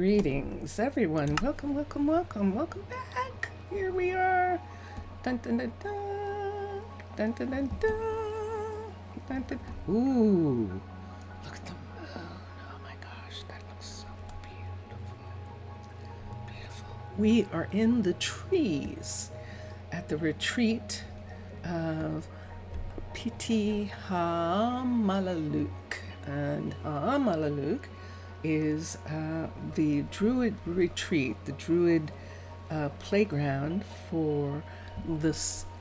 Greetings, everyone. Welcome, welcome, welcome, welcome back. Here we are. Dun dun dun dun. Dun dun dun dun. Dun dun. Ooh, look at the moon. Oh my gosh, that looks so beautiful. Beautiful. We are in the trees at the retreat of Pitti Hamaalakut. And Arnaaluk is the Druid retreat, the Druid playground for the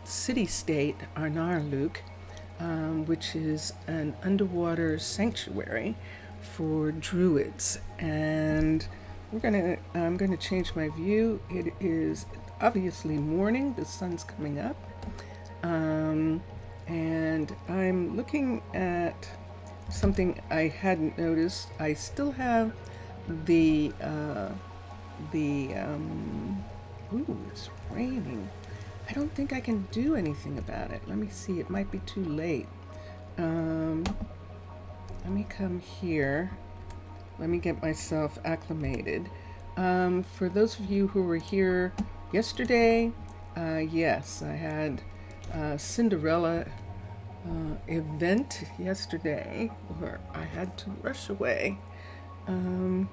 city-state Arnaaluk, which is an underwater sanctuary for Druids. And I'm gonna change my view. It is obviously morning. The sun's coming up, and I'm looking at something I hadn't noticed. I still have the ooh, it's raining. I don't think I can do anything about it. Let me see, it might be too late. Let me come here. Let me get myself acclimated. For those of you who were here yesterday, yes, I had Cinderella event yesterday where I had to rush away and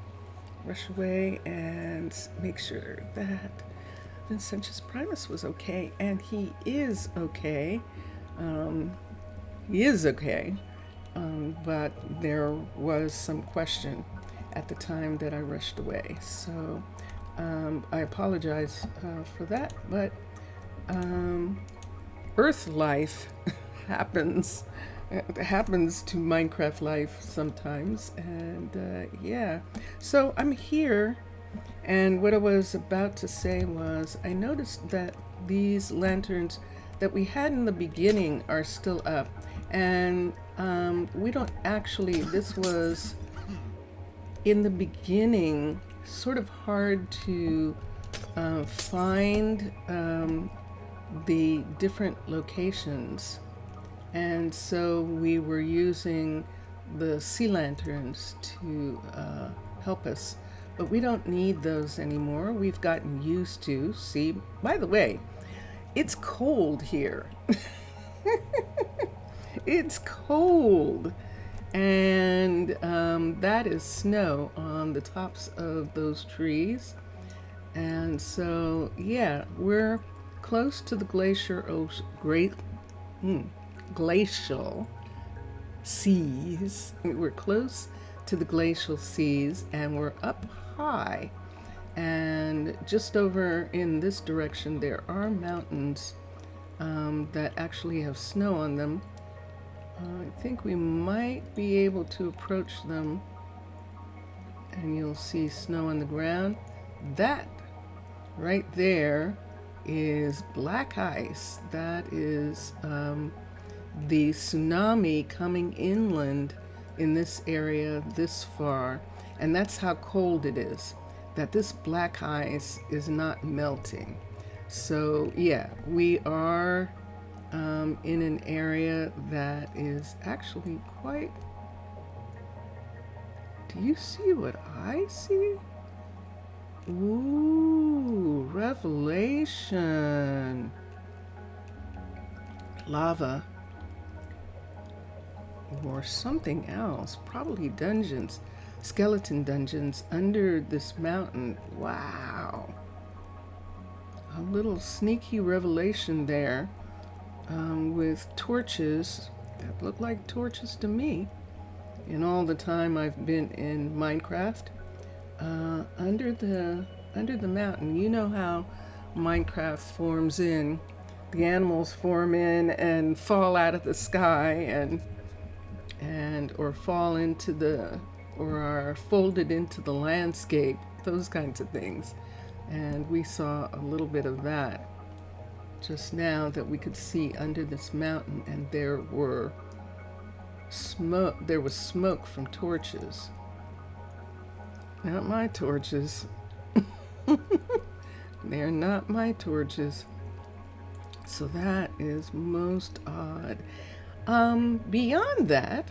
make sure that Vincentius Primus was okay, and he is okay. But there was some question at the time that I rushed away, so I apologize for that. But Earth life happens. It happens to Minecraft life sometimes, and yeah. So I'm here, and what I was about to say was I noticed that these lanterns that we had in the beginning are still up, and we don't actually, this was in the beginning sort of hard to find the different locations. And so we were using the sea lanterns to help us, but we don't need those anymore. We've gotten used to, see, by the way, it's cold here. It's cold. And that is snow on the tops of those trees. And so, yeah, we're close to the glacial seas. We're close to the glacial seas, and we're up high. And just over in this direction, there are mountains that actually have snow on them. I think we might be able to approach them, and you'll see snow on the ground. That right there is black ice. That is the tsunami coming inland in this area this far, and that's how cold it is, that this black ice is not melting. So yeah, we are in an area that is actually quite, do you see what I see? Ooh, revelation. Lava. Or something else, probably dungeons, skeleton dungeons under this mountain. Wow. A little sneaky revelation there with torches that look like torches to me in all the time I've been in Minecraft. Under the mountain. You know how Minecraft forms in, the animals form in and fall out of the sky and or fall into the, or are folded into the landscape, those kinds of things. And we saw a little bit of that just now, that we could see under this mountain, and there was smoke from torches. Not my torches. They're not my torches. So that is most odd. Beyond that,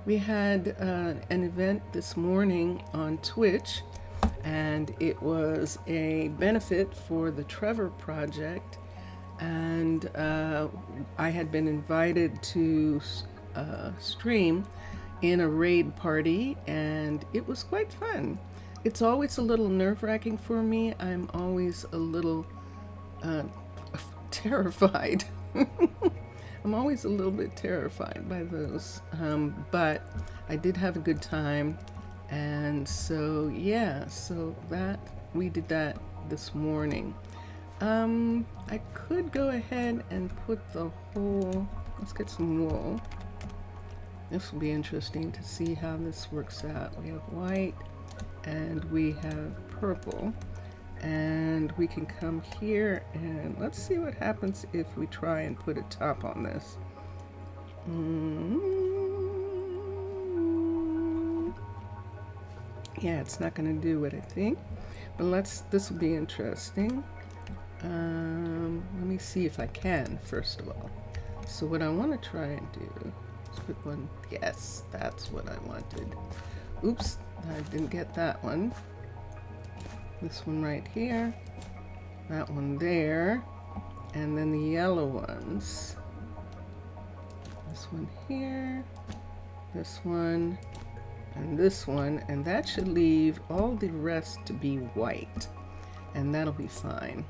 we had an event this morning on Twitch and it was a benefit for the Trevor Project. And I had been invited to stream in a raid party, and it was quite fun. It's always a little nerve-wracking for me. I'm always a little terrified. I'm always a little bit terrified by those, but I did have a good time. And so yeah, so that we did that this morning. I could go ahead and put the whole, let's get some wool. This will be interesting to see how this works out. We have white and we have purple, and we can come here and let's see what happens if we try and put a top on this. Yeah, it's not going to do what I think, but this will be interesting. Let me see if I can, first of all. So what I want to try and do is put one, yes, that's what I wanted. Oops, I didn't get that one. This one right here, that one there, and then the yellow ones. This one here, this one, and this one, and that should leave all the rest to be white, and that'll be fine.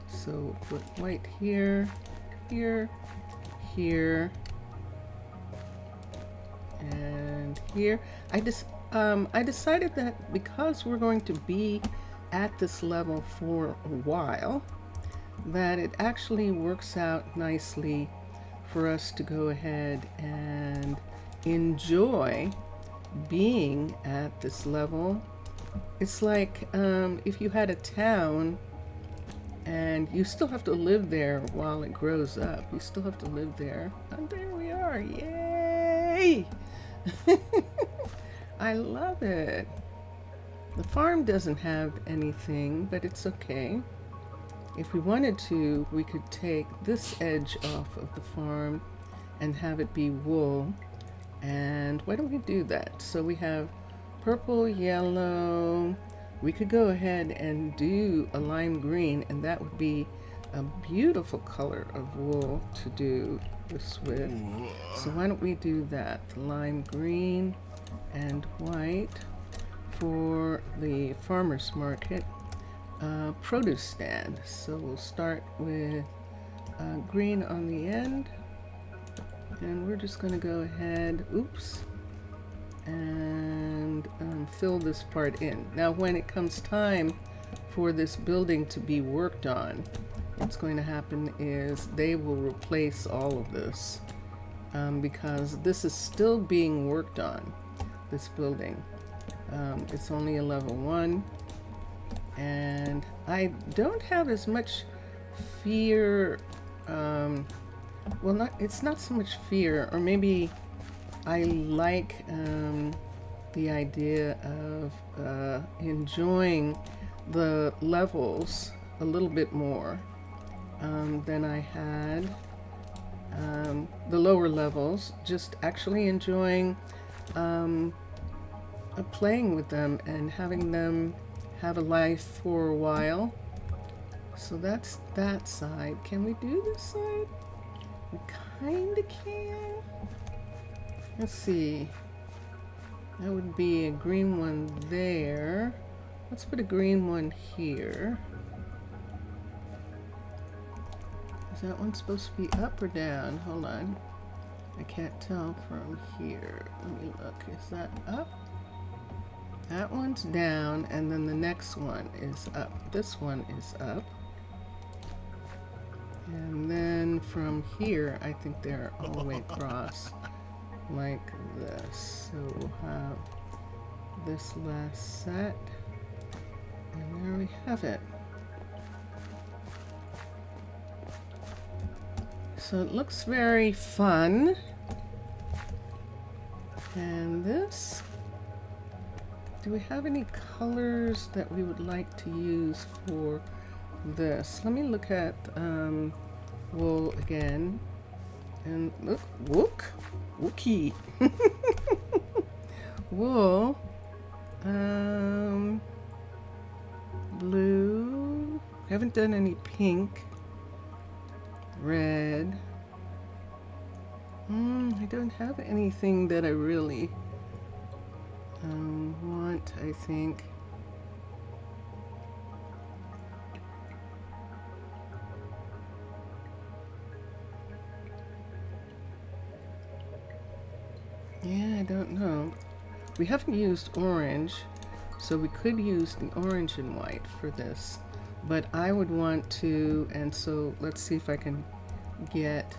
So put white here, here, here, and here. I decided that because we're going to be at this level for a while, that it actually works out nicely for us to go ahead and enjoy being at this level. It's like if you had a town and you still have to live there while it grows up. You still have to live there. And there we are. Yay! I love it. The farm doesn't have anything, but it's okay. If we wanted to, we could take this edge off of the farm and have it be wool. And why don't we do that? So we have purple, yellow. We could go ahead and do a lime green, and that would be a beautiful color of wool to do this with. So why don't we do that? Lime green and white for the farmer's market produce stand. So we'll start with green on the end, and we're just going to go ahead, oops, and fill this part in. Now when it comes time for this building to be worked on, what's going to happen is they will replace all of this because this is still being worked on, this building. It's only a level 1, and I don't have as much fear, well, it's not so much fear, or maybe I like the idea of enjoying the levels a little bit more than I had the lower levels, just actually enjoying playing with them and having them have a life for a while. So that's that side. Can we do this side? We kind of can. Let's see. That would be a green one there. Let's put a green one here. Is that one supposed to be up or down? Hold on. I can't tell from here. Let me look. Is that up? That one's down, and then the next one is up. This one is up. And then from here, I think they're all the way across like this. So we'll have this last set, and there we have it. So it looks very fun. And this, do we have any colors that we would like to use for this? Let me look at wool again. And look, Wookie. blue. We haven't done any pink. Red. I don't have anything that I really want, I think. Yeah, I don't know. We haven't used orange, so we could use the orange and white for this. But I would want to, and so let's see if I can get,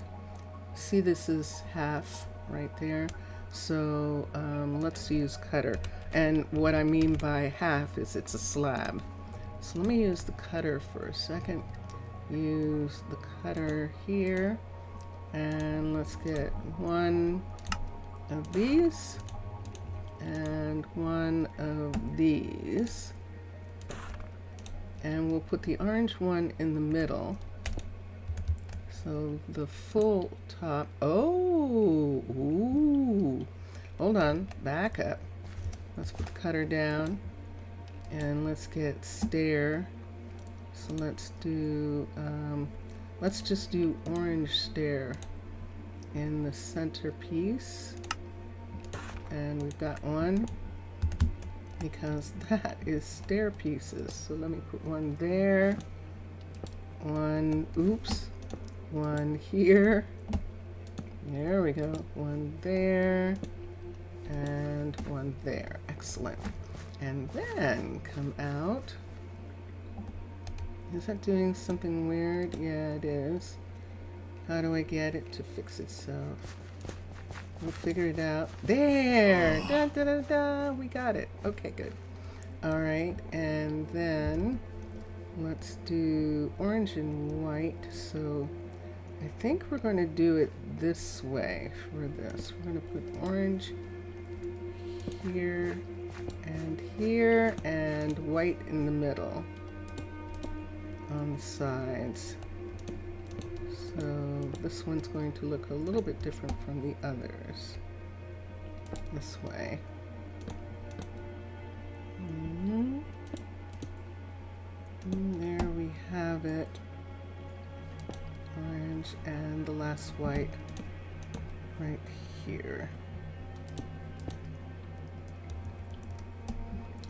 see this is half right there. So let's use cutter. And what I mean by half is it's a slab. So let me use the cutter for a second. Use the cutter here. And let's get one of these and one of these. And we'll put the orange one in the middle. So the full top, oh, ooh. Hold on, back up. Let's put the cutter down and let's get stair. So let's do, let's just do orange stair in the center piece. And we've got one because that is stair pieces. So let me put one there, one, oops, one here. There we go. One there and one there. Excellent. And then come out. Is that doing something weird? Yeah, it is. How do I get it to fix itself? We'll figure it out. There! Da, da, da, da. We got it. Okay, good. All right, and then let's do orange and white. So I think we're going to do it this way for this. We're going to put orange here and white in the middle on the sides. So this one's going to look a little bit different from the others. This way. And there we have it. Orange and the last white right here.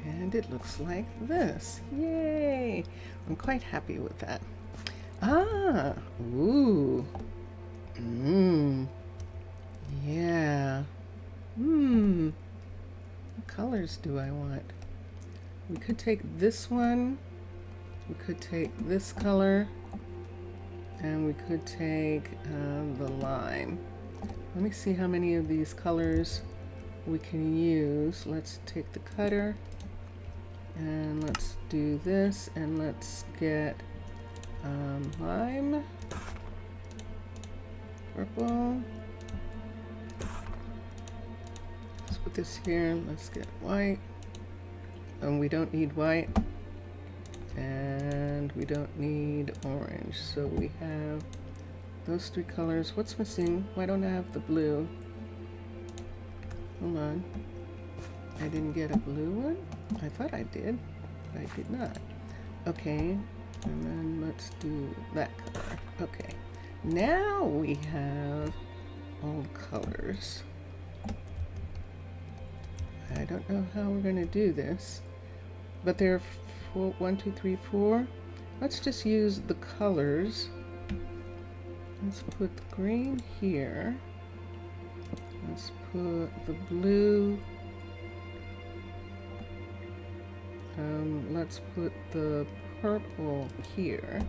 And it looks like this. Yay! I'm quite happy with that. Ah, ooh, yeah, what colors do I want? We could take this one, we could take this color, and we could take the lime. Let me see how many of these colors we can use. Let's take the cutter, and let's do this, and let's get lime, purple. Let's put this here. Let's get white. And we don't need white. And we don't need orange. So we have those three colors. What's missing? Why don't I have the blue? Hold on. I didn't get a blue one? I thought I did, but I did not. Okay. And then let's do that color. Okay, now we have all the colors. I don't know how we're going to do this, but there are 4, 1, 2, 3, 4. Let's just use the colors. Let's put the green here. Let's put the blue. Let's put the purple here.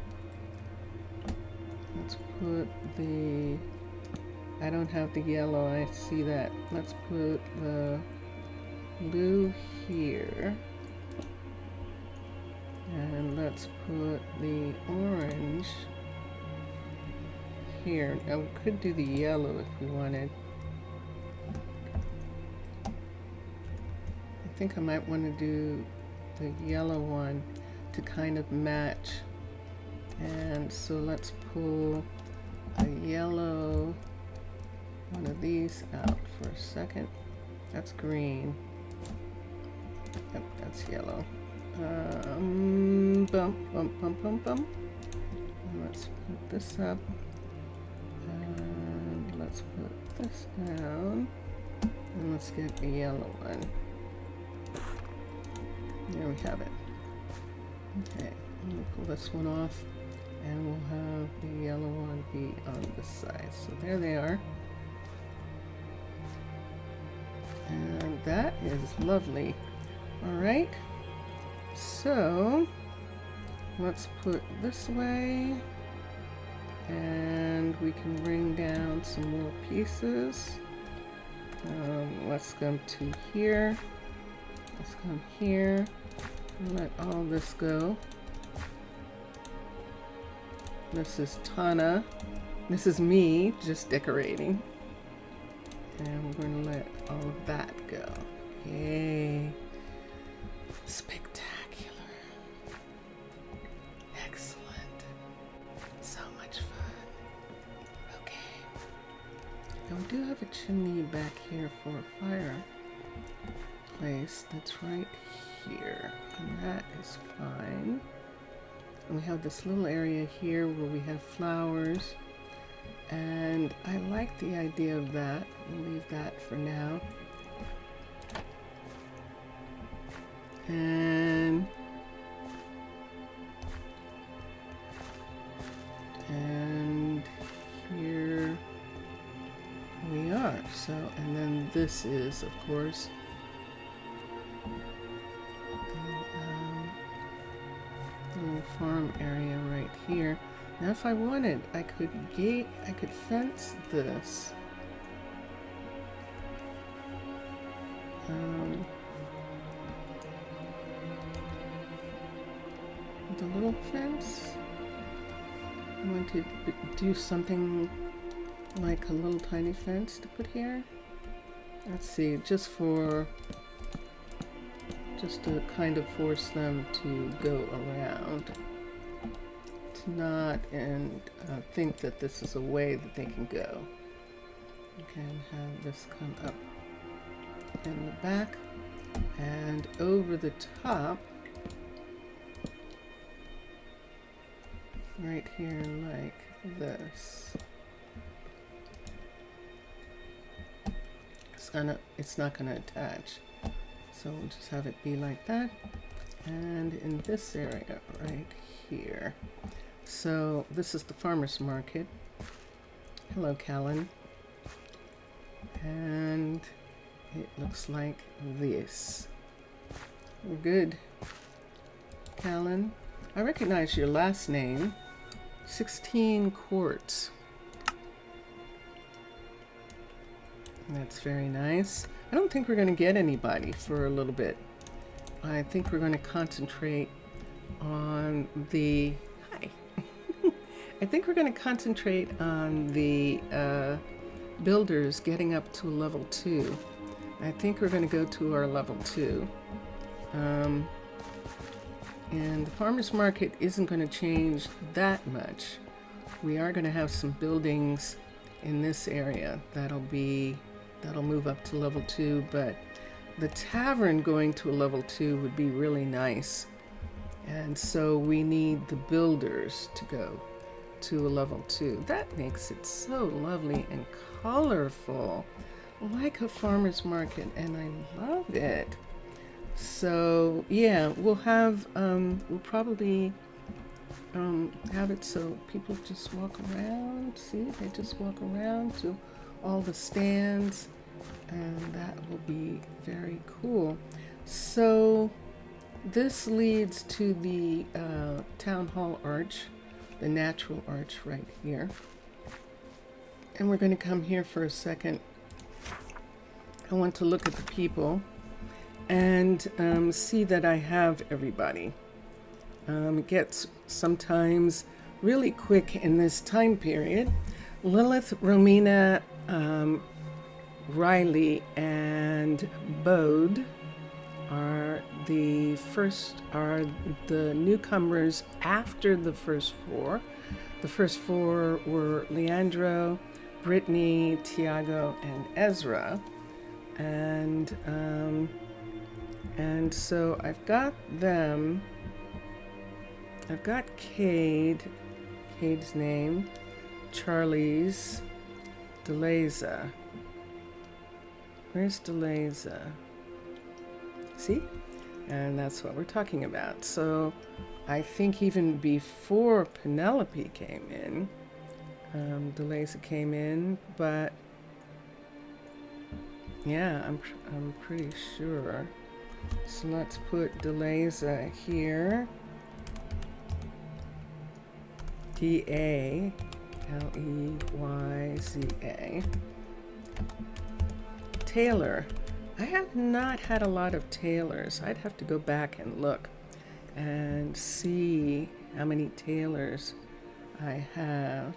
Let's put the, I don't have the yellow, I see that. Let's put the blue here. And let's put the orange here. Now we could do the yellow if we wanted. I think I might want to do the yellow one to kind of match. And so let's pull a yellow one of these out for a second. That's green. Yep, that's yellow. Bump, bump, bump, bump, bump. And let's put this up. And let's put this down. And let's get a yellow one. There we have it. Okay, I'm gonna pull this one off, and we'll have the yellow one be on this side. So there they are. And that is lovely. All right, so let's put this way, and we can bring down some more pieces. Let's come to here. Let's come here and let all this go. This is Tana. This is me just decorating. And we're going to let all of that go. Yay. Spectacular. Excellent. So much fun. Okay. Now we do have a chimney back here for a fireplace that's right here. And that is fine. And we have this little area here where we have flowers. And I like the idea of that. We'll leave that for now. And here we are. So, and then this is, of course, the little farm area right here. Now, if I wanted, I could fence this. With a little fence. I want to do something like a little tiny fence to put here. Let's see, just to kind of force them to go around. Not and think that this is a way that they can go. Okay, and have this come up in the back and over the top, right here like this. It's not gonna attach, so we'll just have it be like that. And in this area right here. So this is the farmer's market. Hello, Callan. And it looks like this. We're good. Callan. I recognize your last name. 16 quarts. That's very nice. I don't think we're going to get anybody for a little bit. I think we're going to concentrate on the... I think we're going to concentrate on the builders getting up to level 2. I think we're going to go to our level 2. And the farmer's market isn't going to change that much. We are going to have some buildings in this area that'll move up to level 2, but the tavern going to a level 2 would be really nice. And so we need the builders to go to a level 2. That makes it so lovely and colorful, like a farmer's market, and I love it. So yeah, we'll probably have it so people just walk around. See, they just walk around to all the stands, and that will be very cool. So this leads to the town hall arch, the natural arch right here. And we're going to come here for a second. I want to look at the people and see that I have everybody. It gets sometimes really quick in this time period. Lilith, Romina, Riley, and Bode are the newcomers after the first 4. The first 4 were Leandro, Brittany, Tiago, and Ezra. And And so I've got them. I've got Cade's name, Charlie's, Deleza. Where's Deleza? See? And that's what we're talking about. So I think even before Penelope came in, Deleza came in, but yeah, I'm pretty sure. So let's put Deleza here. Daleyza. Taylor. I have not had a lot of Taylors. I'd have to go back and look and see how many Taylors I have.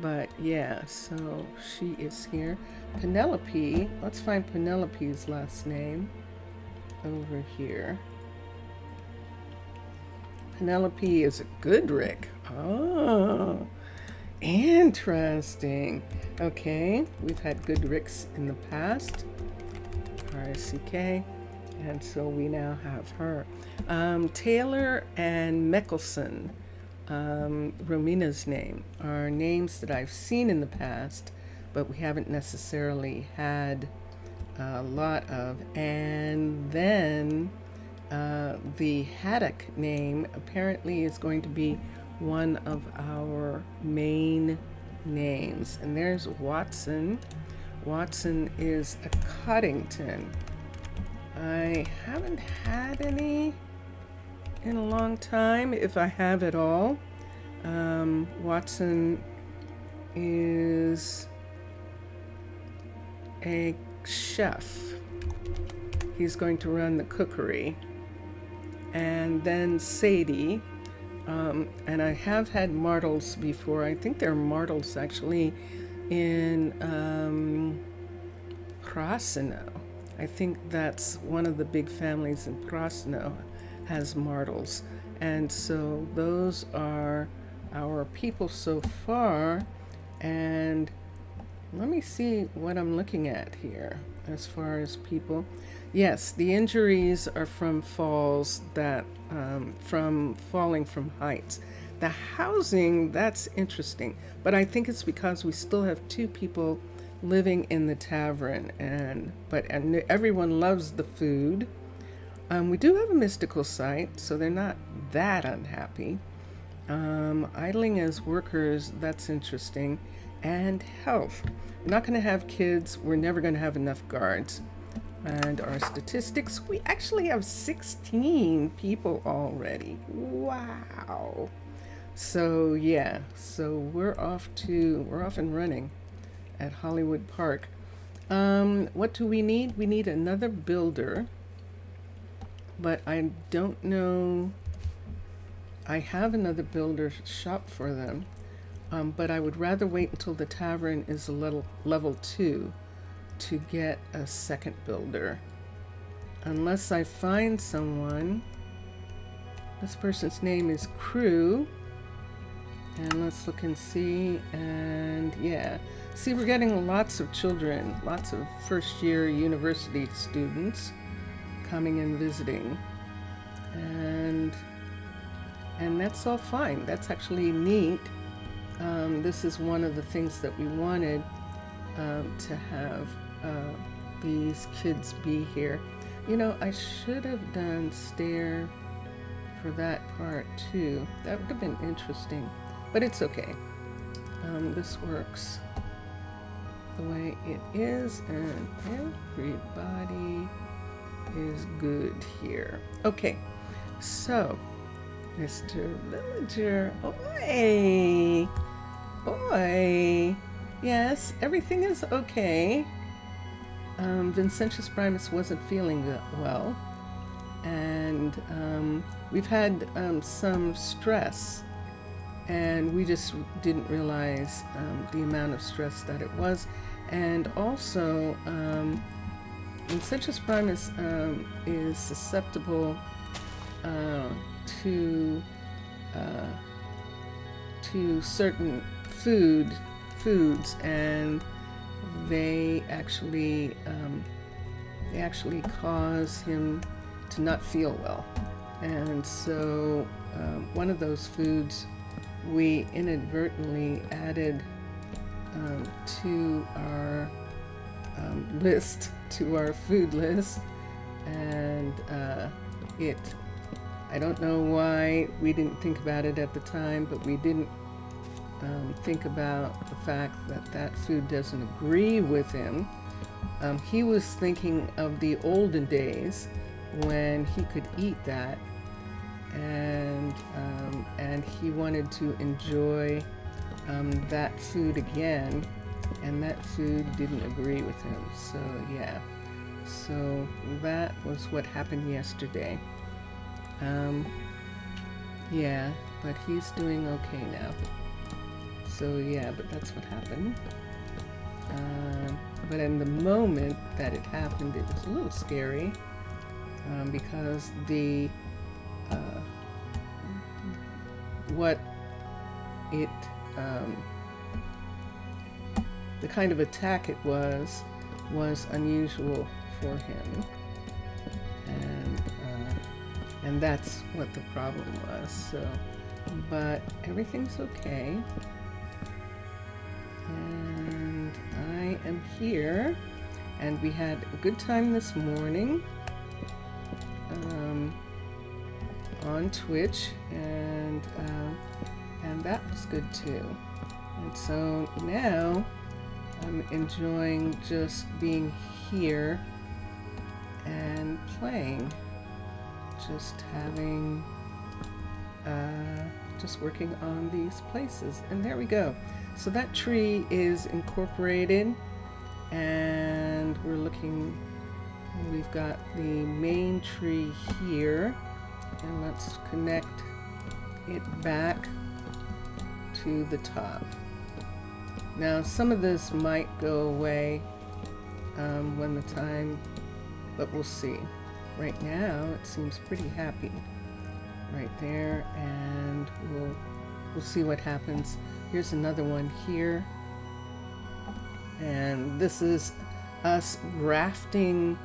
But yeah, so she is here. Penelope, let's find Penelope's last name over here. Penelope is a Goodrick. Oh, interesting. Okay, we've had Goodricks in the past. RSCK, and so we now have her. Taylor and Mickelson, Romina's name, are names that I've seen in the past, but we haven't necessarily had a lot of. And then the Haddock name apparently is going to be one of our main names. And there's Watson. Watson is a Coddington. I haven't had any in a long time, if I have at all. Watson is a chef. He's going to run the cookery. And then Sadie. And I have had Martles before. I think there are Martles actually in Krasno. I think that's one of the big families in Krasno has Martles. And so those are our people so far. And let me see what I'm looking at here as far as people. Yes, the injuries are from falls that, from falling from heights. The housing, that's interesting, but I think it's because we still have 2 people living in the tavern, and everyone loves the food. We do have a mystical site, so they're not that unhappy. Idling as workers, that's interesting. And health. We're not going to have kids. We're never going to have enough guards. And our statistics, we actually have 16 people already. Wow. So yeah, so we're off and running at Hollywood Park. What do we need? We need another builder, but I don't know. I have another builder shop for them, but I would rather wait until the tavern is a level 2 to get a second builder. Unless I find someone. This person's name is Crew. And let's look and see. And yeah, see, we're getting lots of children, lots of first-year university students coming and visiting. And that's all fine. That's actually neat. This is one of the things that we wanted to have these kids be here. You know, I should have done stair for that part too. That would have been interesting, but it's okay. This works the way it is, and everybody is good here. Okay, so Mr. Villager, oi, oi. Yes, everything is okay. Vincentius Primus wasn't feeling well, and we've had some stress, and we just didn't realize the amount of stress that it was. And also, Vincentius Primus is susceptible to certain foods, and they actually cause him to not feel well. And so one of those foods we inadvertently added to our list, to our food list, and I don't know why we didn't think about it at the time, but we didn't think about the fact that that food doesn't agree with him. He was thinking of the olden days when he could eat that, and he wanted to enjoy that food again, and that food didn't agree with him. So yeah, so that was what happened yesterday. Yeah, but he's doing okay now. So yeah, but that's what happened. But in the moment that it happened, it was a little scary because the kind of attack it was unusual for him, and that's what the problem was. So, but everything's okay, and I am here, and we had a good time this morning on Twitch, and that was good too. And so now I'm enjoying just being here and playing, just having, just working on these places. And there we go. So that tree is incorporated, and we've got the main tree here, and let's connect it back to the top. Now some of this might go away when the time, but we'll see. Right now it seems pretty happy right there, and we'll see what happens. Here's another one here, and this is us grafting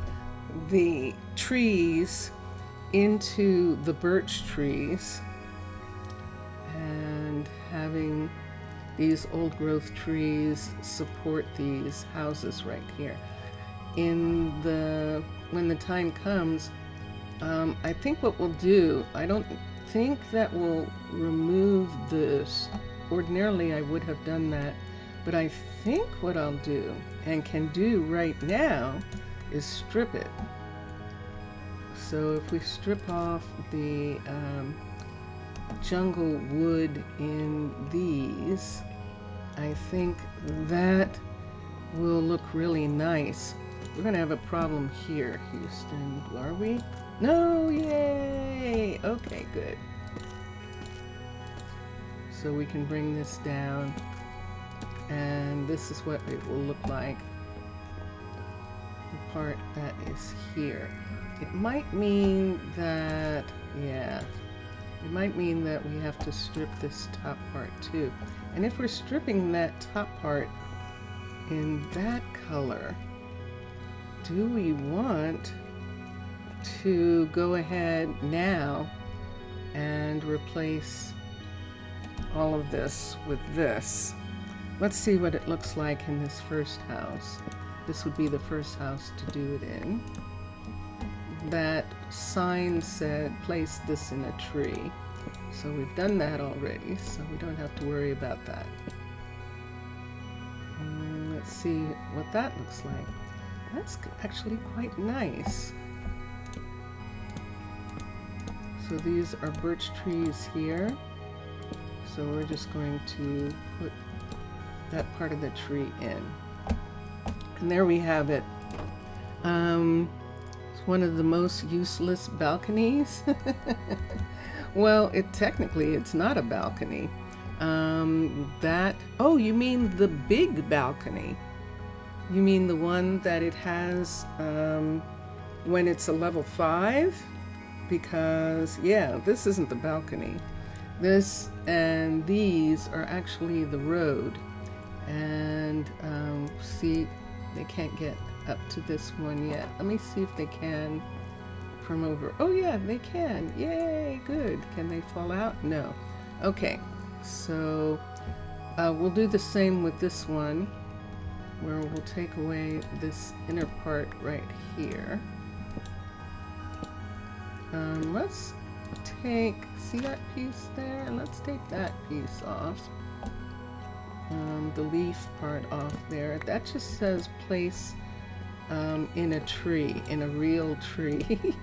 the trees into the birch trees and having these old growth trees support these houses right here. When the time comes, I think what we'll do, I don't think that we'll remove this. Ordinarily I would have done that, but I think what I'll do, and can do right now, is strip it. So if we strip off the jungle wood in these, I think that will look really nice. We're gonna have a problem here, Houston, are we? No, yay! Okay, good. So we can bring this down, and this is what it will look like, the part that is here. It might mean that, yeah, it might mean that we have to strip this top part too. And if we're stripping that top part in that color, do we want to go ahead now and replace all of this with this? Let's see what it looks like in this first house. This would be the first house to do it in. That sign said place this in a tree, so we've done that already, so we don't have to worry about that. Let's see what that looks like. That's actually quite nice. So these are birch trees here, so we're just going to put that part of the tree in, and there we have it. One of the most useless balconies. Well, technically it's not a balcony. Oh, you mean the big balcony? You mean the one that it has when it's a level 5? Because yeah, this isn't the balcony. This and these are actually the road, and see, they can't get up to this one yet. Let me see if they can from over. Oh yeah, they can. Yay, good. Can they fall out? No. Okay, so we'll do the same with this one, where we'll take away this inner part right here. Let's take, see that piece there? Let's take that piece off. The leaf part off there. That just says place in a tree, in a real tree.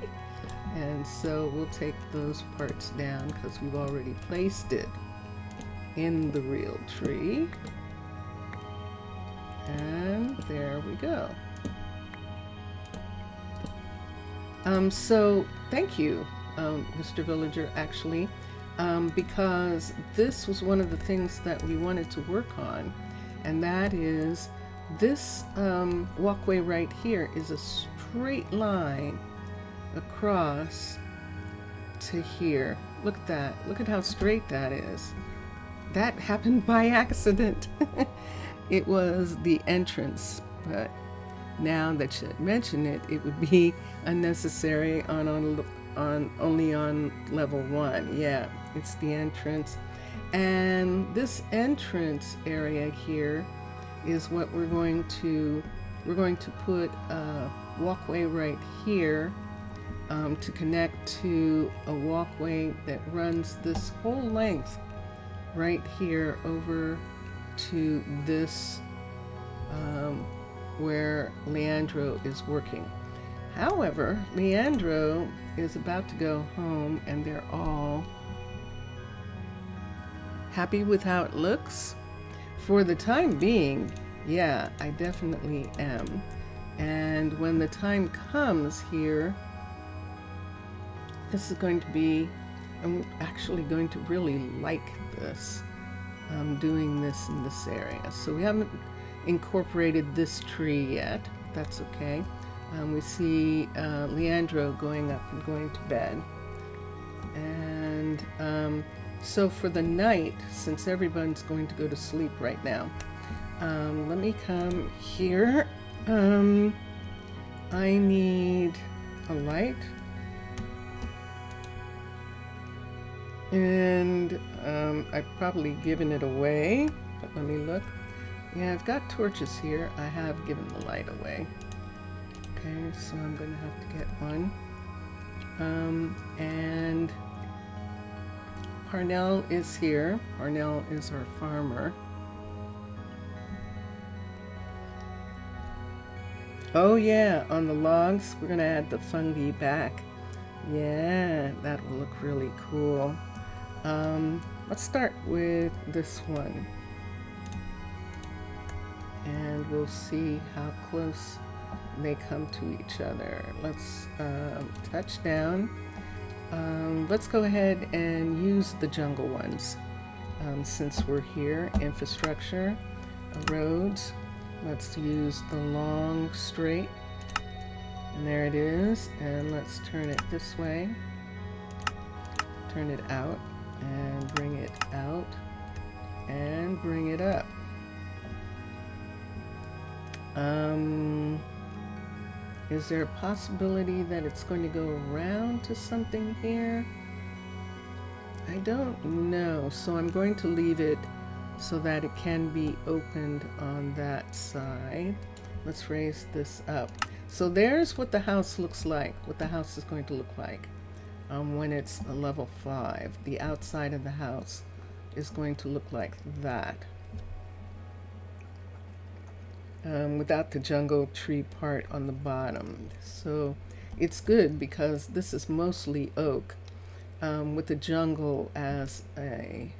And so we'll take those parts down because we've already placed it in the real tree. And there we go. So thank you, Mr. Villager, actually, because this was one of the things that we wanted to work on, and that is this walkway right here is a straight line across to here. Look at that. Look at how straight that is. That happened by accident. It was the entrance, but now that you mention it, it would be unnecessary on only on level 1. Yeah, it's the entrance. And this entrance area here is what we're going to put a walkway right here to connect to a walkway that runs this whole length right here over to this where Leandro is working. However, Leandro is about to go home and they're all happy with how it looks. For the time being, yeah, I definitely am. And when the time comes here, this is going to be, I'm actually going to really like this. Doing this in this area. So we haven't incorporated this tree yet. That's okay. We see Leandro going up and going to bed. And so for the night, since everyone's going to go to sleep right now, let me come here. I need a light. And I've probably given it away, but let me look. Yeah, I've got torches here. I have given the light away. Okay, so I'm going to have to get one. And Parnell is here. Parnell is our farmer. Oh yeah, on the logs, we're going to add the fungi back. Yeah, that will look really cool. Let's start with this one. And we'll see how close they come to each other. Let's touch down. Let's go ahead and use the jungle ones. Since we're here, infrastructure, roads. Let's use the long straight. And there it is. And let's turn it this way. Turn it out and bring it out and bring it up. Is there a possibility that it's going to go around to something here? I don't know, so I'm going to leave it so that it can be opened on that side. Let's raise this up. So there's what the house looks like, what the house is going to look like when it's a level 5. The outside of the house is going to look like that. Without the jungle tree part on the bottom. So it's good because this is mostly oak with the jungle as a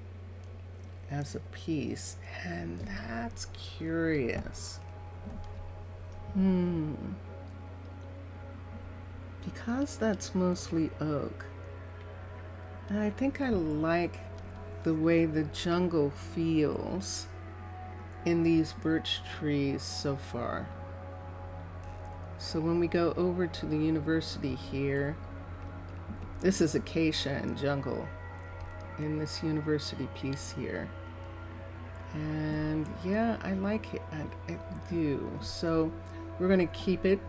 piece, and that's curious. Because that's mostly oak, I think I like the way the jungle feels in these birch trees so far. So when we go over to the university here, this is acacia and jungle in this university piece here. And yeah, I like it. I do. So we're going to keep it.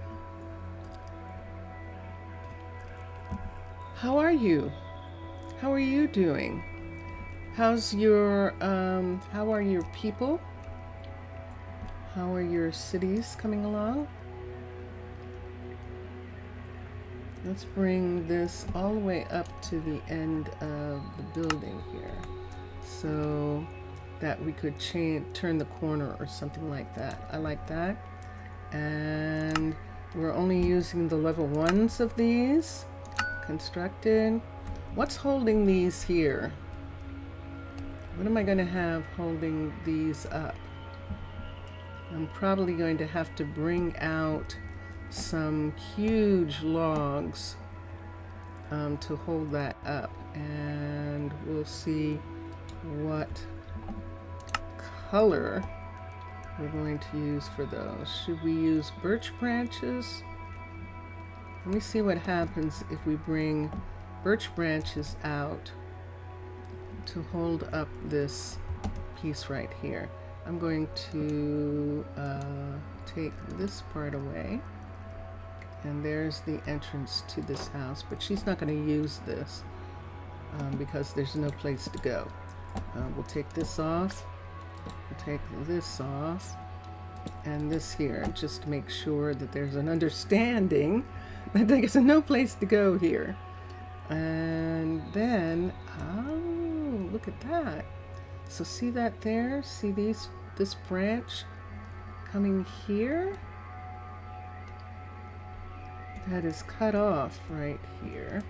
How are you? How are you doing? How's your, how are your people? How are your cities coming along? Let's bring this all the way up to the end of the building here so that we could turn the corner or something like that. I like that. And we're only using the level 1s of these. Constructed. What's holding these here? What am I going to have holding these up? I'm probably going to have to bring out some huge logs to hold that up, and we'll see what color we're going to use for those. Should we use birch branches? Let me see what happens if we bring birch branches out to hold up this piece right here. I'm going to take this part away, and there's the entrance to this house, but she's not going to use this because there's no place to go. We'll take this off, we'll take this off, and this here, just to make sure that there's an understanding that there's no place to go here. And then, oh, look at that. So see that there? See this branch coming here? That is cut off right here.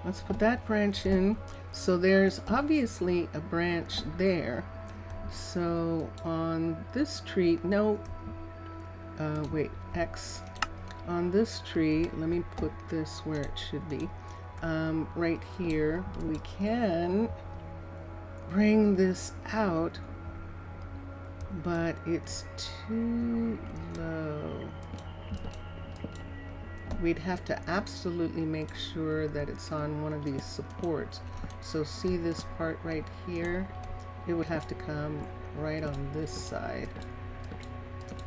Let's put that branch in. So there's obviously a branch there. So on this tree, no, wait, X. On this tree, let me put this where it should be. Right here, we can bring this out, but it's too low. We'd have to absolutely make sure that it's on one of these supports. So see this part right here? It would have to come right on this side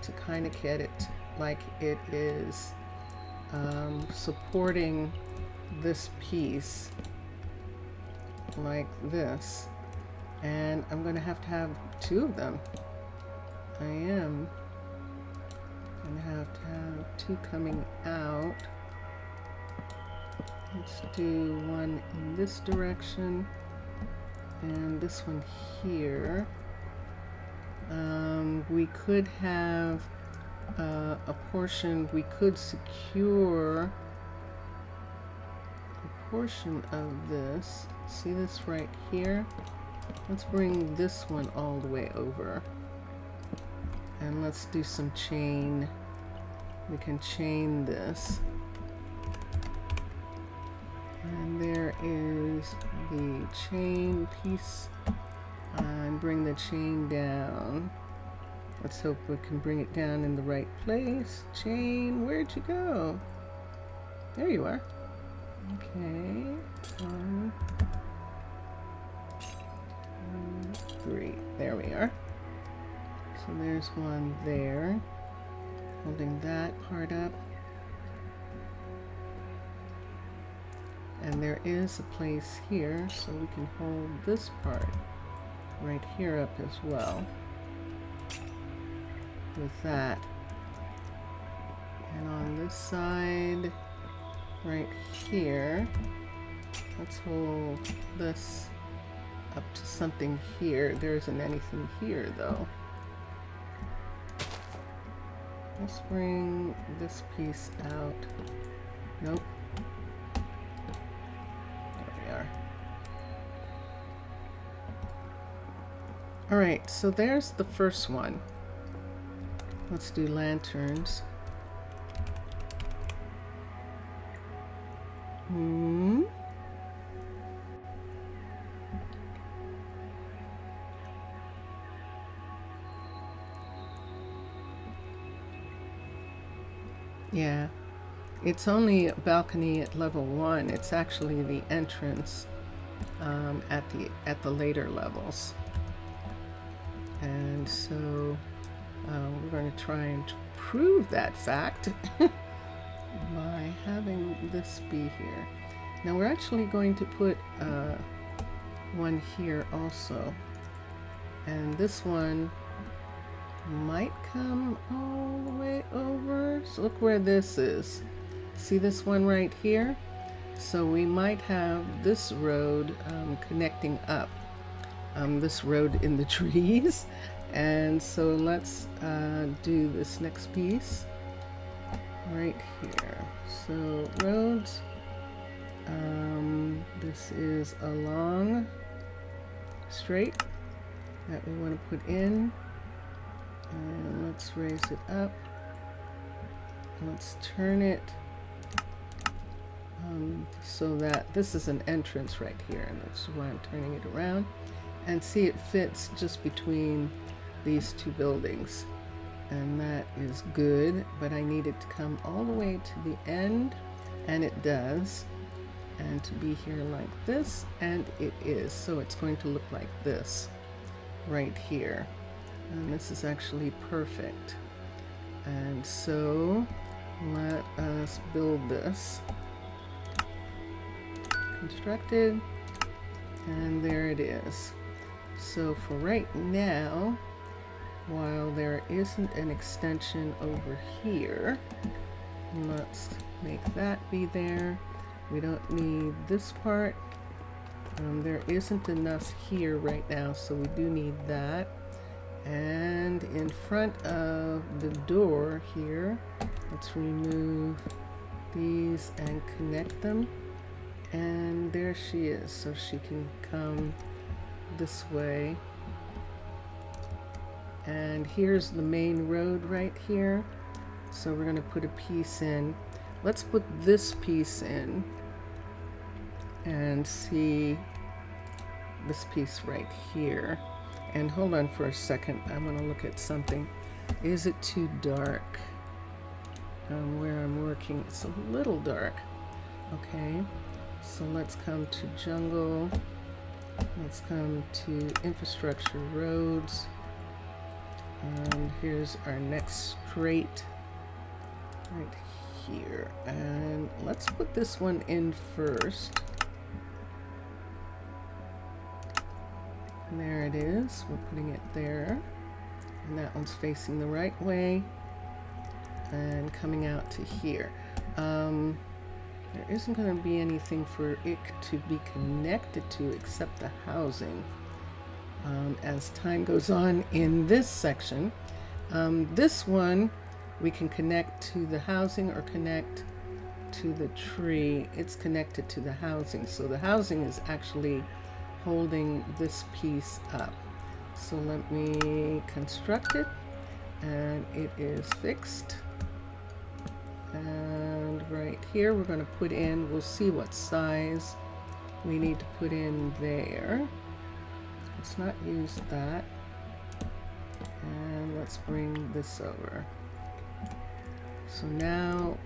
to kind of get it like it is supporting this piece like this. And I'm going to have two of them. I am going to have two coming out. Let's do one in this direction and this one here. We could have a portion, we could secure a portion of this. See this right here? Let's bring this one all the way over. And let's do some chain. We can chain this. And there is the chain piece. And bring the chain down. Let's hope we can bring it down in the right place. Chain, where'd you go? There you are. Okay. 1, 2, 3. There we are. So there's one there. Holding that part up. And there is a place here, so we can hold this part right here up as well. With that. And on this side, right here, let's hold this up to something here. There isn't anything here though. Let's bring this piece out. Nope. There we are. All right, so there's the first one. Let's do lanterns. Yeah, it's only a balcony at level 1. It's actually the entrance at the later levels. And so we're going to try and prove that fact by having this be here. Now we're actually going to put one here also, and this one might come all the way over. So look where this is. See this one right here? So we might have this road connecting up, this road in the trees. And so let's do this next piece right here. So roads, this is a long straight that we want to put in, and let's raise it up. Let's turn it so that this is an entrance right here, and that's why I'm turning it around. And see, it fits just between these two buildings, and that is good, but I need it to come all the way to the end, and it does, and to be here like this, and it is. So it's going to look like this right here, and this is actually perfect. And so let us build this. Constructed, and there it is. So for right now, while there isn't an extension over here, let's make that be there. We don't need this part. There isn't enough here right now, so we do need that. And in front of the door here, let's remove these and connect them. And there she is, so she can come this way. And here's the main road right here. So we're going to put a piece in. Let's put this piece in and see this piece right here. And hold on for a second, I want to look at something. Is it too dark where I'm working? It's a little dark. Okay, so let's come to jungle. Let's come to infrastructure roads. And here's our next straight right here. And let's put this one in first. And there it is. We're putting it there. And that one's facing the right way and coming out to here. There isn't going to be anything for it to be connected to except the housing. As time goes on in this section, this one we can connect to the housing or connect to the tree. It's connected to the housing, so the housing is actually holding this piece up. So let me construct it, and it is fixed. And right here we're going to put in, we'll see what size we need to put in there. Let's not use that. And let's bring this over. So now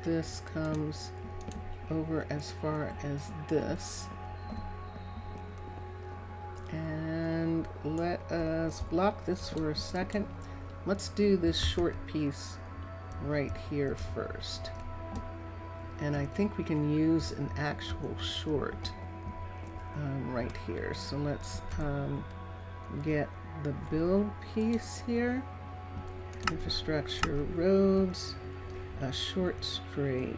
this comes over as far as this. And let us block this for a second. Let's do this short piece right here first. And I think we can use an actual short right here. So let's get the build piece here. Infrastructure roads, a short straight.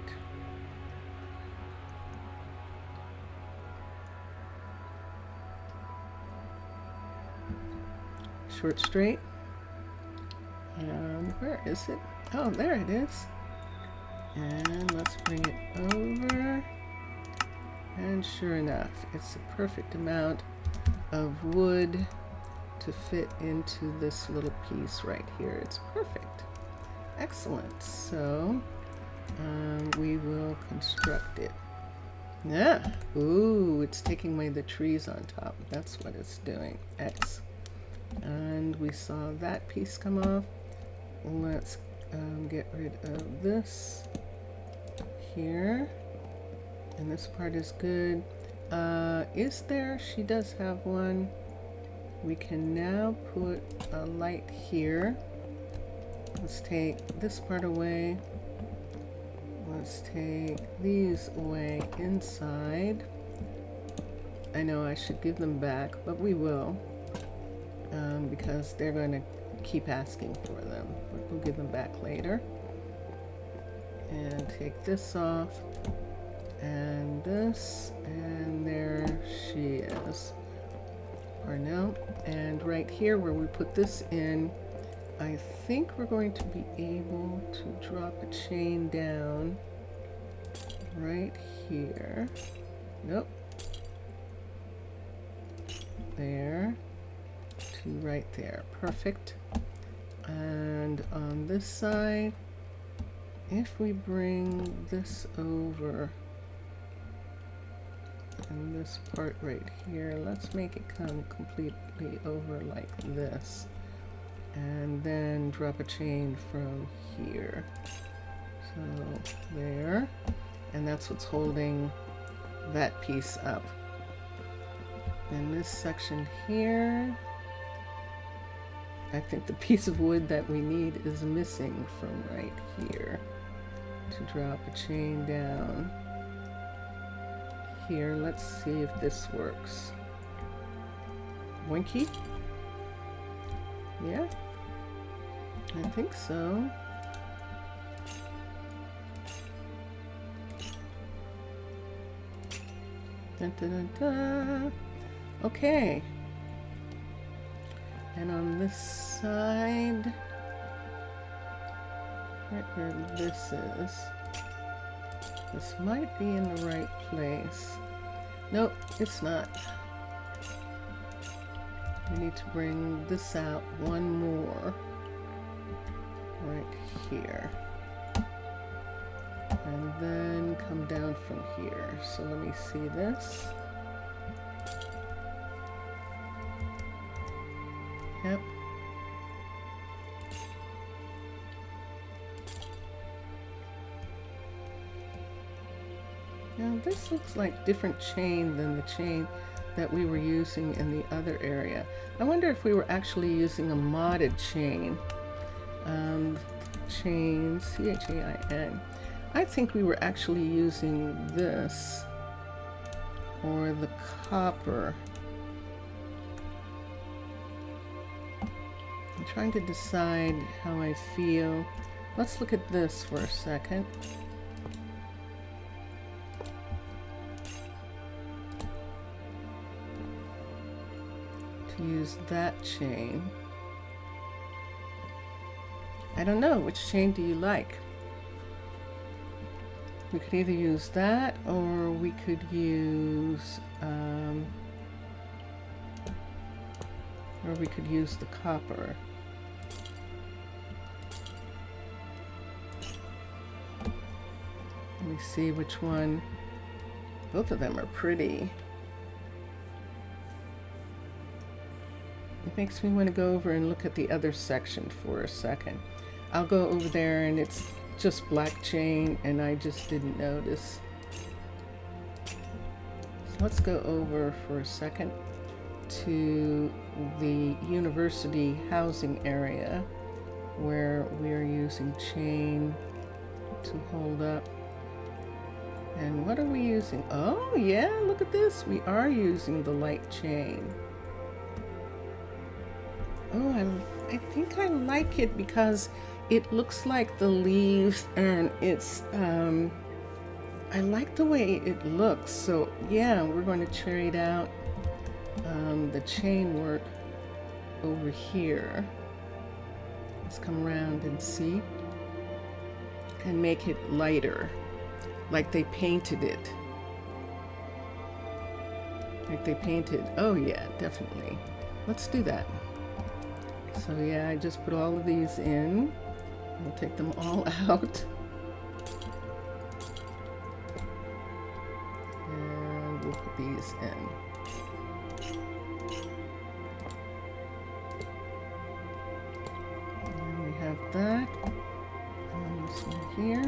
Short straight. And where is it? Oh, there it is. And let's bring it over. And sure enough, it's a perfect amount of wood to fit into this little piece right here. It's perfect. Excellent. So we will construct it. Yeah. Ooh, it's taking away the trees on top. That's what it's doing. X. And we saw that piece come off. Let's get rid of this here. And this part is good. Is there? She does have one. We can now put a light here. Let's take this part away. Let's take these away inside. I know I should give them back, but we will, because they're going to keep asking for them. But we'll give them back later. And take this off, and this, and there she is. Arnaaluk. And right here where we put this in, I think we're going to be able to drop a chain down right here. Nope. There to right there. Perfect. And on this side, if we bring this over and this part right here, let's make it come completely over like this. And then drop a chain from here. So there. And that's what's holding that piece up. And this section here, I think the piece of wood that we need is missing from right here to drop a chain down. Here, let's see if this works. Winky? Yeah, I think so. Dun, dun, dun, dun. Okay. And on this side, right where this is, this might be in the right place. Nope, it's not. We need to bring this out one more right here. And then come down from here. So let me see this. Yep. Now this looks like different chain than the chain that we were using in the other area. I wonder if we were actually using a modded chain. Chain, C-H-A-I-N. I think we were actually using this or the copper. I'm trying to decide how I feel. Let's look at this for a second. To use that chain. I don't know, which chain do you like? We could either use that or we could use the copper. Let me see which one. Both of them are pretty. It makes me want to go over and look at the other section for a second. I'll go over there and it's just black chain and I just didn't notice. So let's go over for a second to the university housing area where we're using chain to hold up. And what are we using? Oh yeah, look at this. We are using the light chain. Oh, I think I like it because it looks like the leaves and it's, I like the way it looks. So yeah, we're going to trade out the chain work over here. Let's come around and see. And make it lighter, like they painted it. Like they painted, oh yeah, definitely. Let's do that. So yeah, I just put all of these in. We'll take them all out. And we'll put these in. And we have that. And this one here.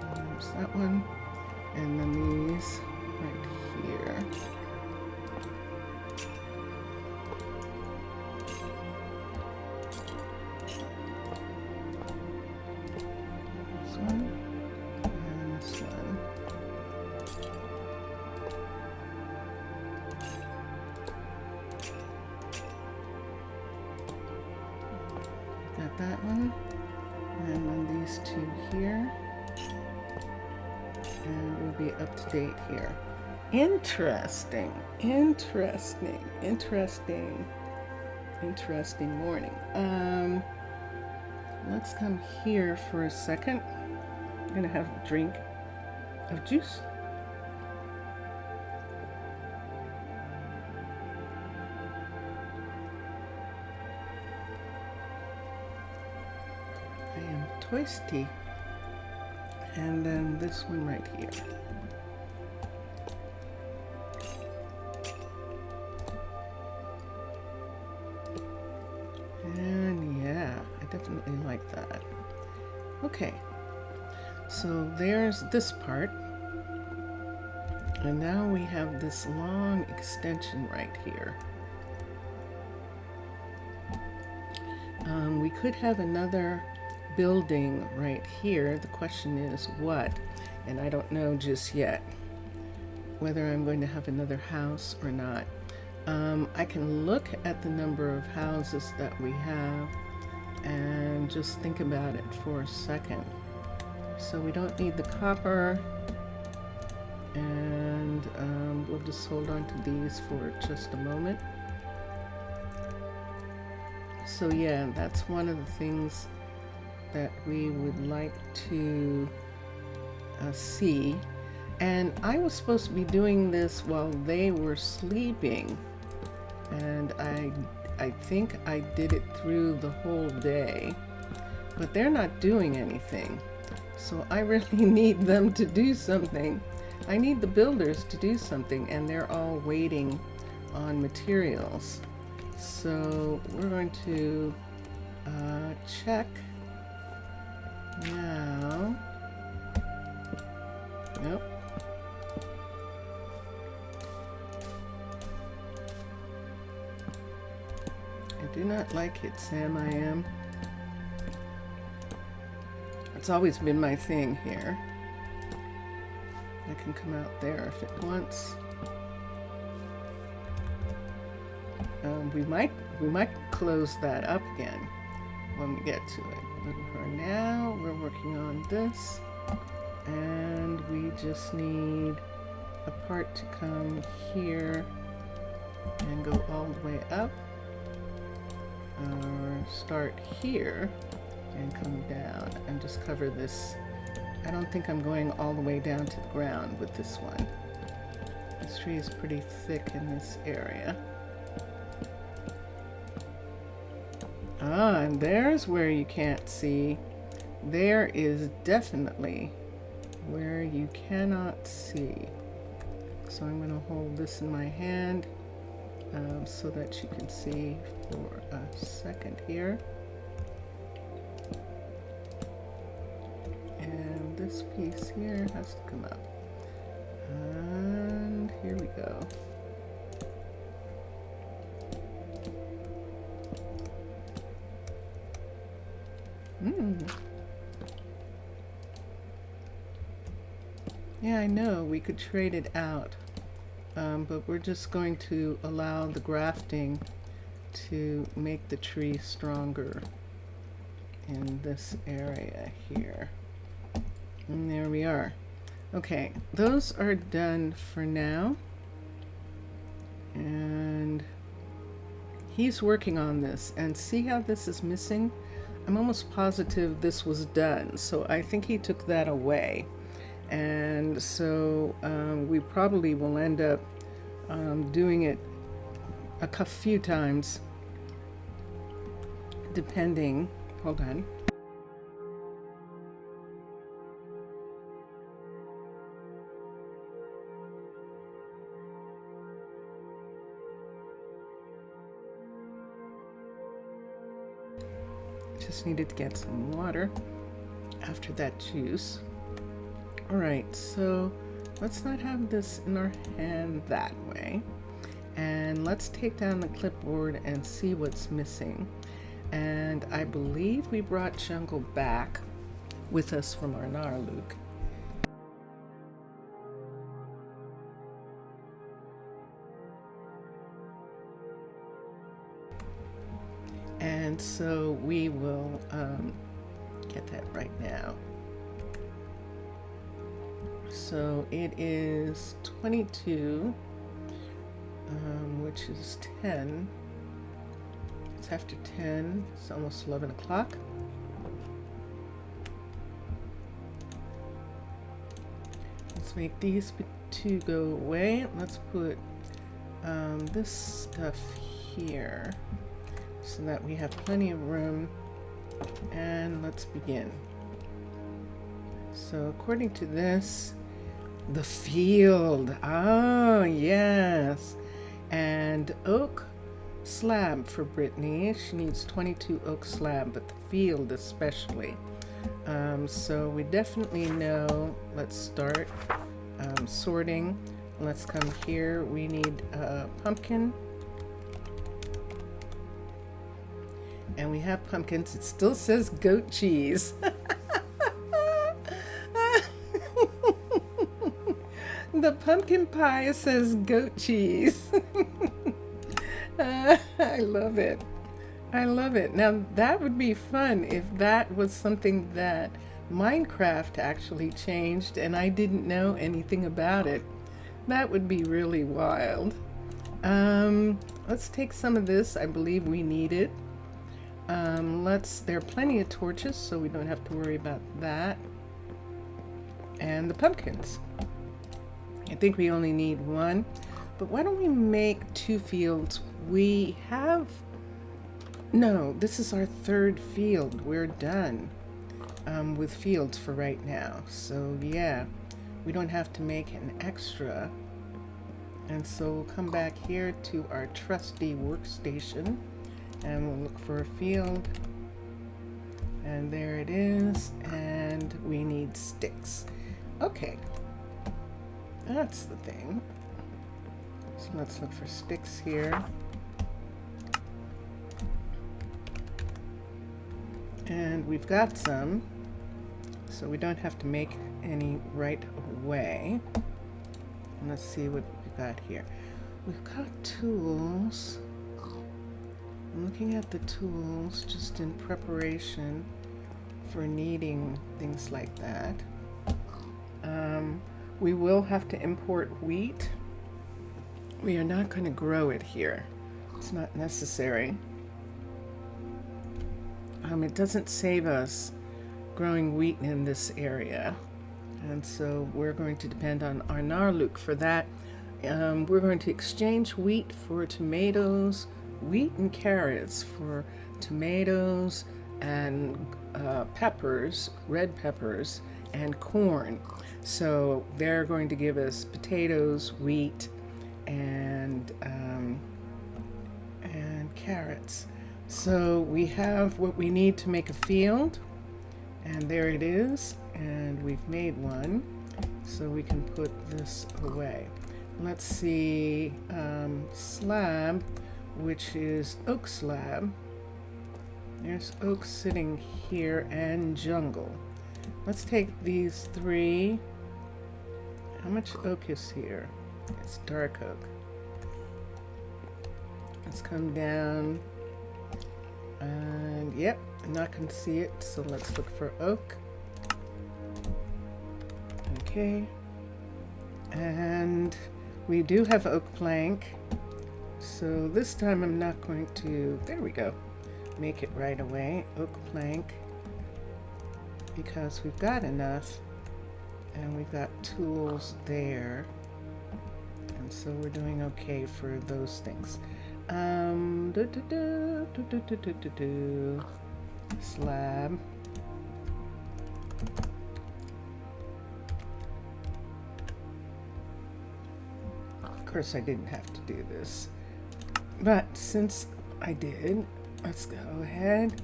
And there's that one. And then these right here. got that one. And then these two here. And we'll be up to date here. Interesting, interesting, interesting, interesting morning. Let's come here for a second. I'm gonna have a drink of juice. I am toasty. And then this one right here. And yeah, I definitely like that. Okay, so there's this part. And now we have this long extension right here. We could have another building right here. The question is what? And I don't know just yet whether I'm going to have another house or not. I can look at the number of houses that we have and just think about it for a second. So we don't need the copper, and we'll just hold on to these for just a moment. So yeah, that's one of the things that we would like to see. And I was supposed to be doing this while they were sleeping, and I think I did it through the whole day, but they're not doing anything. So I really need them to do something. I need the builders to do something, and they're all waiting on materials. So we're going to check now. Nope. I do not like it, Sam. I am. It's always been my thing here. I can come out there if it wants. We might close that up again when we get to it. But for now, we're working on this, and we just need a part to come here and go all the way up, or start here and come down and just cover this. I don't think I'm going all the way down to the ground with this one. This tree is pretty thick in this area. Ah, and there's where you can't see. There is definitely where you cannot see. So I'm going to hold this in my hand so that you can see for a second here. And this piece here has to come up. And here we go. Yeah, I know we could trade it out, but we're just going to allow the grafting to make the tree stronger in this area here. And there we are. Okay, those are done for now. And he's working on this. And see how this is missing? I'm almost positive this was done. So I think he took that away. And so we probably will end up doing it a few times, depending. Hold on. Just needed to get some water after that juice. All right, so let's not have this in our hand that way. And let's take down the clipboard and see what's missing. And I believe we brought Jungle back with us from Arnaaluk. And so we will get that right now. So it is 22, which is 10. It's after 10. It's almost 11 o'clock. Let's make these two go away. Let's put this stuff here so that we have plenty of room. And let's begin. So according to this, the field. Oh, yes. And oak slab for Brittany. She needs 22 oak slab, but the field especially. So we definitely know. Let's start sorting. Let's come here. We need a pumpkin. And we have pumpkins. It still says goat cheese. The pumpkin pie says goat cheese. I love it. I love it. Now that would be fun if that was something that Minecraft actually changed and I didn't know anything about it. That would be really wild. Let's take some of this. I believe we need it. There are plenty of torches, so we don't have to worry about that. And the pumpkins. I think we only need one, but why don't we make 2 fields? We have, no, this is our 3rd field. We're done with fields for right now. So yeah, we don't have to make an extra. And so we'll come back here to our trusty workstation and we'll look for a field. And there it is. And we need sticks. Okay. That's the thing. So let's look for sticks here. And we've got some, so we don't have to make any right away. And let's see what we've got here. We've got tools. I'm looking at the tools just in preparation for needing things like that. We will have to import wheat. We are not going to grow it here. It's not necessary. It doesn't save us growing wheat in this area. And so we're going to depend on Arnaaluk for that. We're going to exchange wheat for tomatoes, wheat and carrots for tomatoes and peppers, red peppers, and corn. So they're going to give us potatoes, wheat, and carrots. So we have what we need to make a field, and there it is, and we've made one, so we can put this away. Let's see, slab, which is oak slab. There's oak sitting here and jungle. Let's take these 3. How much oak is here? It's dark oak. Let's come down. And yep, I'm not going to see it, so let's look for oak. Okay. And we do have oak plank. So this time I'm not going to, there we go, make it right away. Oak plank. Because we've got enough. And we've got tools there. And so we're doing okay for those things. Slab. Of course I didn't have to do this, but since I did, let's go ahead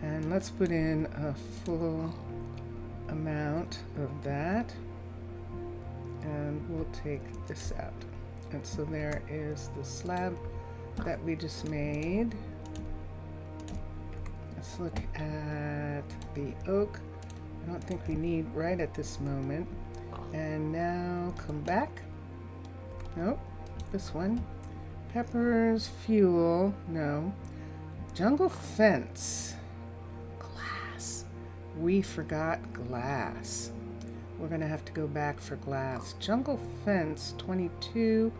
and let's put in a full amount of that, and we'll take this out. And so there is the slab that we just made. Let's look at the oak. I don't think we need right at this moment. And now come back. Nope, this one. Peppers, fuel, no. Jungle fence. Glass. We forgot glass. We're gonna have to go back for glass. Jungle fence, 22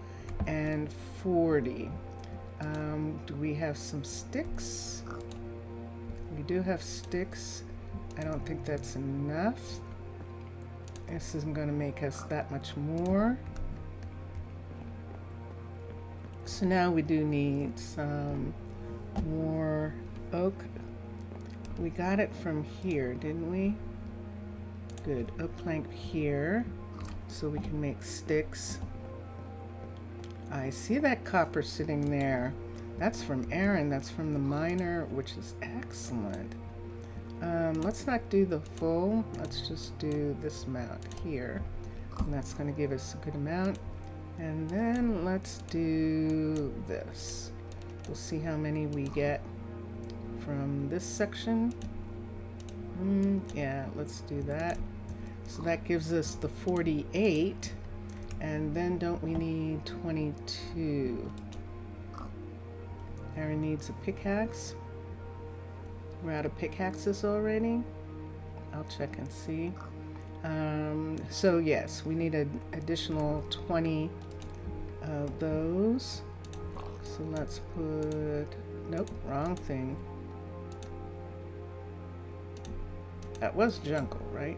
and 40. Do we have some sticks? We do have sticks. I don't think that's enough. This isn't gonna make us that much more. So now we do need some more oak. We got it from here, didn't we? Good, oak plank here, so we can make sticks. I see that copper sitting there. That's from Aaron, that's from the miner, which is excellent. Let's not do the full, let's just do this amount here. And that's gonna give us a good amount. And then let's do this. We'll see how many we get from this section. Yeah, let's do that. So that gives us the 48. And then don't we need 22? Aaron needs a pickaxe. We're out of pickaxes already. I'll check and see. So yes, we need an additional 20 of those. So let's put, nope, wrong thing. That was jungle, right?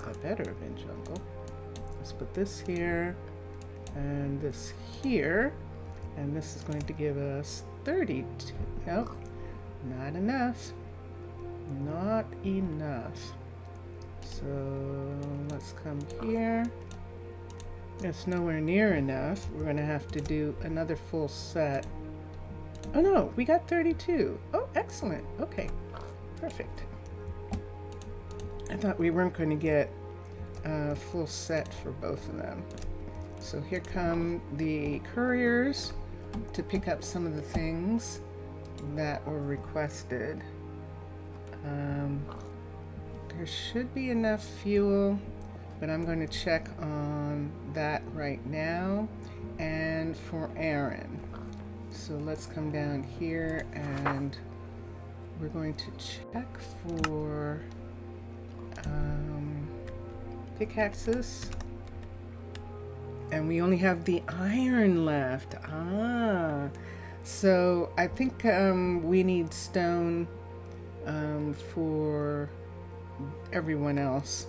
That better have been jungle. Let's put this here and this here. And this is going to give us 32. Nope, not enough. Not enough. So let's come here. It's nowhere near enough. We're going to have to do another full set. Oh no, we got 32. Oh, excellent. Okay, perfect. I thought we weren't going to get a full set for both of them. So here come the couriers to pick up some of the things that were requested. There should be enough fuel, but I'm going to check on that right now. And for Aaron, so let's come down here and we're going to check for pickaxes. And we only have the iron left. So I think we need stone for everyone else,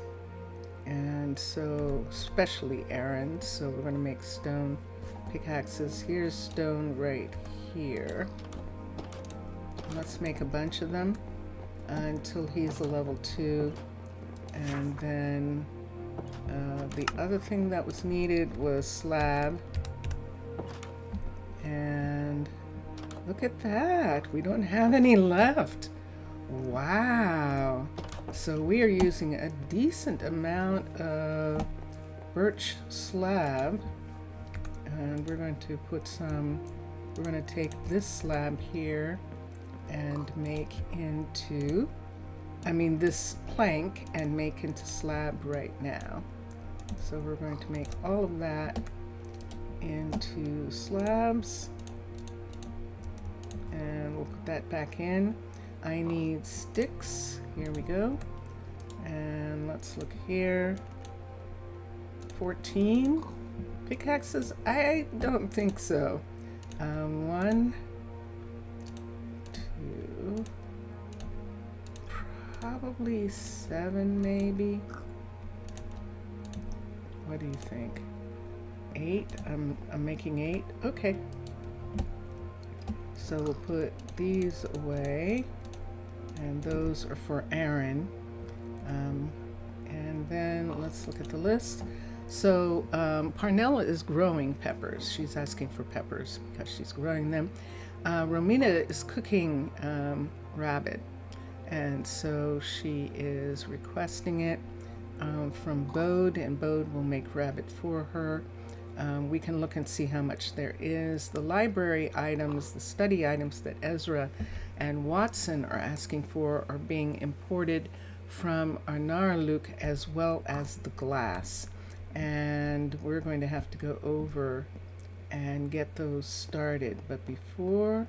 and so especially Aaron. So we're going to make stone pickaxes. Here's stone right here. Let's make a bunch of them until he's a level 2, and then the other thing that was needed was slab. And look at that, we don't have any left. Wow. So we are using a decent amount of birch slab, and we're going to put some, we're going to take this slab here and make into, this plank and make into slab right now. So we're going to make all of that into slabs, and we'll put that back in. I need sticks. Here we go. And let's look here. 14 pickaxes? I don't think so. 1, 2, probably 7 maybe. What do you think? 8? I'm making 8. Okay. So we'll put these away. And those are for Aaron. And then let's look at the list. So Parnella is growing peppers. She's asking for peppers because she's growing them. Romina is cooking rabbit. And so she is requesting it from Bode, and Bode will make rabbit for her. We can look and see how much there is. The library items, the study items that Ezra and Watson are asking for are being imported from Arnaaluk, as well as the glass. And we're going to have to go over and get those started. But before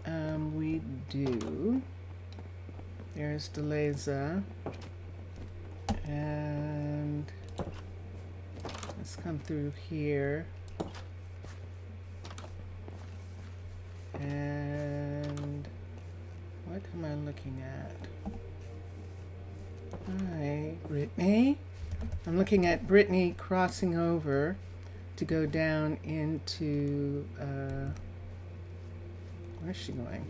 We do. There's Deleza. And let's come through here. And what am I looking at? Hi, Brittany. I'm looking at Brittany crossing over to go down into, where's she going?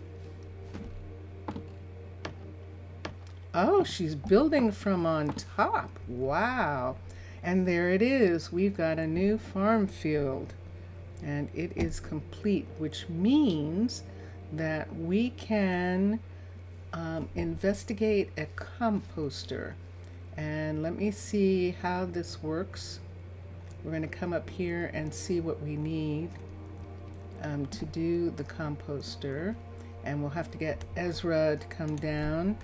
Oh, she's building from on top. Wow. And there it is. We've got a new farm field. And it is complete, which means that we can investigate a composter. And let me see how this works. We're going to come up here and see what we need to do the composter. And we'll have to get Ezra to come down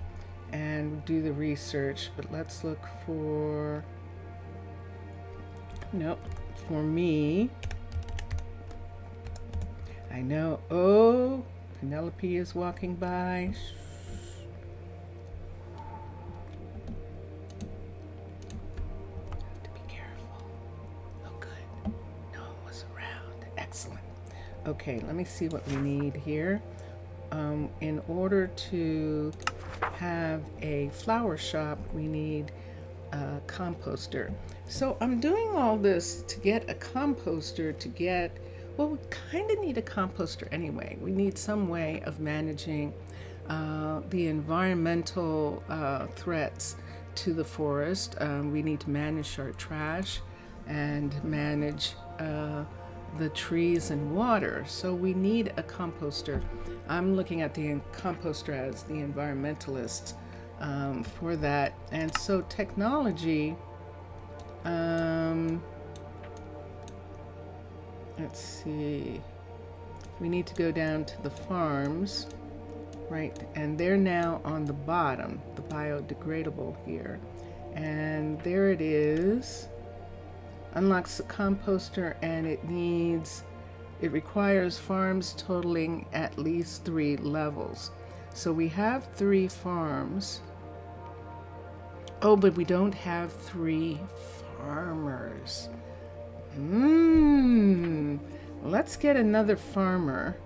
and do the research. But let's look for, nope, for me. I know, oh, Penelope is walking by. Have to be careful. Oh, good. No one was around. Excellent. Okay, let me see what we need here. In order to have a flower shop, we need a composter. So I'm doing all this to get a composter to get, well, we kind of need a composter anyway. We need some way of managing the environmental threats to the forest. We need to manage our trash and manage the trees and water. So we need a composter. I'm looking at the composter as the environmentalist for that. And so technology, let's see, we need to go down to the farms, right? And they're now on the bottom, the biodegradable here. And there it is. Unlocks the composter, and it requires farms totaling at least 3 levels. So we have 3 farms. Oh, but we don't have 3 farmers. Let's get another farmer,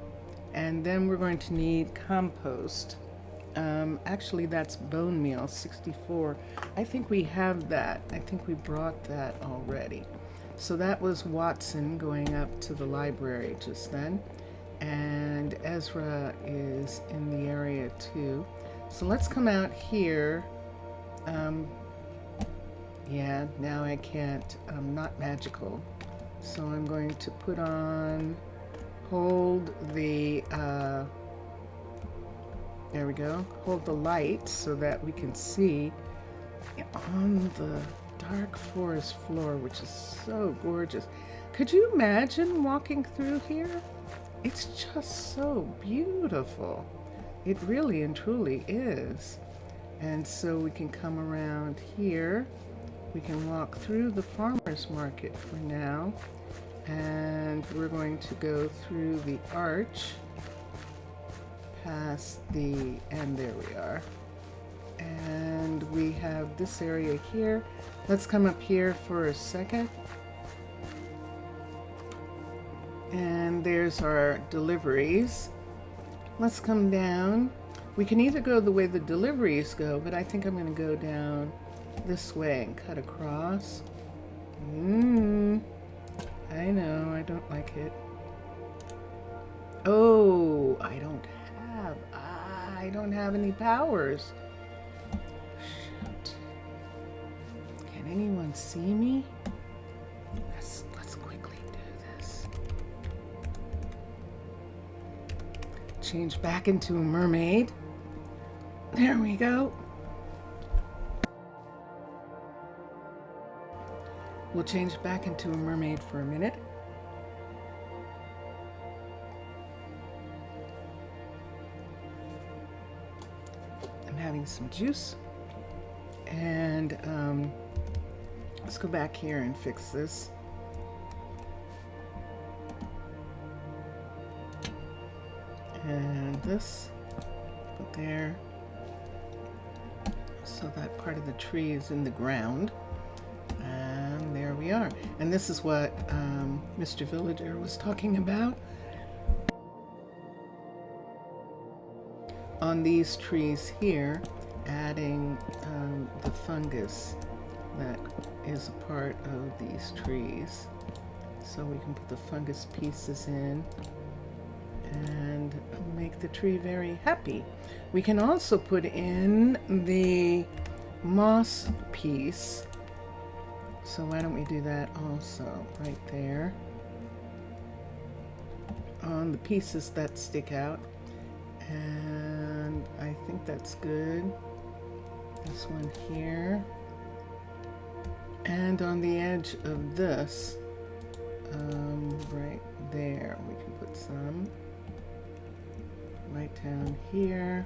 and then we're going to need compost. Actually, that's bone meal, 64. I think we have that. I think we brought that already. So that was Watson going up to the library just then. And Ezra is in the area too. So let's come out here. Yeah, now I can't, not magical. So I'm going to put on, hold the, there we go, hold the light so that we can see on the dark forest floor, which is so gorgeous. Could you imagine walking through here? It's just so beautiful. It really and truly is. And so we can come around here. We can walk through the farmer's market for now. And we're going to go through the arch, past the, and there we are. And we have this area here. Let's come up here for a second. And there's our deliveries. Let's come down. We can either go the way the deliveries go, but I think I'm going to go down this way and cut across. I know, I don't like it. Oh, I don't have any powers. Shoot. Can anyone see me? Let's quickly do this. Change back into a mermaid. There we go. We'll change back into a mermaid for a minute. I'm having some juice. And let's go back here and fix this. And this, put there. So that part of the tree is in the ground. And there we are. And this is what Mr. Villager was talking about. On these trees here, adding the fungus that is a part of these trees. So we can put the fungus pieces in and make the tree very happy. We can also put in the moss piece. So why don't we do that also right there on the pieces that stick out. And I think that's good. This one here. And on the edge of this, right there, we can put some right down here.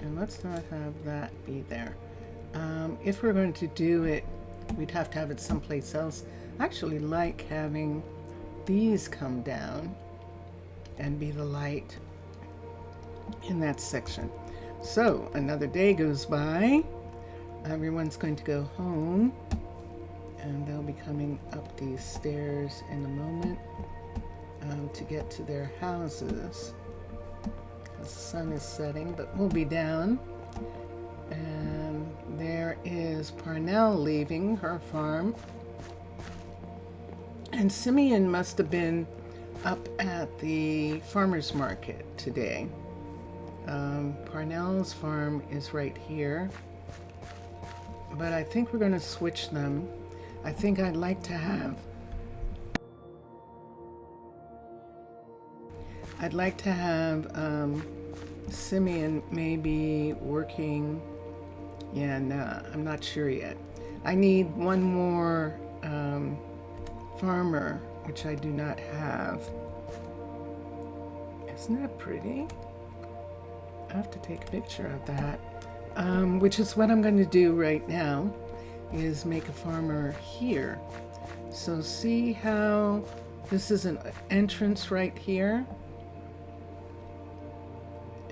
And let's not have that be there. If we're going to do it, we'd have to have it someplace else. I actually like having these come down and be the light in that section. So another day goes by. Everyone's going to go home, and they'll be coming up these stairs in a moment to get to their houses. The sun is setting, but we'll be down. And there is Parnell leaving her farm. And Simeon must have been up at the farmer's market today. Parnell's farm is right here. But I think we're going to switch them. I think I'd like to have Simeon maybe working. Yeah, no, I'm not sure yet. I need one more farmer, which I do not have. Isn't that pretty? I have to take a picture of that. Which is what I'm going to do right now, is make a farmer here. So see how this is an entrance right here?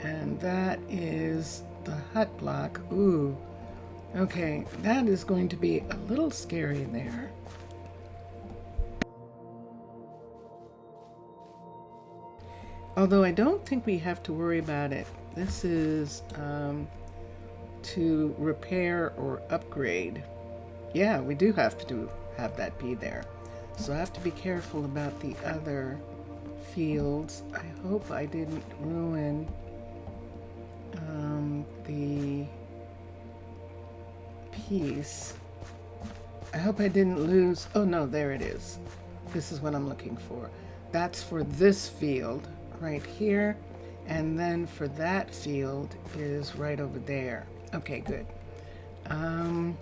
And that is the hut block. Ooh, okay, that is going to be a little scary there. Although I don't think we have to worry about it. This is to repair or upgrade. Yeah, we do have to have that be there. So I have to be careful about the other fields. I hope I didn't ruin the piece. I hope I didn't lose. Oh no, there it is. This is what I'm looking for. That's for this field right here. And then for that field is right over there. Okay, good. I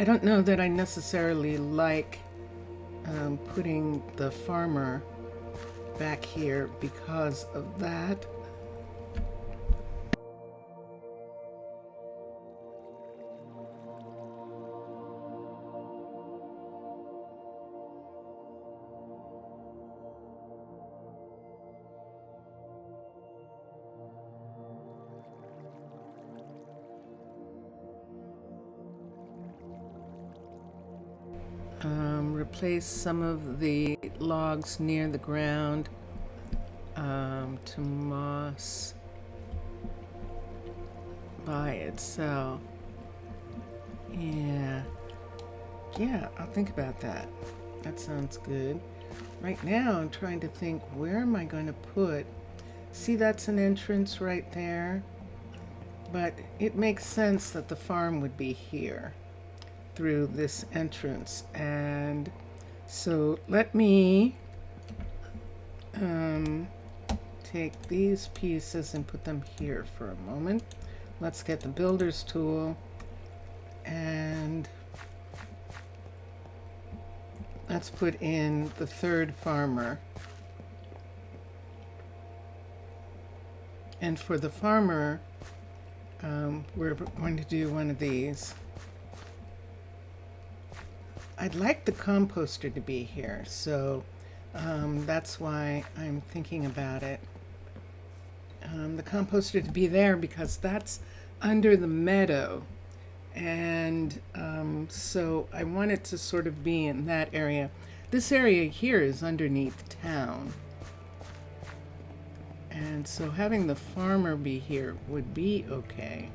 don't know that I necessarily like putting the farmer back here because of that. Replace some of the logs near the ground to moss by itself. Yeah, I'll think about that. That sounds good. Right now I'm trying to think, where am I going to put, see, that's an entrance right there, but it makes sense that the farm would be here through this entrance. And so let me take these pieces and put them here for a moment. Let's get the builder's tool and let's put in the third farmer. And for the farmer, we're going to do one of these. I'd like the composter to be here, so That's why I'm thinking about it. The composter to be there because that's under the meadow. And so I want it to sort of be in that area. This area here is underneath town. And so having the farmer be here would be okay.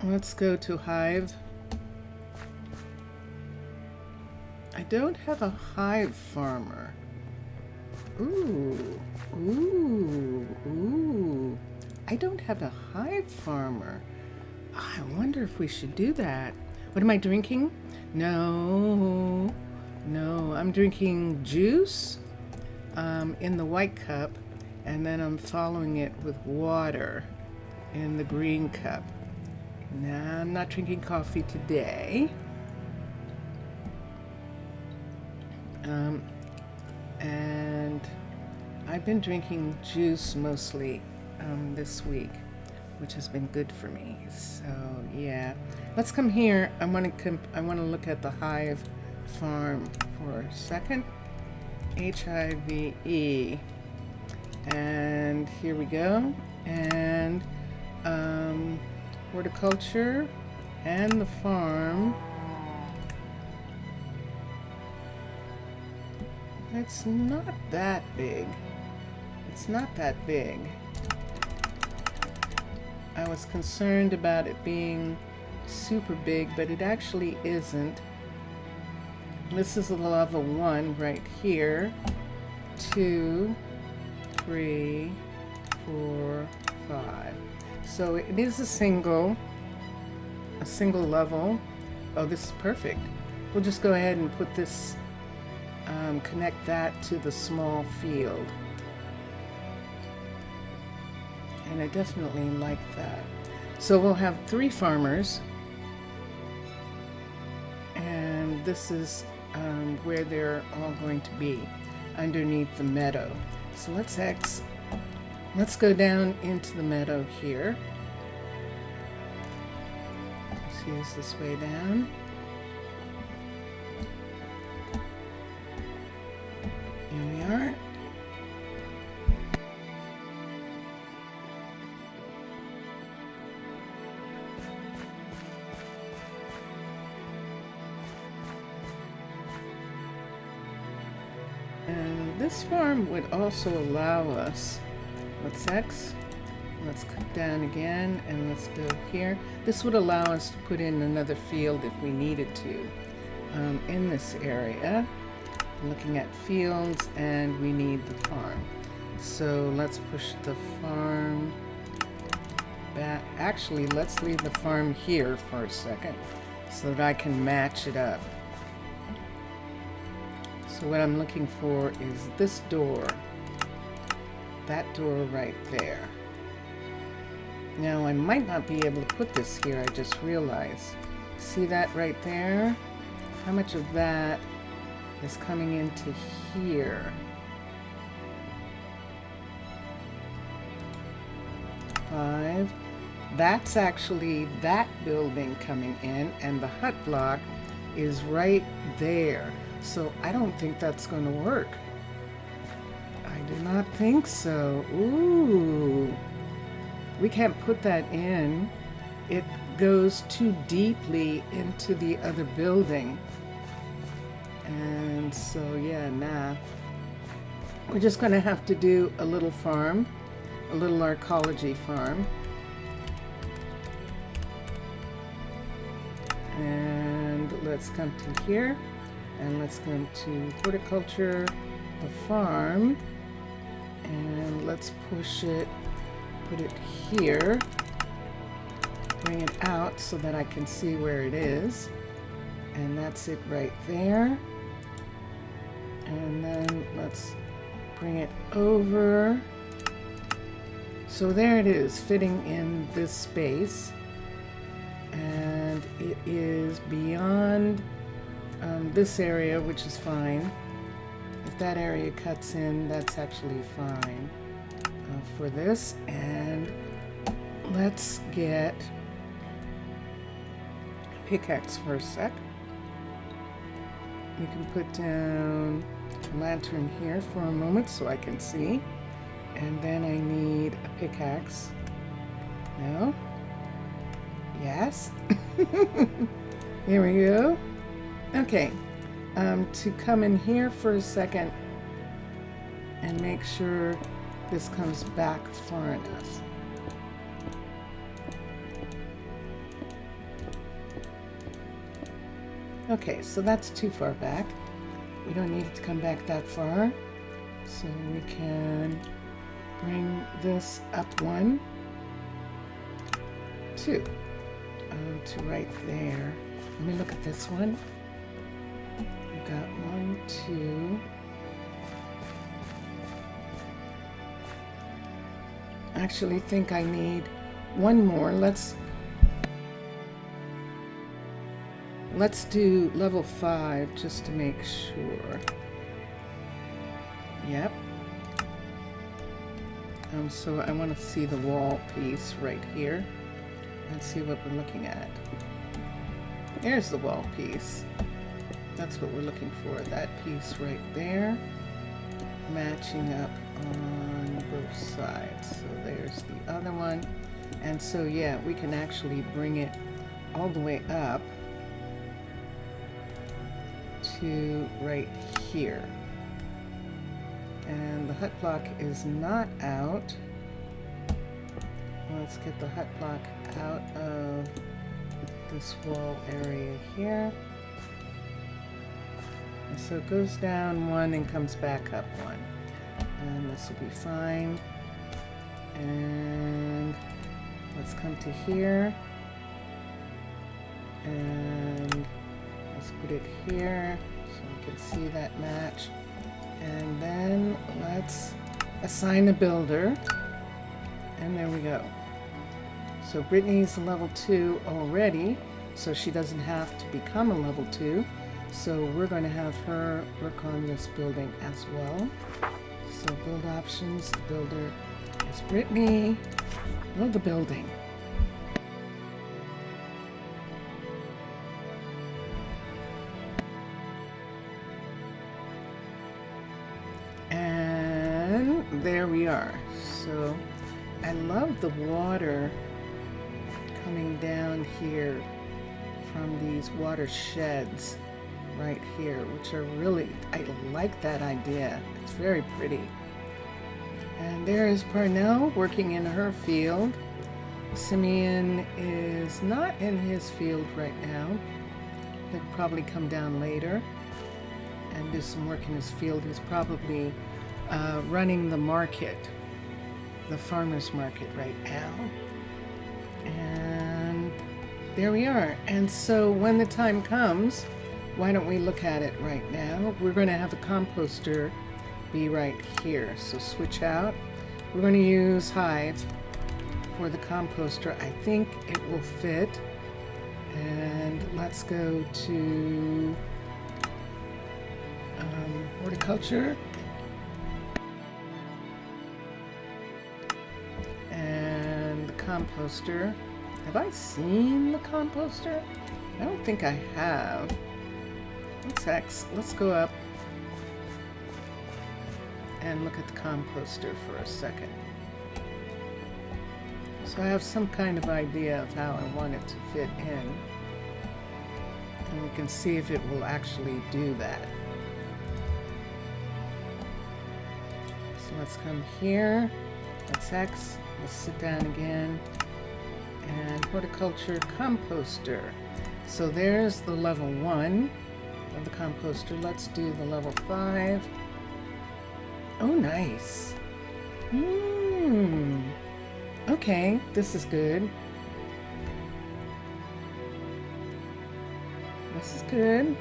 Let's go to hive. I don't have a hive farmer. Ooh, ooh, ooh. I don't have a hive farmer. I wonder if we should do that. What am I drinking? No, I'm drinking juice in the white cup, and then I'm following it with water in the green cup. Now, I'm not drinking coffee today. And I've been drinking juice mostly this week, which has been good for me. So yeah, let's come here. I want to look at the hive farm for a second. HIVE, and here we go. And horticulture and the farm. It's not that big. It's not that big. I was concerned about it being super big, but it actually isn't. This is a level 1 right here. 2, 3, 4, 5. So it is a single level. Oh, this is perfect. We'll just go ahead and put this, connect that to the small field. And I definitely like that. So we'll have 3 farmers, and this is where they're all going to be, underneath the meadow. So let's go down into the meadow here. Let's use this way down. Here we are. And this farm would also allow us, what's X? Let's come down again and let's go here. This would allow us to put in another field if we needed to in this area. I'm looking at fields and we need the farm. So let's push the farm back. Actually, let's leave the farm here for a second so that I can match it up. So what I'm looking for is this door, that door right there. Now I might not be able to put this here, I just realized. See that right there? How much of that is coming into here? 5. That's actually that building coming in, and the hut block is right there. So I don't think that's going to work. I do not think so. Ooh. We can't put that in. It goes too deeply into the other building. And so, yeah, nah. We're just going to have to do a little farm, a little arcology farm. And let's come to here. And let's go to horticulture, the farm, and let's push it, put it here, bring it out so that I can see where it is. And that's it right there. And then let's bring it over. So there it is, fitting in this space. And it is beyond this area, which is fine. If that area cuts in, that's actually fine for this. And let's get a pickaxe for a sec. We can put down a lantern here for a moment so I can see. And then I need a pickaxe. No? Yes? Here we go. Okay. To come in here for a second and make sure this comes back far enough. Okay, so that's too far back. We don't need it to come back that far. So we can bring this up 1, 2, to right there. Let me look at this one. We got 1, 2. I actually think I need one more. Let's do level 5 just to make sure. Yep. So I want to see the wall piece right here and see what we're looking at. There's the wall piece. That's what we're looking for. That piece right there, matching up on both sides. So there's the other one. And so yeah, we can actually bring it all the way up to right here. And the hut block is not out. Let's get the hut block out of this wall area here. And so it goes down 1 and comes back up 1. And this will be fine. And let's come to here. And let's put it here so we can see that match. And then let's assign a builder. And there we go. So Brittany's a level 2 already, so she doesn't have to become a level 2. So we're going to have her work on this building as well. So build options, the builder is Brittany. Build the building. And there we are. So I love the water coming down here from these watersheds right here, which are really, I like that idea. It's very pretty. And there is Parnell working in her field. Simeon is not in his field right now. He'll probably come down later and do some work in his field. He's probably running the market, the farmer's market right now. And there we are. And so when the time comes, why don't we look at it right now? We're going to have a composter be right here. So switch out. We're going to use Hive for the composter. I think it will fit. And let's go to horticulture. And the composter. Have I seen the composter? I don't think I have. Let's go up and look at the composter for a second. So I have some kind of idea of how I want it to fit in. And we can see if it will actually do that. So let's come here. That's X. Let's sit down again. And horticulture composter. So there's the level 1 of the composter. Let's do the level 5. Oh, nice. Okay, this is good. This is good.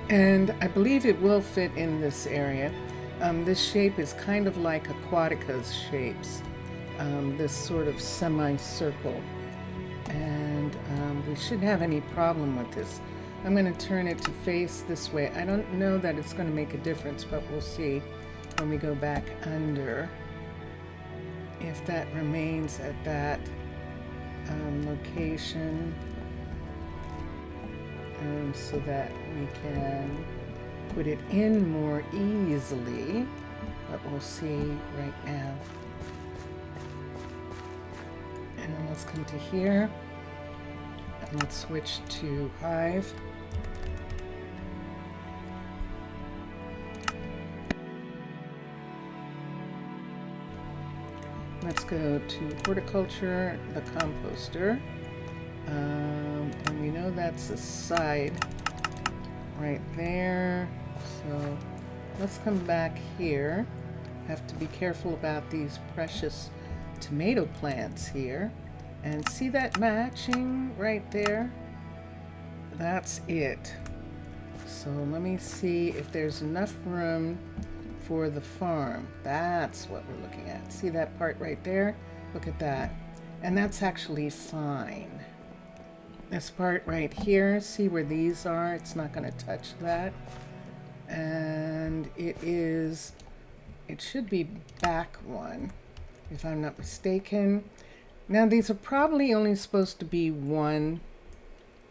And I believe it will fit in this area. This shape is kind of like Aquatica's shapes. This sort of semicircle. And we shouldn't have any problem with this. I'm going to turn it to face this way. I don't know that it's going to make a difference, but we'll see when we go back under if that remains at that location, so that we can put it in more easily, but we'll see right now. And then let's come to here, and let's switch to Hive. Let's go to horticulture, the composter, and we know that's the side right there. So let's come back here. Have to be careful about these precious tomato plants here. And see that matching right there? That's it. So let me see if there's enough room for the farm. That's what we're looking at. See that part right there? Look at that. And that's actually fine. This part right here, see where these are? It's not going to touch that. And it should be back one, if I'm not mistaken. Now these are probably only supposed to be one.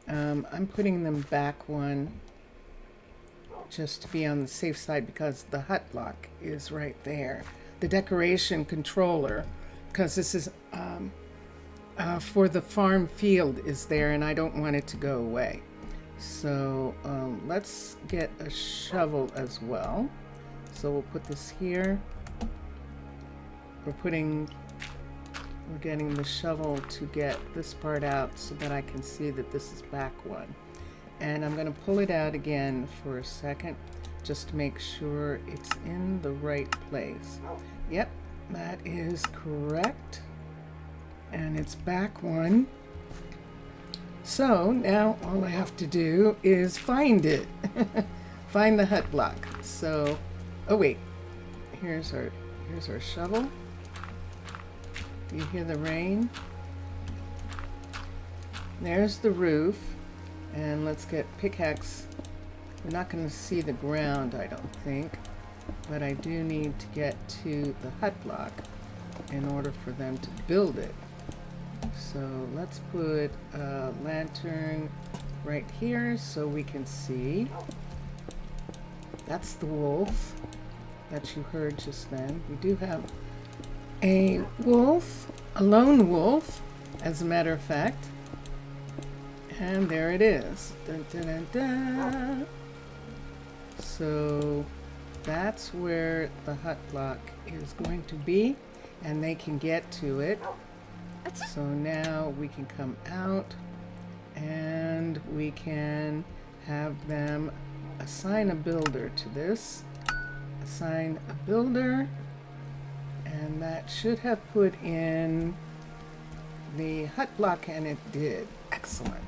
I'm putting them back one, just to be on the safe side, because the hut lock is right there. The decoration controller, because this is for the farm field, is there, and I don't want it to go away. So let's get a shovel as well. So we'll put this here. We're getting the shovel to get this part out so that I can see that this is back one. And I'm going to pull it out again for a second, just to make sure it's in the right place. Yep, that is correct. And it's back one. So now all I have to do is find it. Find the hut block. So, oh wait, here's our shovel. Do you hear the rain? There's the roof. And let's get pickaxe. We're not going to see the ground, I don't think, but I do need to get to the hut block in order for them to build it. So let's put a lantern right here so we can see. That's the wolf that you heard just then. We do have a wolf, a lone wolf, as a matter of fact. And there it is. Dun, dun, dun, dun. So that's where the hut block is going to be, and they can get to it. So now we can come out and we can have them assign a builder to this. Assign a builder, and that should have put in the hut block, and it did. Excellent.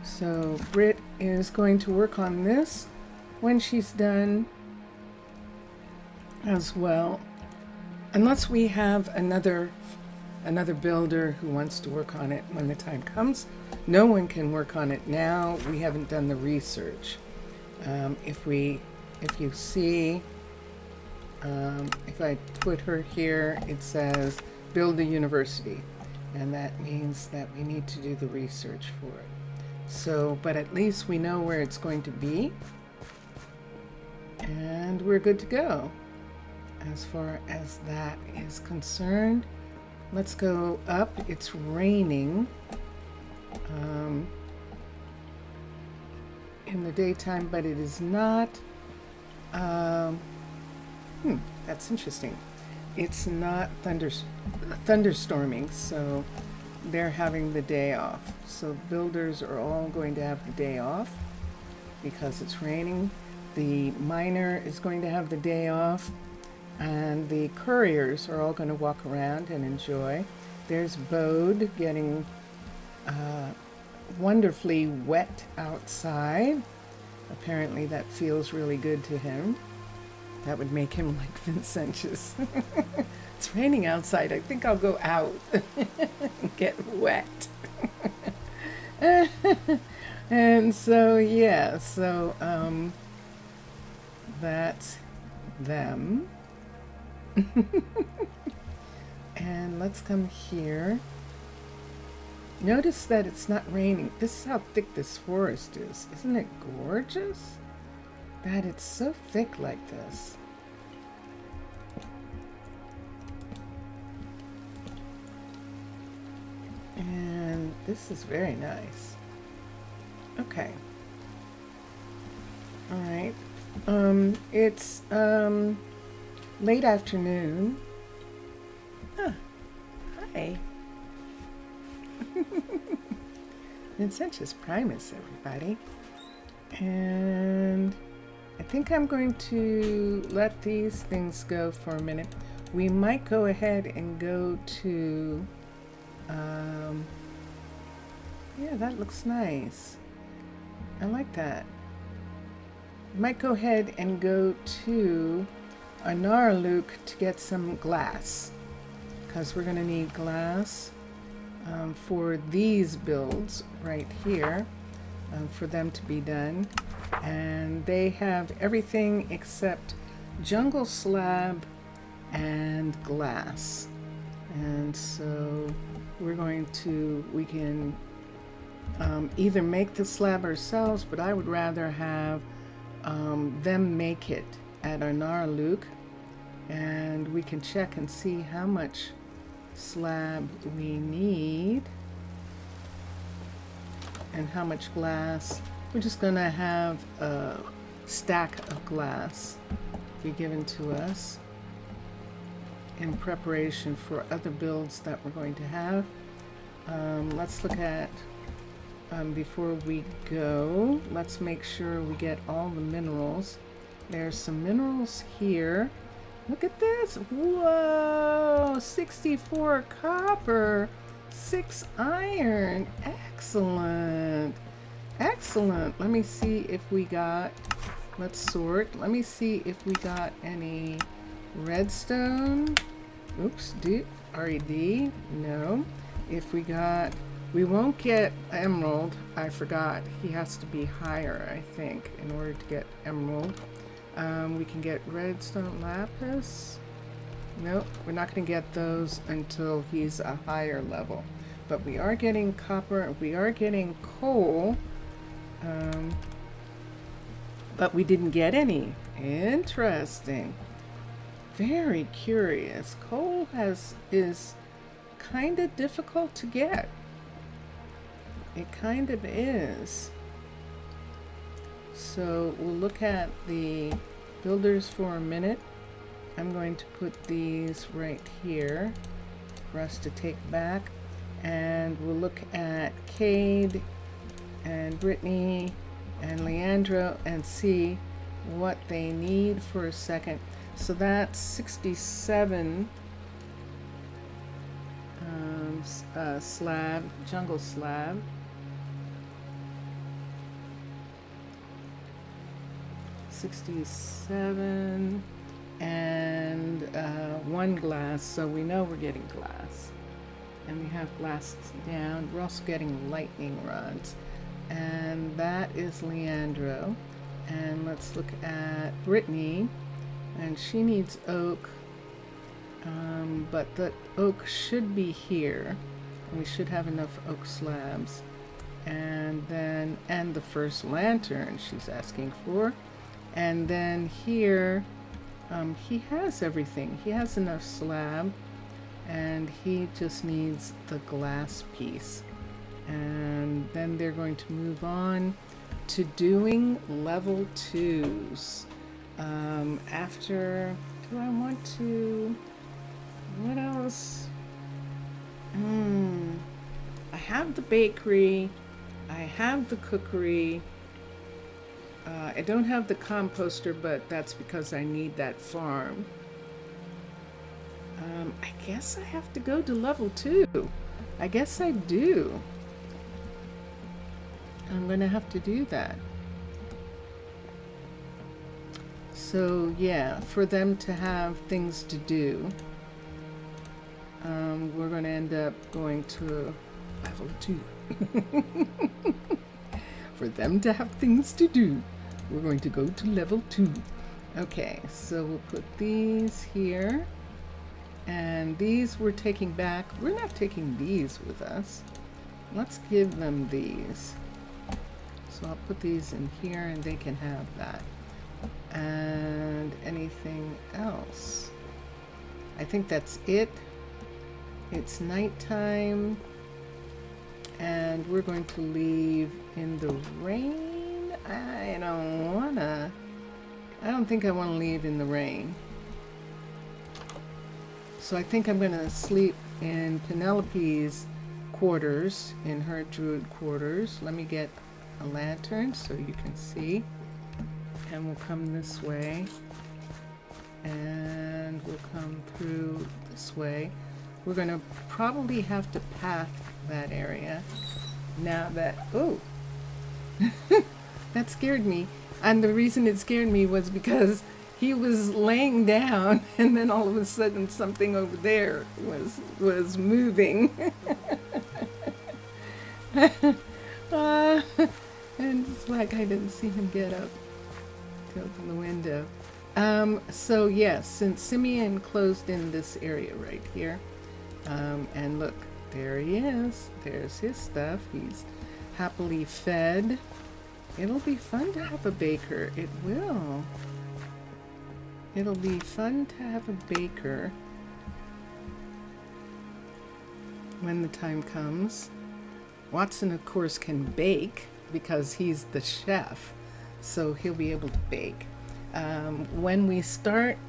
So Britt is going to work on this when she's done as well. Unless we have another builder who wants to work on it when the time comes. No one can work on it now. We haven't done the research. If you see, if I put her here, it says build a university, and that means that we need to do the research for it. So, but at least we know where it's going to be, and we're good to go as far as that is concerned. Let's go up. It's raining in the daytime, but it is not. That's interesting. It's not thunderstorming, so they're having the day off. So builders are all going to have the day off because it's raining. The miner is going to have the day off, and the couriers are all going to walk around and enjoy. There's Bode getting wonderfully wet outside. Apparently that feels really good to him. That would make him like Vincentius. It's raining outside. I think I'll go out and get wet. And so, yeah, so that's them. And let's come here. Notice that it's not raining. This is how thick this forest is. Isn't it gorgeous? That it's so thick like this. And this is very nice. Okay. All right. It's late afternoon. Ah, hi. Vincentius Primus, everybody. And I think I'm going to let these things go for a minute. We might go ahead and go to, yeah, that looks nice. I like that. Might go ahead and go to Arnaaluk to get some glass, because we're going to need glass for these builds right here, for them to be done. And they have everything except jungle slab and glass. And so we're going to, we can either make the slab ourselves, but I would rather have them make it at Arnaaluk, and we can check and see how much slab we need and how much glass. We're just gonna have a stack of glass be given to us in preparation for other builds that we're going to have. Let's look at, before we go, let's make sure we get all the minerals. There's some minerals here. Look at this. Whoa, 64 copper, 6 iron. Excellent. Excellent. Let me see if we got, let's sort. Let me see if we got any redstone. Oops, RED. No. If we got, we won't get emerald. I forgot. He has to be higher, I think, in order to get emerald. We can get redstone lapis. Nope, we're not going to get those until he's a higher level. But we are getting copper. We are getting coal. But we didn't get any. Interesting. Very curious. Coal is kind of difficult to get. It kind of is. So we'll look at the builders for a minute. I'm going to put these right here for us to take back. And we'll look at Cade and Brittany and Leandro and see what they need for a second. So that's 67 slab, jungle slab. 67 and 1 glass, so we know we're getting glass. And we have glass down. We're also getting lightning rods. And that is Leandro. And let's look at Brittany. And she needs oak. But the oak should be here. And we should have enough oak slabs. And then, and the first lantern she's asking for. And then here, he has everything. He has enough slab. And he just needs the glass piece. And then they're going to move on to doing level 2s. After, do I want to, what else? I have the bakery. I have the cookery. I don't have the composter, but that's because I need that farm. I guess I have to go to level 2. I guess I do. I'm gonna have to do that. So yeah, for them to have things to do, we're gonna end up going to level 2. For them to have things to do, we're going to go to level 2. Okay, so we'll put these here. And these we're taking back. We're not taking these with us. let's give them these. So I'll put these in here and they can have that. And anything else? I think that's it. It's nighttime and we're going to leave in the rain. I don't think I want to leave in the rain. So I think I'm going to sleep in Penelope's quarters, in her druid quarters. Let me get a lantern so you can see. And we'll come this way. And we'll come through this way. We're going to probably have to path that area. Now that, oh, that scared me. And the reason it scared me was because he was laying down and then all of a sudden something over there was moving. And it's like I didn't see him get up to open the window. So yes, since Simeon closed in this area right here, and look, there he is. There's his stuff. He's happily fed. It'll be fun to have a baker. It will. It'll be fun to have a baker when the time comes. Watson, of course, can bake because he's the chef, so he'll be able to bake. When we start,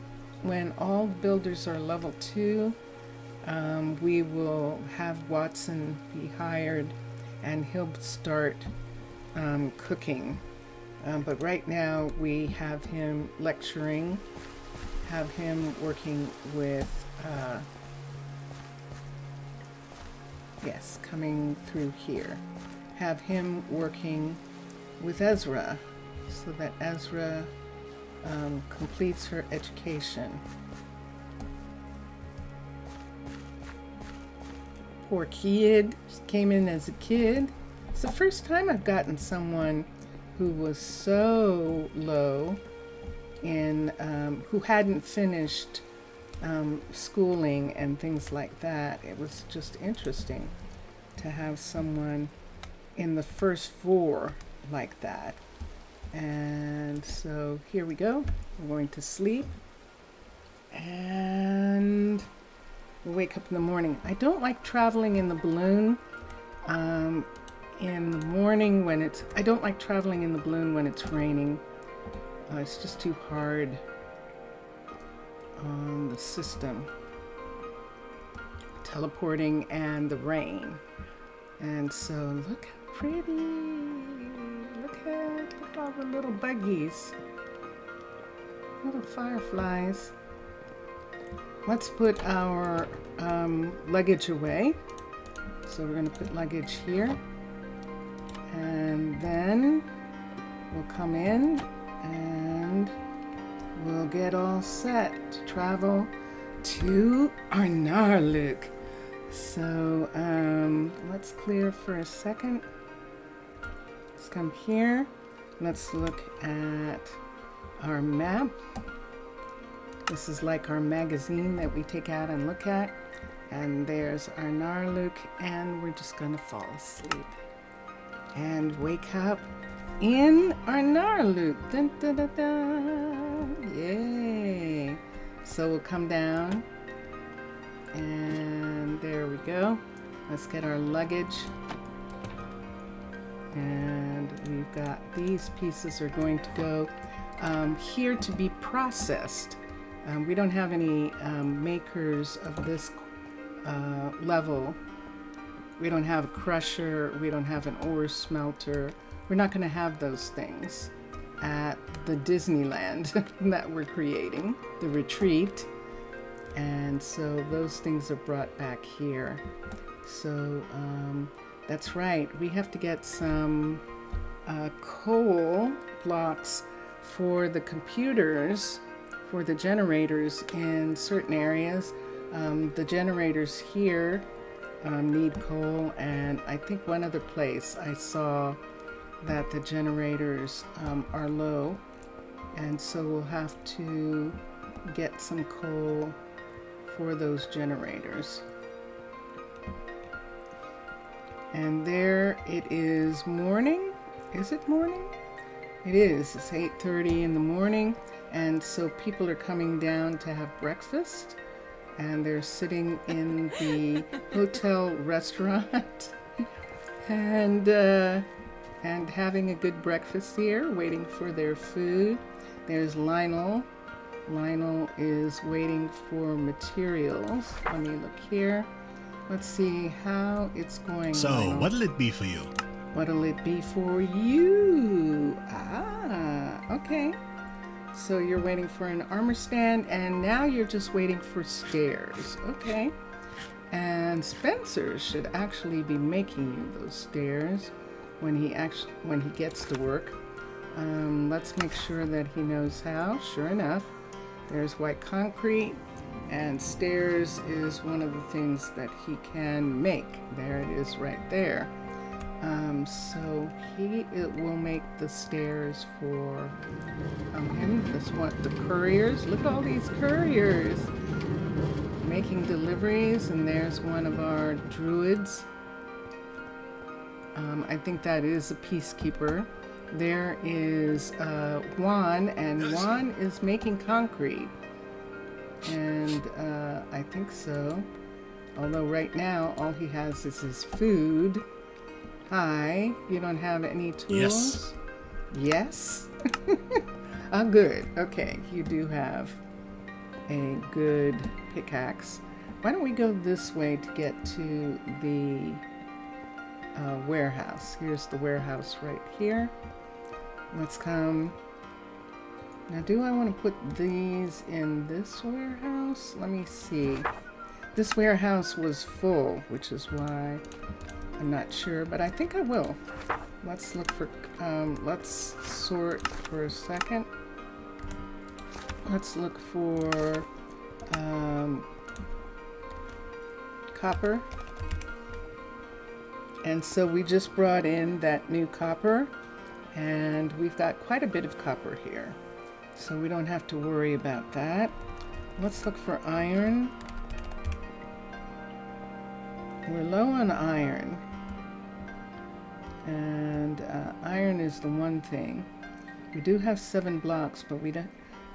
when all builders are level 2, we will have Watson be hired and he'll start cooking. But right now we have him lecturing, have him working with, yes, coming through here. Have him working with Ezra so that Ezra completes her education. Poor kid, she came in as a kid. It's the first time I've gotten someone who was so low in, who hadn't finished schooling and things like that. It was just interesting to have someone in the first 4 like that. And so here we go. We're going to sleep and we'll wake up in the morning. I don't like traveling in the balloon in the morning when it's, I don't like traveling in the balloon when it's raining. It's just too hard on the system. Teleporting and the rain. And so look how pretty. Look at all the little buggies. Little fireflies. Let's put our luggage away. So we're going to put luggage here. And then we'll come in and we'll get all set to travel to Arnaaluk. So let's clear for a second. Let's come here. Let's look at our map. This is like our magazine that we take out and look at. And there's Arnaaluk, and we're just gonna fall asleep and wake up in Arnaaluk. Dun, dun, dun, dun. Yay! So we'll come down, and there we go. Let's get our luggage. And we've got these pieces are going to go here to be processed. We don't have any makers of this level. We don't have a crusher. We don't have an ore smelter. We're not going to have those things at the Disneyland that we're creating, the retreat. And so those things are brought back here. So that's right. We have to get some coal blocks for the computers, for the generators in certain areas. The generators here need coal, and I think one other place I saw that the generators are low, and so we'll have to get some coal for those generators. And there it is morning. Is it morning? It is. It's 8:30 in the morning. And so people are coming down to have breakfast. And they're sitting in the hotel restaurant and having a good breakfast here, waiting for their food. There's Lionel. Lionel is waiting for materials. Let me look here. Let's see how it's going. So, Lionel. what'll it be for you? What'll it be for you? Okay. So you're waiting for an armor stand, and now you're just waiting for stairs. Okay. And Spencer should actually be making you those stairs when he gets to work. Let's make sure that he knows how. Sure enough, there's white concrete, and stairs is one of the things that he can make. There it is right there. So he will make the stairs for him. This one, the couriers. Look at all these couriers making deliveries, and there's one of our druids. I think that is a peacekeeper. There is Juan, and Juan is making concrete. And I think so. Although right now all he has is his food. Hi, you don't have any tools? Yes? Oh, good. Okay, you do have a good pickaxe. Why don't we go this way to get to the warehouse? Here's the warehouse right here. Let's come. Now, do I want to put these in this warehouse? Let me see. This warehouse was full, which is why I'm not sure, but I think I will. Let's look for, let's sort for a second. Let's look for copper. And so we just brought in that new copper, and we've got quite a bit of copper here. So we don't have to worry about that. Let's look for iron. We're low on iron. And iron is the one thing. We do have 7 blocks, but we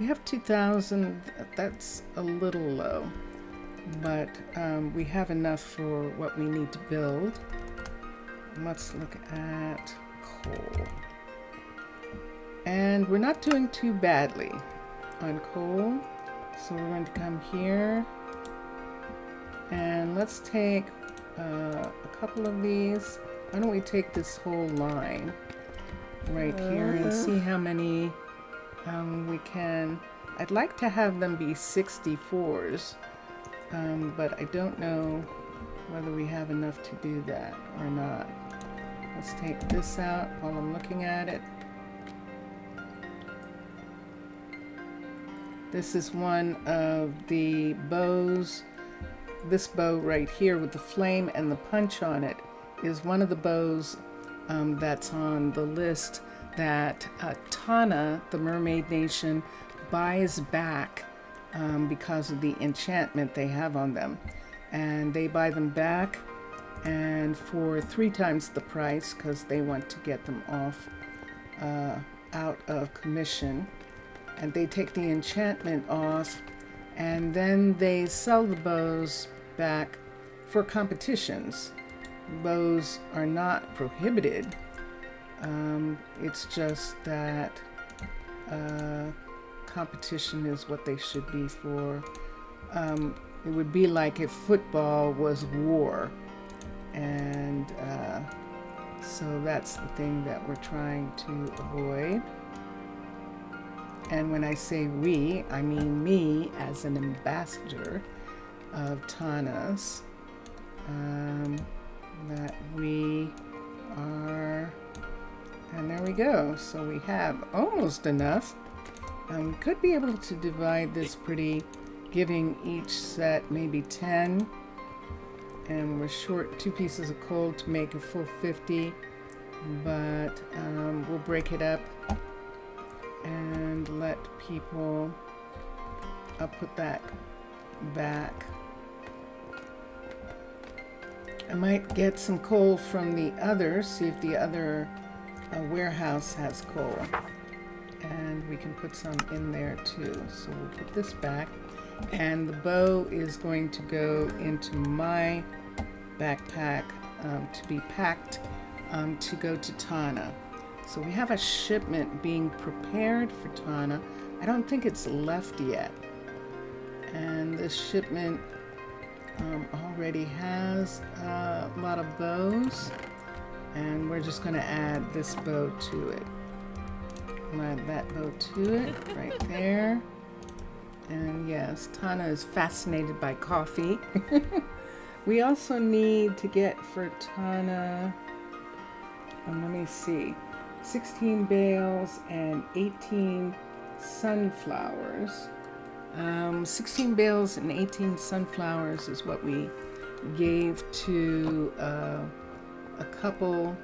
have 2,000. That's a little low. But we have enough for what we need to build. Let's look at coal. And we're not doing too badly on coal. So we're going to come here. And let's take a couple of these. Why don't we take this whole line right here and see how many we can. I'd like to have them be 64s, but I don't know whether we have enough to do that or not. Let's take this out while I'm looking at it. This is one of the bows. This bow right here with the flame and the punch on it is one of the bows that's on the list that Tana, the Mermaid Nation, buys back because of the enchantment they have on them. And they buy them back and for 3 times the price because they want to get them off out of commission. And they take the enchantment off, and then they sell the bows back for competitions. Bows are not prohibited. It's just that competition is what they should be for. It would be like if football was war. And so that's the thing that we're trying to avoid. And when I say we, I mean me as an ambassador of Tana's. That we are, and there we go. So we have almost enough. We could be able to divide this pretty, giving each set maybe 10. And we're short 2 pieces of coal to make a full 50. But we'll break it up and let people, I'll put that back. I might get some coal from the other, see if the other warehouse has coal. And we can put some in there too. So we'll put this back. And the bow is going to go into my backpack to be packed to go to Tana. So we have a shipment being prepared for Tana. I don't think it's left yet. And this shipment already has a lot of bows. And we're just going to add this bow to it. I'll add that bow to it right there. And yes, Tana is fascinated by coffee. We also need to get for Tana, let me see, 16 bales and 18 sunflowers. 16 bales and 18 sunflowers is what we gave to a couple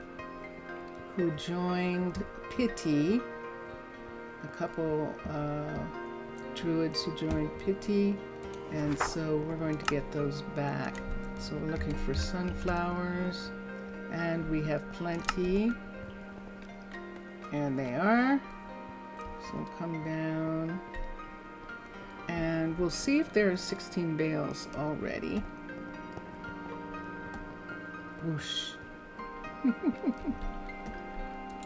who joined Pitti, a couple druids who joined Pitti, and so we're going to get those back. So we're looking for sunflowers, and we have plenty, and they are. So we'll come down, and we'll see if there are 16 bales already. Whoosh.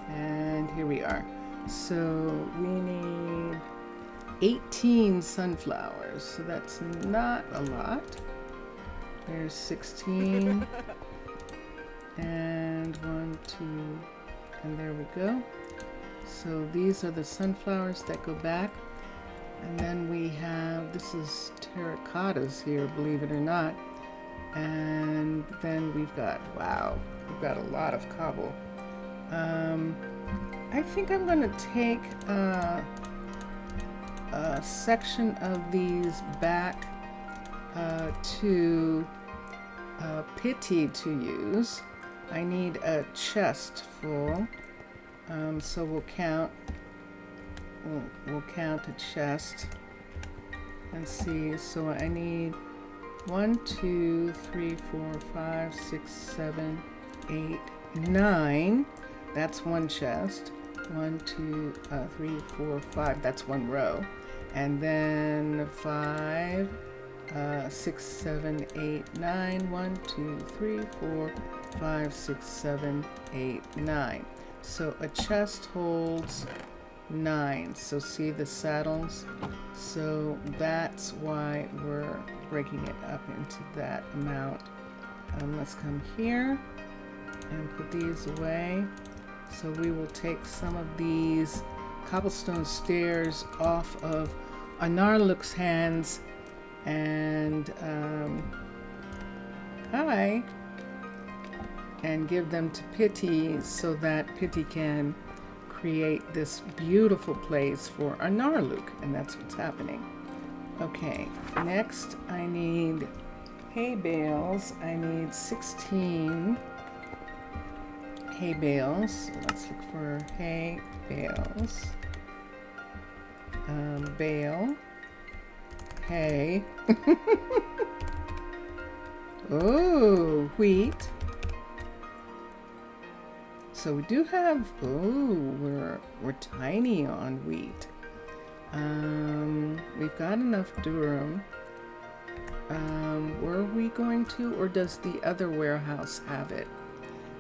And here we are. So we need 18 sunflowers, so that's not a lot. There's 16, and 1, 2, and there we go. So these are the sunflowers that go back. And then we have, this is terracottas here, believe it or not. And then we've got, wow, we've got a lot of cobble. I think I'm going to take a section of these back to Pitti to use. I need a chest full, so we'll count a chest and see. So I need 1, 2, 3, 4, 5, 6, 7, 8, 9. That's one chest. 1, 2, 3, 4, 5. That's one row. And then 5, 6, 7, 8, 9. 1, 2, 3, 4, 5, 6, 7, 8, 9. So a chest holds 9. So see the saddles? So that's why we're breaking it up into that amount. Let's come here and put these away. So we will take some of these cobblestone stairs off of Arnaaluk's hands and and give them to Pitti so that Pitti can create this beautiful place for Arnaaluk, and that's what's happening. Okay, next I need hay bales. I need 16 hay bales. So let's look for hay bales. Bale. Hay. Oh, wheat. So we do have, we're tiny on wheat. We've got enough durum. Were we going to, or does the other warehouse have it?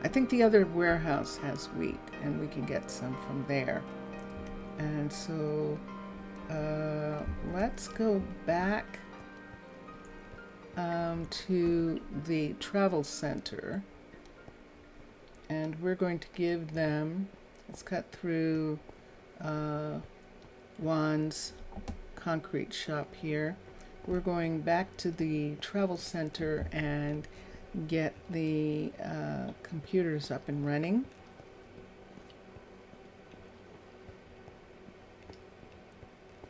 I think the other warehouse has wheat, and we can get some from there. And so let's go back to the travel center. And we're going to give them, let's cut through Juan's concrete shop here. We're going back to the travel center and get the computers up and running.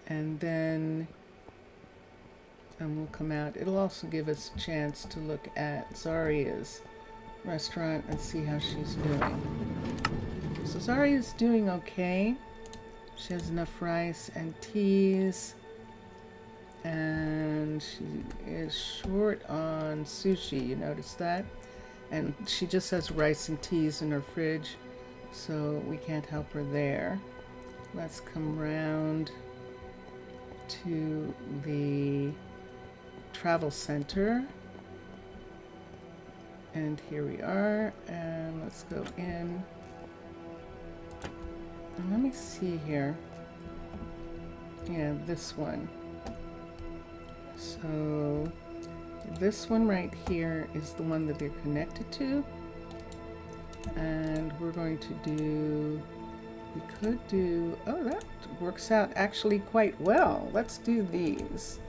And then we'll come out. It'll also give us a chance to look at Zaria's restaurant and see how she's doing. So Zaria's doing okay. She has enough rice and teas, and she is short on sushi. You notice that? And she just has rice and teas in her fridge, so we can't help her there. Let's come round to the travel center. And here we are, and let's go in. And let me see here. Yeah, this one. So this one right here is the one that they're connected to. And we're going to do, we could do, oh, that works out actually quite well. Let's do these.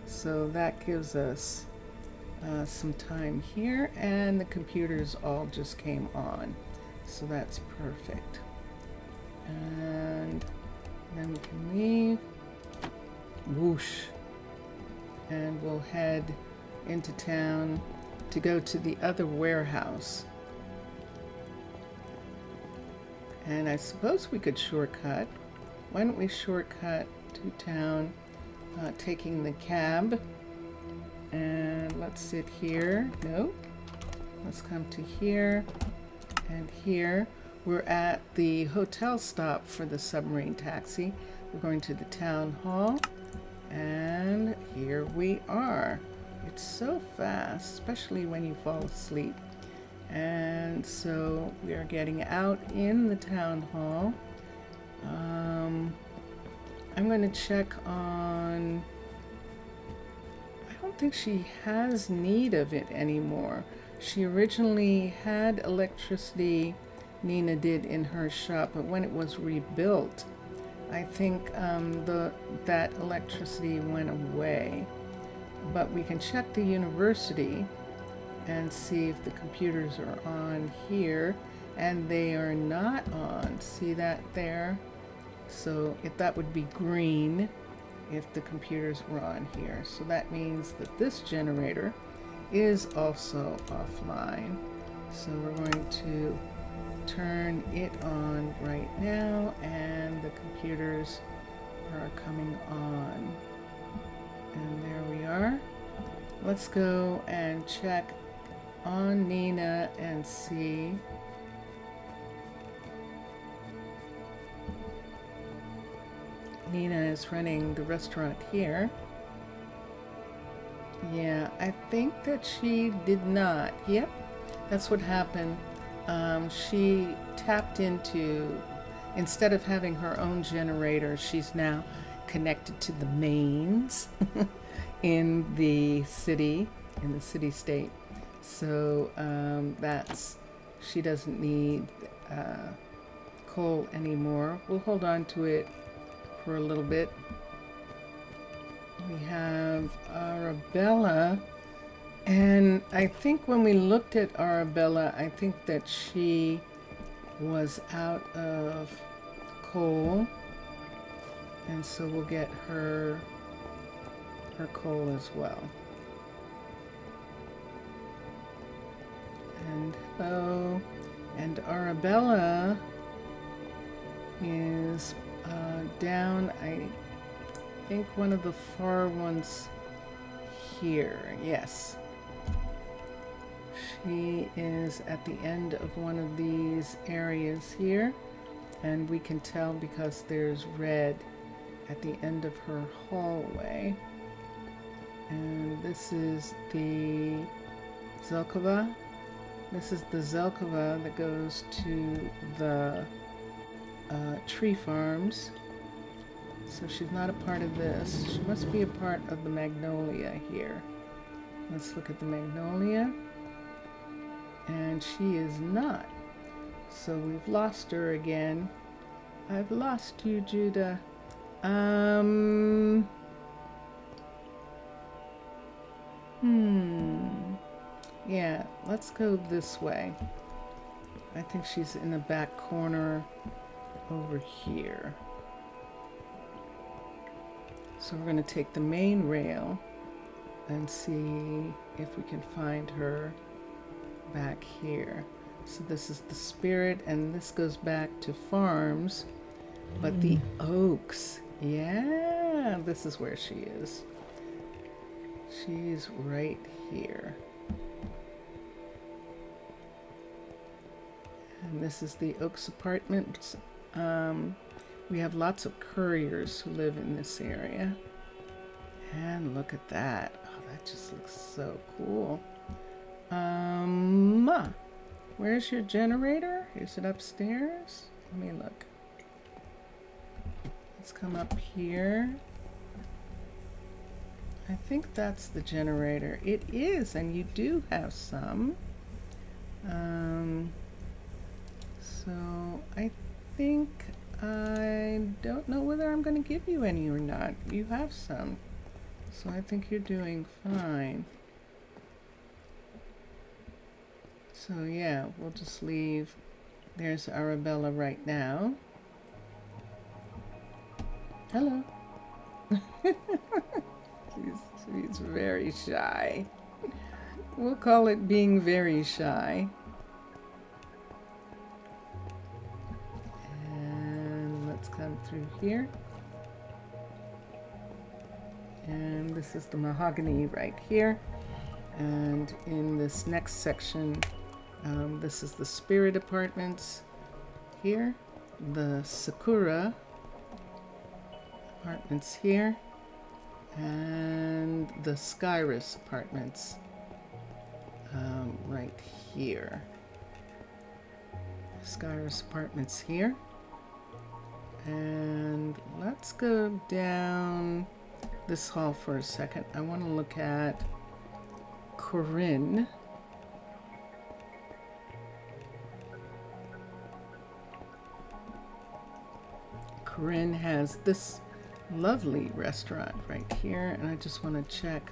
So that gives us some time here, and the computers all just came on. So that's perfect. And then we can leave. Whoosh. And we'll head into town to go to the other warehouse. And I suppose we could shortcut. Why don't we shortcut to town, taking the cab. And let's sit here. Nope. Let's come to here and here. We're at the hotel stop for the submarine taxi. We're going to the town hall. And here we are. It's so fast, especially when you fall asleep. And so we are getting out in the town hall. I'm going to check on... I don't think she has need of it anymore. She originally had electricity, Nina did, in her shop, but when it was rebuilt, I think that electricity went away. But we can check the university and see if the computers are on here, and they are not on. See that there? So if that would be green if the computers were on here. So that means that this generator is also offline. So we're going to turn it on right now, and the computers are coming on. And there we are. Let's go and check on Nina and see. Nina is running the restaurant here. Yeah, I think that she did not. Yep, that's what happened. She tapped into, instead of having her own generator, she's now connected to the mains in the city, in the city-state. So she doesn't need coal anymore. We'll hold on to it for a little bit. We have Arabella, and I think when we looked at Arabella, I think that she was out of coal, and so we'll get her coal as well. And hello, and Arabella is down, I think one of the far ones here. Yes, she is at the end of one of these areas here, and we can tell because there's red at the end of her hallway. And this is the Zelkova. This is the Zelkova that goes to the tree farms. So she's not a part of this. She must be a part of the Magnolia here. Let's look at the Magnolia. And she is not. So we've lost her again. I've lost you, Judah. Yeah, let's go this way. I think she's in the back corner over here. So we're going to take the main rail and see if we can find her back here. So this is the Spirit, and this goes back to farms, but the Oaks, yeah, this is where she is. She's right here. And this is the Oaks Apartments. We have lots of couriers who live in this area. And look at that. Oh, that just looks so cool. Where's your generator? Is it upstairs? Let me look. Let's come up here. I think that's the generator. It is, and you do have some. So I think I don't know whether I'm going to give you any or not. You have some. So I think you're doing fine. So yeah, we'll just leave. There's Arabella right now. Hello. She's very shy. We'll call it being very shy. And let's come through here. And this is the mahogany right here. And in this next section, this is the Spirit Apartments here. The Sakura Apartments here. And the Skyrus Apartments right here. Skyrus Apartments here. And let's go down this hall for a second. I want to look at Corinne. Corinne has this lovely restaurant right here, and I just want to check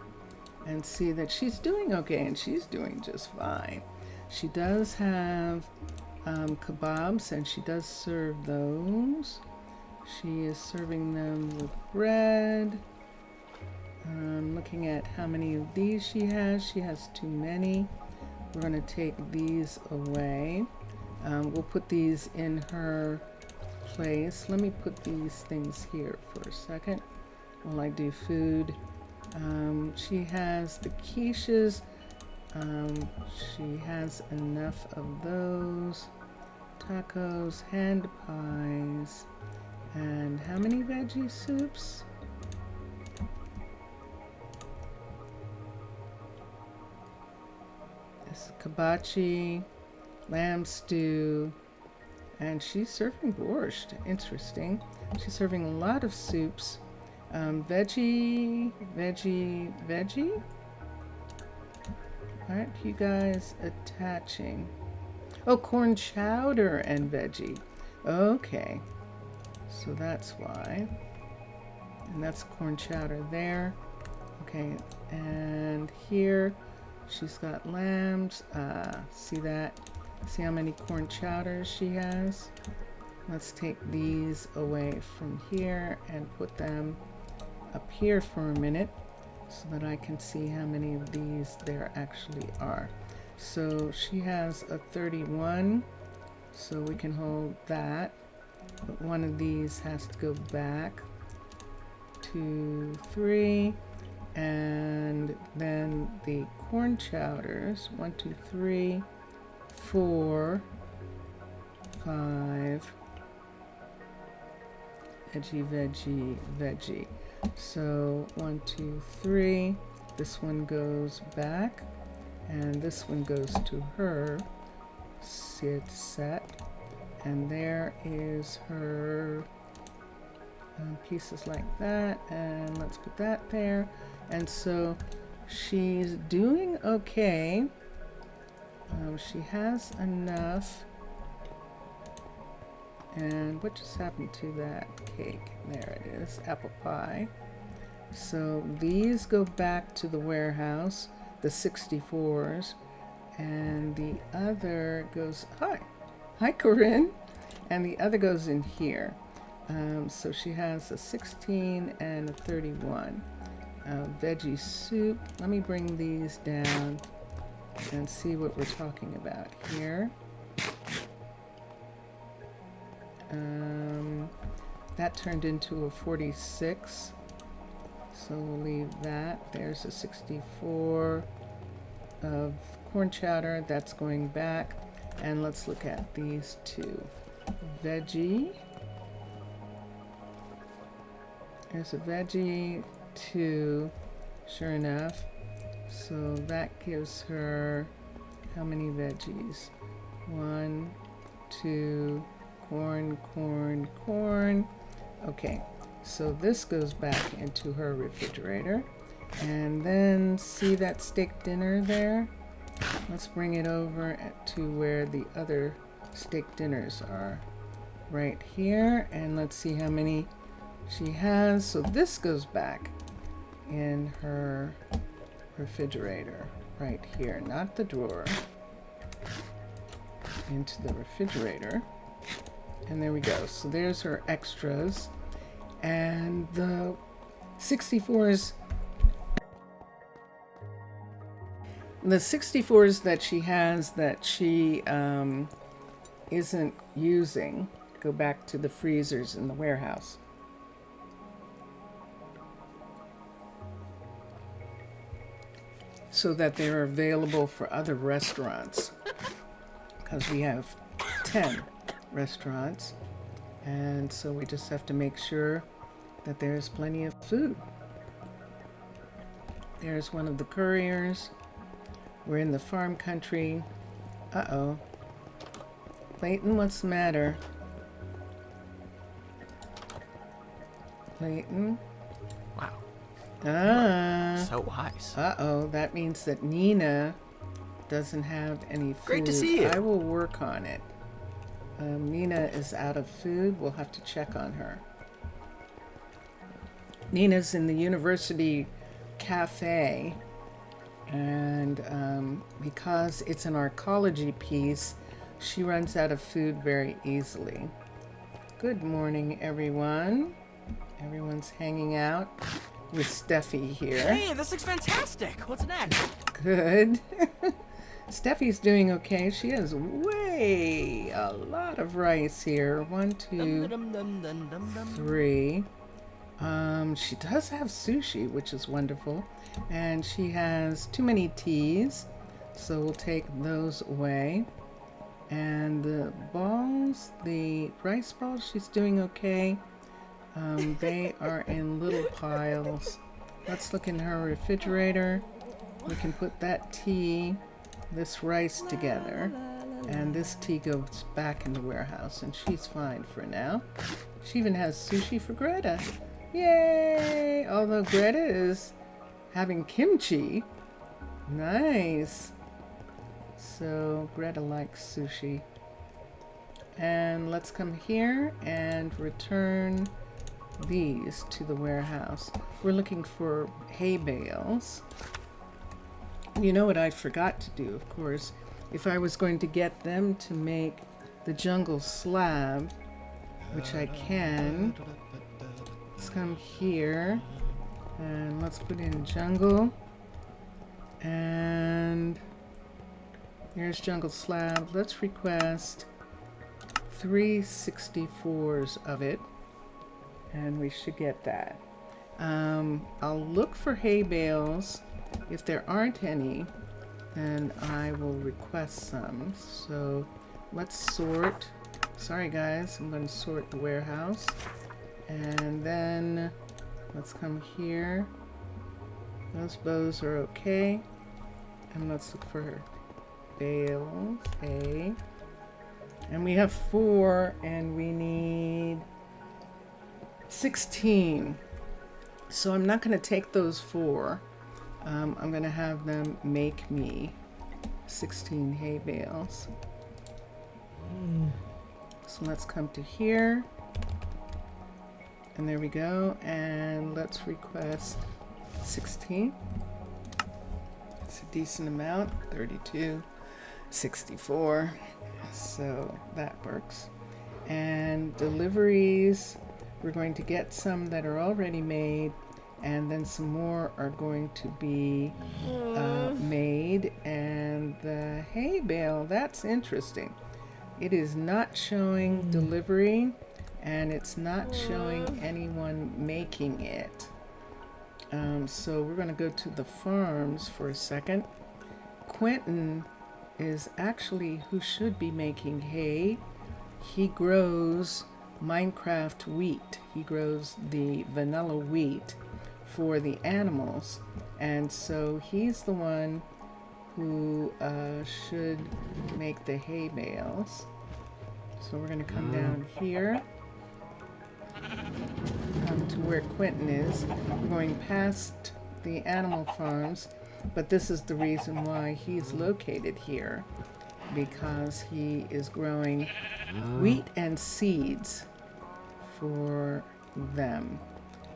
and see that she's doing okay, and she's doing just fine. She does have kebabs, and she does serve those. She is serving them with bread. Looking at how many of these she has. She has too many. We're going to take these away. We'll put these in her place. Let me put these things here for a second while I do food. She has the quiches. She has enough of those. Tacos, hand pies, and how many veggie soups? This is kibachi, lamb stew, and she's serving borscht. Interesting. She's serving a lot of soups. Veggie. Aren't you guys attaching? Oh, corn chowder and veggie. Okay. So that's why. And that's corn chowder there. Okay. And here she's got lambs. See that? See how many corn chowders she has? Let's take these away from here and put them up here for a minute so that I can see how many of these there actually are. So she has a 31, so we can hold that. But one of these has to go back. 2, 3, and then the corn chowders. 1, 2, 3, 4, 5. Veggie. So 1, 2, 3. This one goes back, and this one goes to her set. And there is her pieces like that, and let's put that there. And so she's doing okay. She has enough. And what just happened to that cake? There it is, apple pie. So these go back to the warehouse, the 64s, and the other goes, hi Corinne, and the other goes in here. So she has a 16 and a 31. Veggie soup. Let me bring these down and see what we're talking about here. That turned into a 46, so we'll leave that. There's a 64 of corn chowder, that's going back. And let's look at these two. Veggie. There's a veggie too, sure enough. So that gives her how many veggies? 1, 2, corn, corn, corn. Okay, so this goes back into her refrigerator. And then see that steak dinner there? Let's bring it over to where the other steak dinners are. Right here, and let's see how many she has. So this goes back in her refrigerator right here, not the drawer, into the refrigerator. And there we go. So there's her extras. And the 64s, that she has that she isn't using go back to the freezers in the warehouse. So that they're available for other restaurants. Because we have 10 restaurants. And so we just have to make sure that there's plenty of food. There's one of the couriers. We're in the farm country. Uh-oh. Clayton, what's the matter? Clayton? Wow. Ah. So wise. Uh-oh. That means that Nina doesn't have any food. Great to see you. I will work on it. Nina is out of food. We'll have to check on her. Nina's in the university cafe. And because it's an arcology piece, she runs out of food very easily. Good morning, everyone. Everyone's hanging out with Steffi here. Hey, this looks fantastic. What's next? Good. Steffi's doing okay. She has a lot of rice here. 1, 2, 3. She does have sushi, which is wonderful. And she has too many teas, so we'll take those away. And the balls, the rice balls, she's doing okay. They are in little piles. Let's look in her refrigerator. We can put that tea, this rice together, and this tea goes back in the warehouse, and she's fine for now. She even has sushi for Greta. Yay! Although Greta is having kimchi. Nice. So Greta likes sushi. And let's come here and return these to the warehouse. We're looking for hay bales. You know what I forgot to do, of course, if I was going to get them to make the jungle slab, which I can. Let's come here and let's put in jungle, and here's jungle slab. Let's request 3 64s of it, and we should get that. I'll look for hay bales. If there aren't any, then I will request some. So let's sort. Sorry guys, I'm going to sort the warehouse. And then let's come here. Those bows are okay. And let's look for bales. A. And we have 4, and we need 16. So I'm not going to take those 4. I'm going to have them make me 16 hay bales. So let's come to here. And there we go. And let's request 16. It's a decent amount. 32, 64. So that works. And deliveries, we're going to get some that are already made. And then some more are going to be made. And the hay bale, that's interesting. It is not showing delivery, and it's not showing anyone making it. So we're going to go to the farms for a second. Quentin is actually who should be making hay. He grows Minecraft wheat. He grows the vanilla wheat for the animals. And so he's the one who should make the hay bales. So we're going to come down here to where Quentin is. We're going past the animal farms, but this is the reason why he's located here, because he is growing wheat and seeds for them.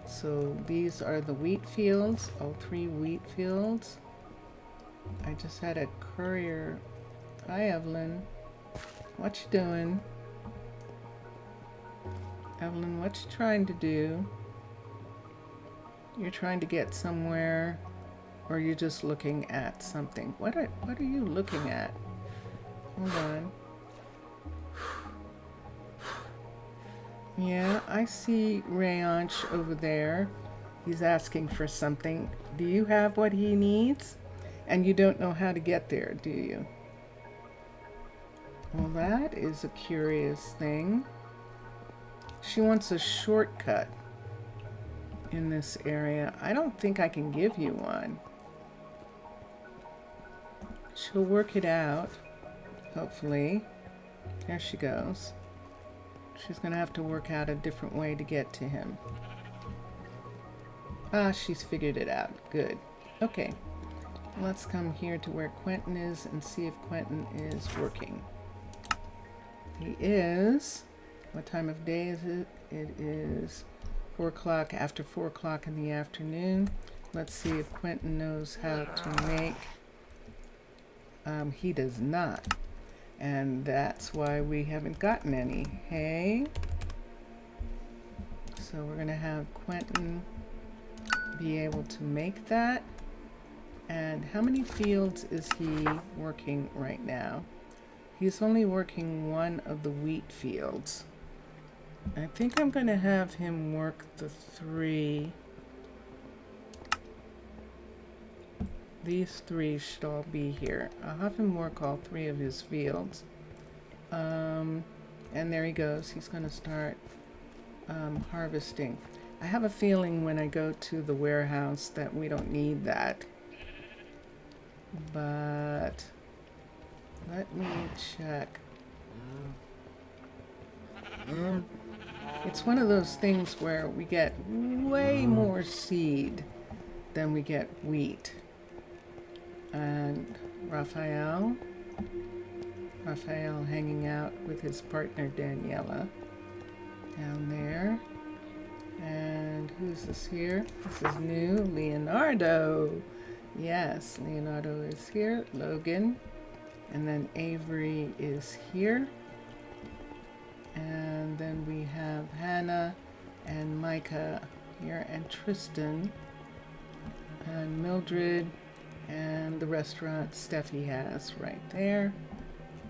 So these are the wheat fields, all 3 wheat fields. I just had a courier. Hi, Evelyn. What you doing? Evelyn, what you trying to do? You're trying to get somewhere, or you're just looking at something? What are you looking at? Hold on. Yeah, I see Rayanch over there. He's asking for something. Do you have what he needs? And you don't know how to get there, do you? Well, that is a curious thing. She wants a shortcut in this area. I don't think I can give you one. She'll work it out, hopefully. There she goes. She's going to have to work out a different way to get to him. Ah, she's figured it out. Good. Okay. Let's come here to where Quentin is and see if Quentin is working. He is. What time of day is it? It is 4 o'clock, after 4 o'clock in the afternoon. Let's see if Quentin knows how to make. He does not. And that's why we haven't gotten any hay. So we're going to have Quentin be able to make that. And how many fields is he working right now? He's only working 1 of the wheat fields. I think I'm going to have him work the 3. These 3 should all be here. I'll have him work all 3 of his fields. And there he goes. He's going to start harvesting. I have a feeling when I go to the warehouse that we don't need that. But let me check. It's one of those things where we get way more seed than we get wheat. And Raphael hanging out with his partner Daniela down there. And who's this here? This is new, Leonardo. Yes, Leonardo is here. Logan. And then Avery is here. And then we have Hannah and Micah here, and Tristan and Mildred, and the restaurant Steffi has right there.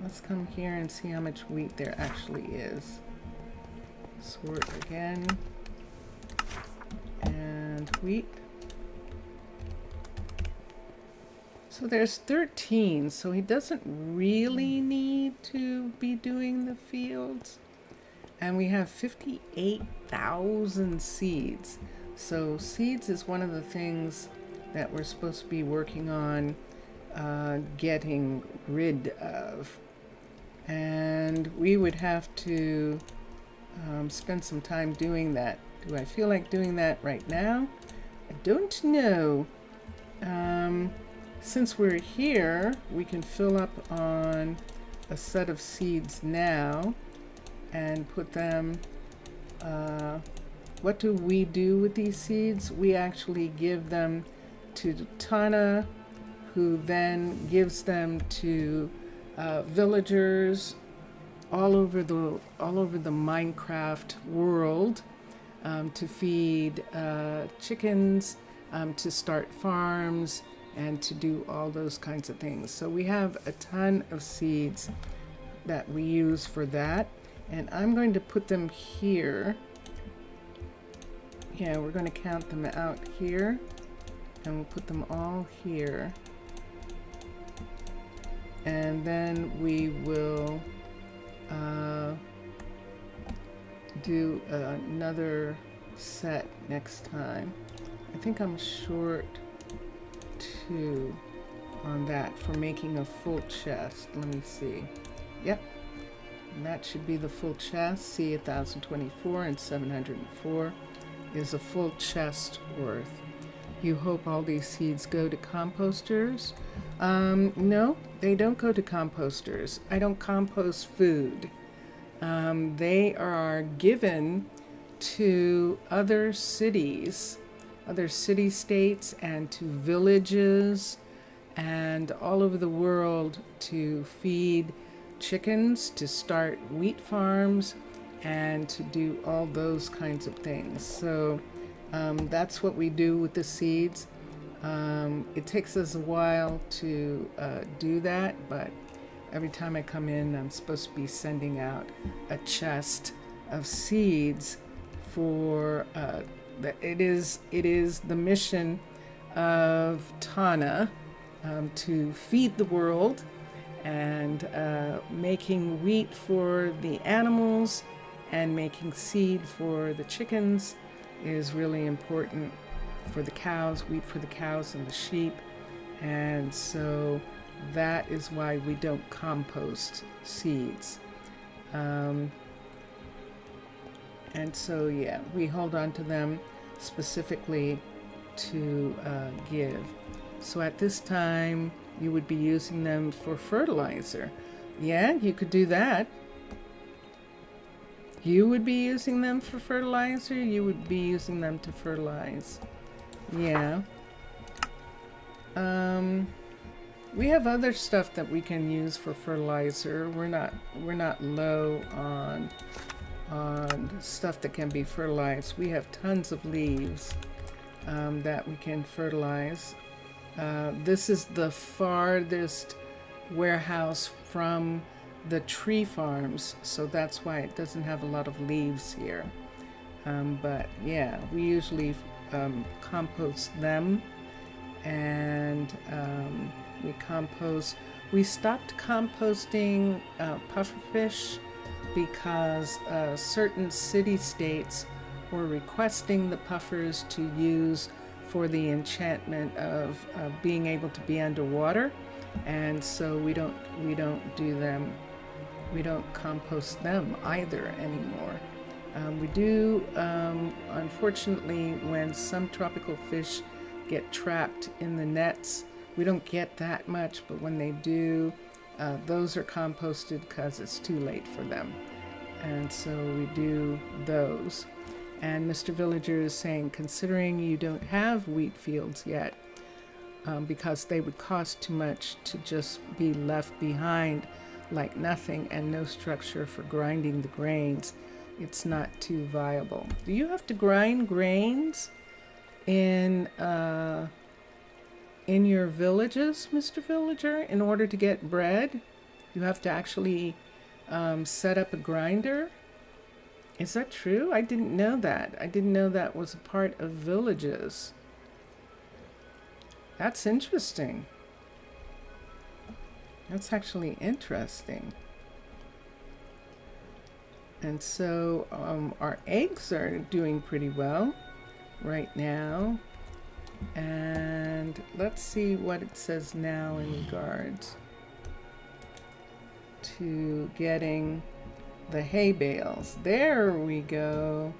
Let's come here and see how much wheat there actually is. Sort again. And wheat. So there's 13, so he doesn't really need to be doing the fields. And we have 58,000 seeds. So seeds is one of the things that we're supposed to be working on getting rid of. And we would have to spend some time doing that. Do I feel like doing that right now? I don't know. Since we're here, we can fill up on a set of seeds now and put them, what do we do with these seeds? We actually give them to Tana, who then gives them to villagers all over the Minecraft world to feed chickens, to start farms, and to do all those kinds of things. So we have a ton of seeds that we use for that. And I'm going to put them here. Yeah, we're going to count them out here. And we'll put them all here. and then we will do another set next time. I think I'm short 2 on that for making a full chest. Let me see. Yep. And that should be the full chest. See, 1024 and 704 is a full chest worth. You hope all these seeds go to composters? No, they don't go to composters. I don't compost food. They are given to other cities, other city-states, and to villages and all over the world to feed chickens, to start wheat farms, and to do all those kinds of things. So that's what we do with the seeds. It takes us a while to do that, but every time I come in, I'm supposed to be sending out a chest of seeds for it is the mission of Tana to feed the world, and making wheat for the animals and making seed for the chickens is really important for the cows, wheat for the cows and the sheep. And so that is why we don't compost seeds. And so, yeah, we hold on to them specifically to give. So at this time, you would be using them for fertilizer. Yeah, you could do that. You would be using them for fertilizer. You would be using them to fertilize. Yeah. We have other stuff that we can use for fertilizer. We're not low on stuff that can be fertilized. We have tons of leaves that we can fertilize. This is the farthest warehouse from the tree farms, so that's why it doesn't have a lot of leaves here. But yeah, we usually compost them, and we stopped composting pufferfish because certain city-states were requesting the puffers to use for the enchantment of being able to be underwater, and so we don't do them. We don't compost them either anymore. We do, unfortunately, when some tropical fish get trapped in the nets, we don't get that much, but when they do, those are composted because it's too late for them. And so we do those. And Mr. Villager is saying, considering you don't have wheat fields yet, because they would cost too much to just be left behind like nothing and no structure for grinding the grains, it's not too viable. Do you have to grind grains in your villages, Mr. Villager, in order to get bread? You have to actually set up a grinder? Is that true? I didn't know that. I didn't know that was a part of villages. That's interesting. That's actually interesting. And so our eggs are doing pretty well right now. And let's see what it says now in regards to getting the hay bales. There we go.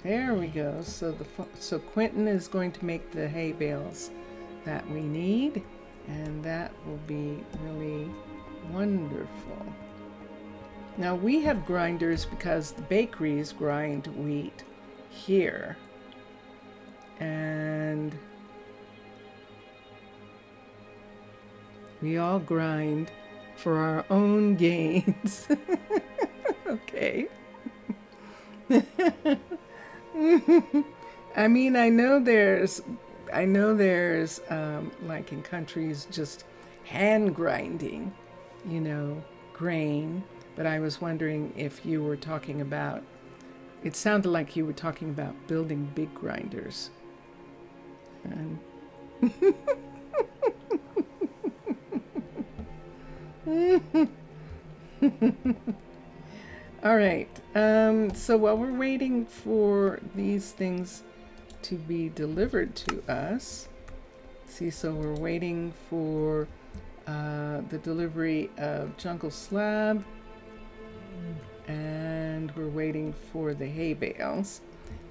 There we go. So Quentin is going to make the hay bales that we need, and that will be really wonderful. Now we have grinders because the bakeries grind wheat here, and we all grind for our own gains. Okay. I mean, I know there's like in countries just hand grinding, grain, but I was wondering if you were talking about, it sounded like you were talking about building big grinders. All right. So while we're waiting for these things to be delivered to us, see, so we're waiting for the delivery of jungle slab, and we're waiting for the hay bales.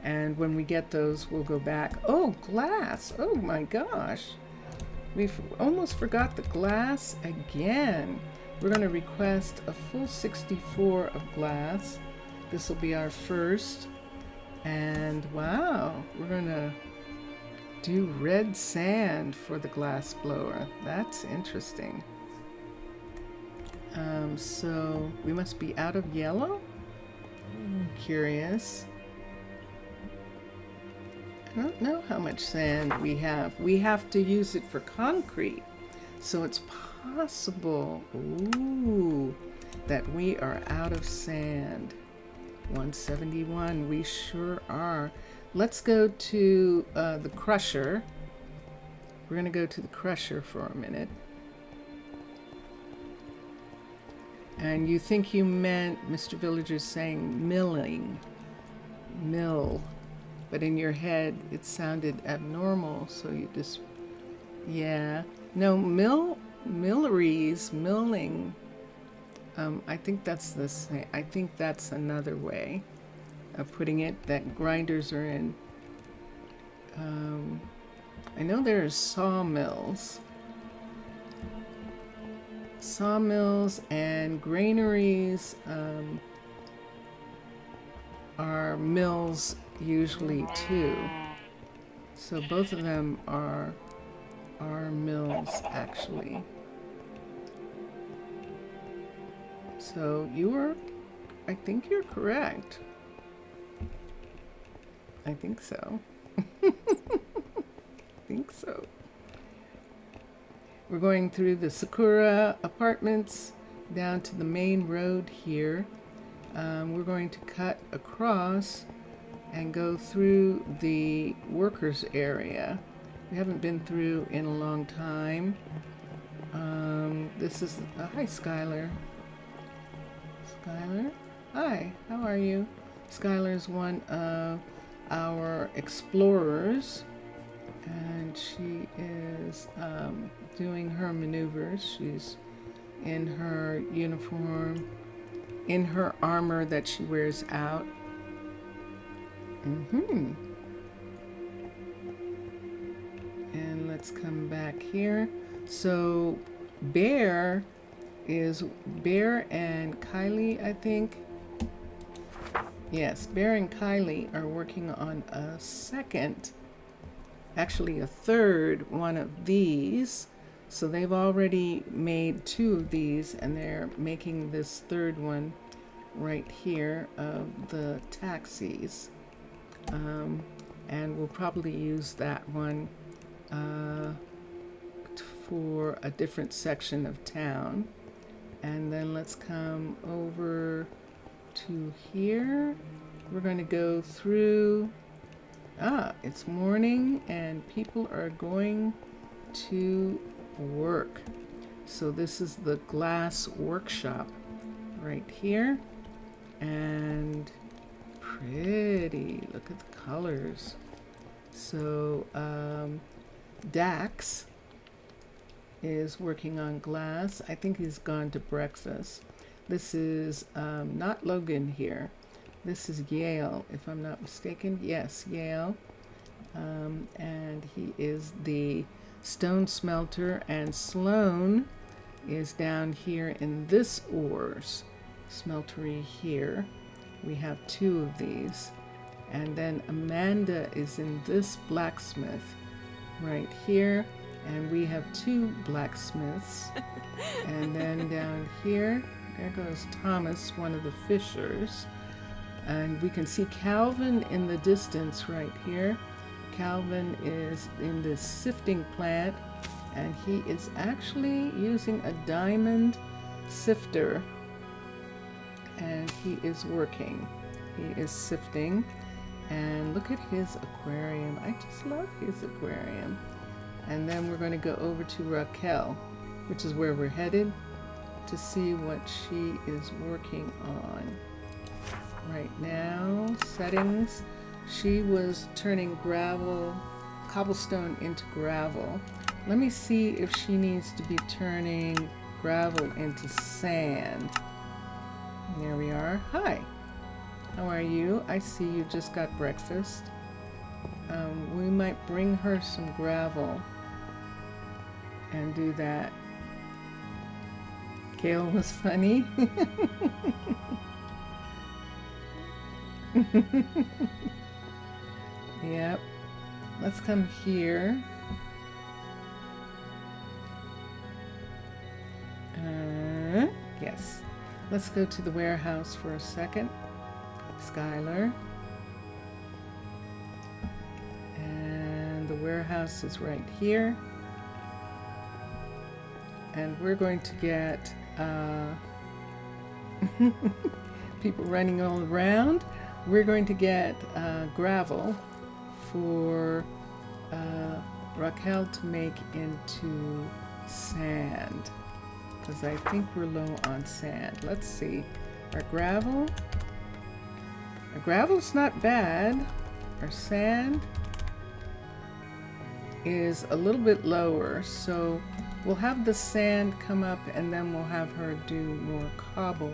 And when we get those, we'll go back. Oh, glass. Oh my gosh. We've almost forgot the glass again. We're going to request a full 64 of glass. This will be our first. And wow, we're going to do red sand for the glass blower. That's interesting. So we must be out of yellow? Curious. I don't know how much sand we have. We have to use it for concrete. So it's possible, that we are out of sand. 171, we sure are. Let's go to the crusher. We're going to go to the crusher for a minute. And you think you meant, Mr. Villager's saying milling. Mill. But in your head, it sounded abnormal, so you just, yeah. No, milleries, milling. I think that's the same. I think that's another way of putting it, that grinders are in. I know there's sawmills. Sawmills and granaries are mills usually too. So both of them are mills actually. So I think you're correct. I think so. I think so. We're going through the Sakura apartments down to the main road here. We're going to cut across and go through the workers area. We haven't been through in a long time. This is, hi Skylar. Skylar? Hi, how are you? Skylar is one of our explorers, and she is doing her maneuvers. She's in her uniform, in her armor that she wears out. And let's come back here. So Bear and Kylie, I think. Yes, Bear and Kylie are working on a third one of these. So they've already made 2 of these, and they're making this third one right here of the taxis. And we'll probably use that one for a different section of town. And then let's come over to here. We're going to go through. It's morning and people are going to work. So this is the glass workshop right here. And pretty. Look at the colors. So Dax is working on glass. I think he's gone to breakfast. This is not Logan here. This is Yale, if I'm not mistaken. Yes, Yale. And he is the stone smelter, and Sloan is down here in this ores smeltery here. We have 2 of these. And then Amanda is in this blacksmith right here. And we have 2 blacksmiths. And then down here, there goes Thomas, one of the fishers. And we can see Calvin in the distance right here. Calvin is in this sifting plant, and he is actually using a diamond sifter. And he is working. He is sifting. And look at his aquarium. I just love his aquarium. And then we're going to go over to Raquel, which is where we're headed. to see what she is working on right now. Settings. She was turning cobblestone into gravel. Let me see if she needs to be turning gravel into sand. And there we are. Hi. How are you? I see you just got breakfast. We might bring her some gravel and do that. Gail was funny. Yep. Let's come here. Yes. Let's go to the warehouse for a second. Skylar. And the warehouse is right here. And we're going to get people running all around. We're going to get gravel for Raquel to make into sand, because I think we're low on sand. Let's see. Our gravel's not bad. Our sand is a little bit lower, so we'll have the sand come up and then we'll have her do more cobble.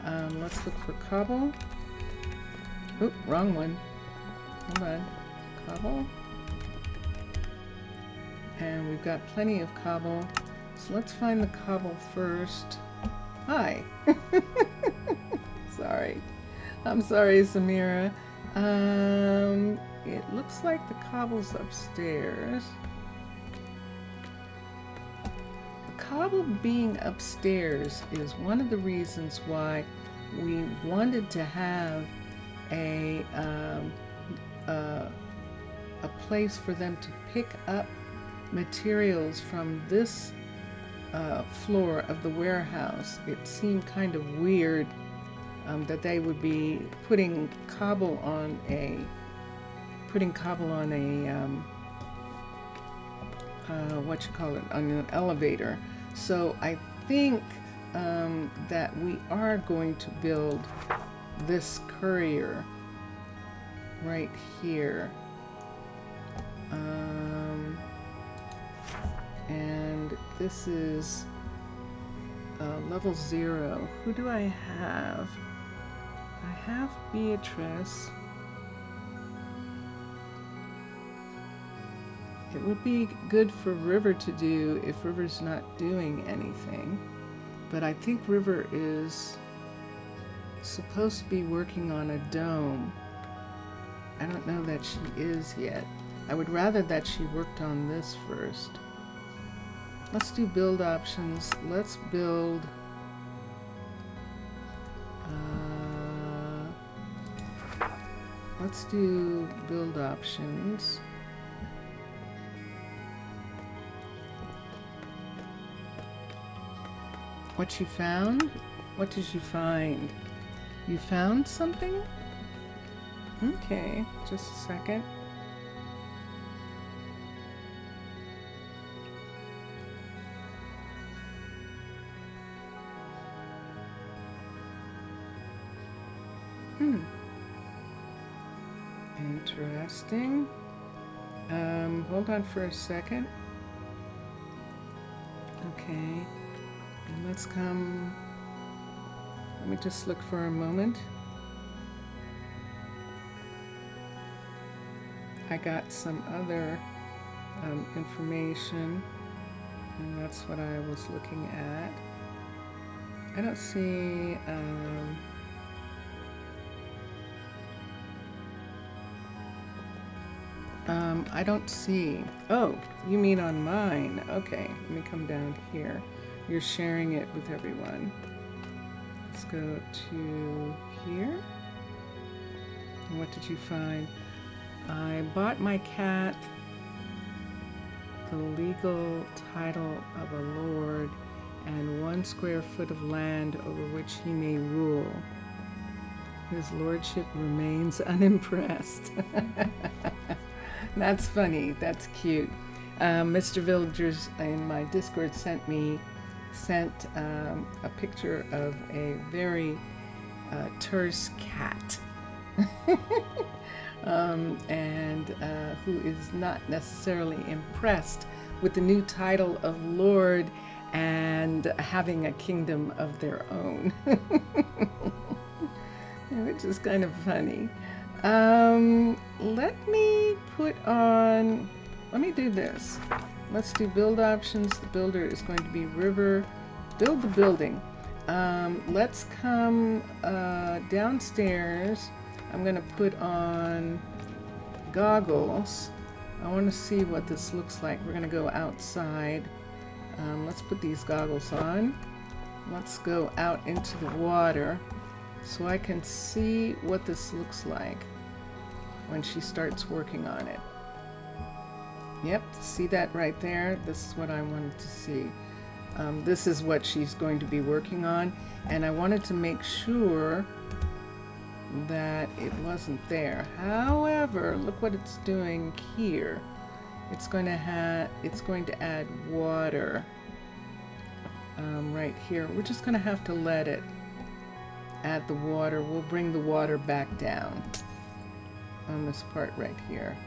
Let's look for cobble. Oop, wrong one. Hold on. Cobble. And we've got plenty of cobble. So let's find the cobble first. Hi. Sorry. I'm sorry, Samira. It looks like the cobble's upstairs. The cobble being upstairs is one of the reasons why we wanted to have a place for them to pick up materials from this floor of the warehouse. It seemed kind of weird that they would be putting cobble on a on an elevator. So I think that we are going to build this courier right here. And this is level 0. Who do I have? I have Beatrice. It would be good for River to do if River's not doing anything. But I think River is supposed to be working on a dome. I don't know that she is yet. I would rather that she worked on this first. Let's do build options. Let's build let's do build options. What you found? What did you find? You found something? Okay, just a second. Interesting. Hold on for a second. Okay. And let's come. Let me just look for a moment. I got some other information, and that's what I was looking at. I don't see. I don't see. Oh, you mean on mine? Okay, let me come down here. You're sharing it with everyone. Let's go to here. And what did you find? I bought my cat the legal title of a lord and 1 square foot of land over which he may rule. His lordship remains unimpressed. That's funny. That's cute. Mr. Villagers in my Discord sent me sent a picture of a very terse cat. And who is not necessarily impressed with the new title of Lord and having a kingdom of their own, which is kind of funny. Let me do this. Let's do build options. The builder is going to be river. Build the building. Let's come downstairs. I'm going to put on goggles. I want to see what this looks like. We're going to go outside. Let's put these goggles on. Let's go out into the water so I can see what this looks like when she starts working on it. Yep, see that right there? This is what I wanted to see. This is what she's going to be working on, and I wanted to make sure that it wasn't there. However, look what it's doing here. It's going to add water right here. We're just going to have to let it add the water. We'll bring the water back down on this part right here.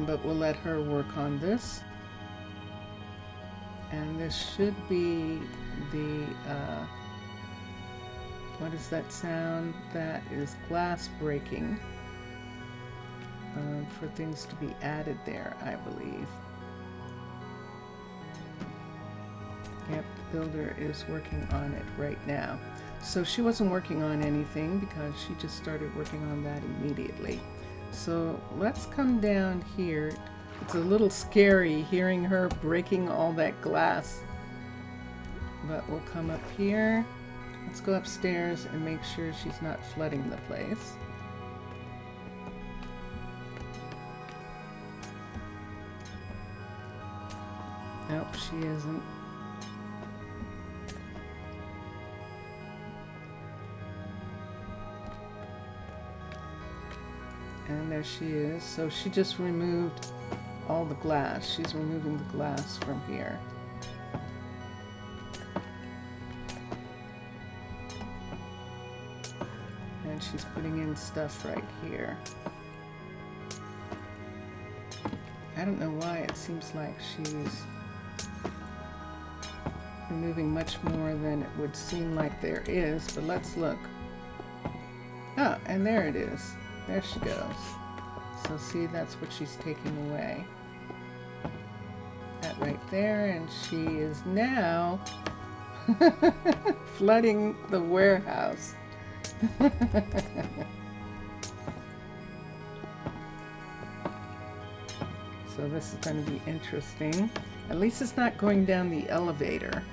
But we'll let her work on this. And this should be the, what is that sound? That is glass breaking for things to be added there, I believe. Yep, the builder is working on it right now. So she wasn't working on anything because she just started working on that immediately. So let's come down here. It's a little scary hearing her breaking all that glass. But we'll come up here. Let's go upstairs and make sure she's not flooding the place. Nope, she isn't. And there she is. So she just removed all the glass. She's removing the glass from here. And she's putting in stuff right here. I don't know why it seems like she's removing much more than it would seem like there is, but let's look. Ah, and there it is. There she goes. So see, that's what she's taking away. That right there, and she is now flooding the warehouse. So this is going to be interesting. At least it's not going down the elevator.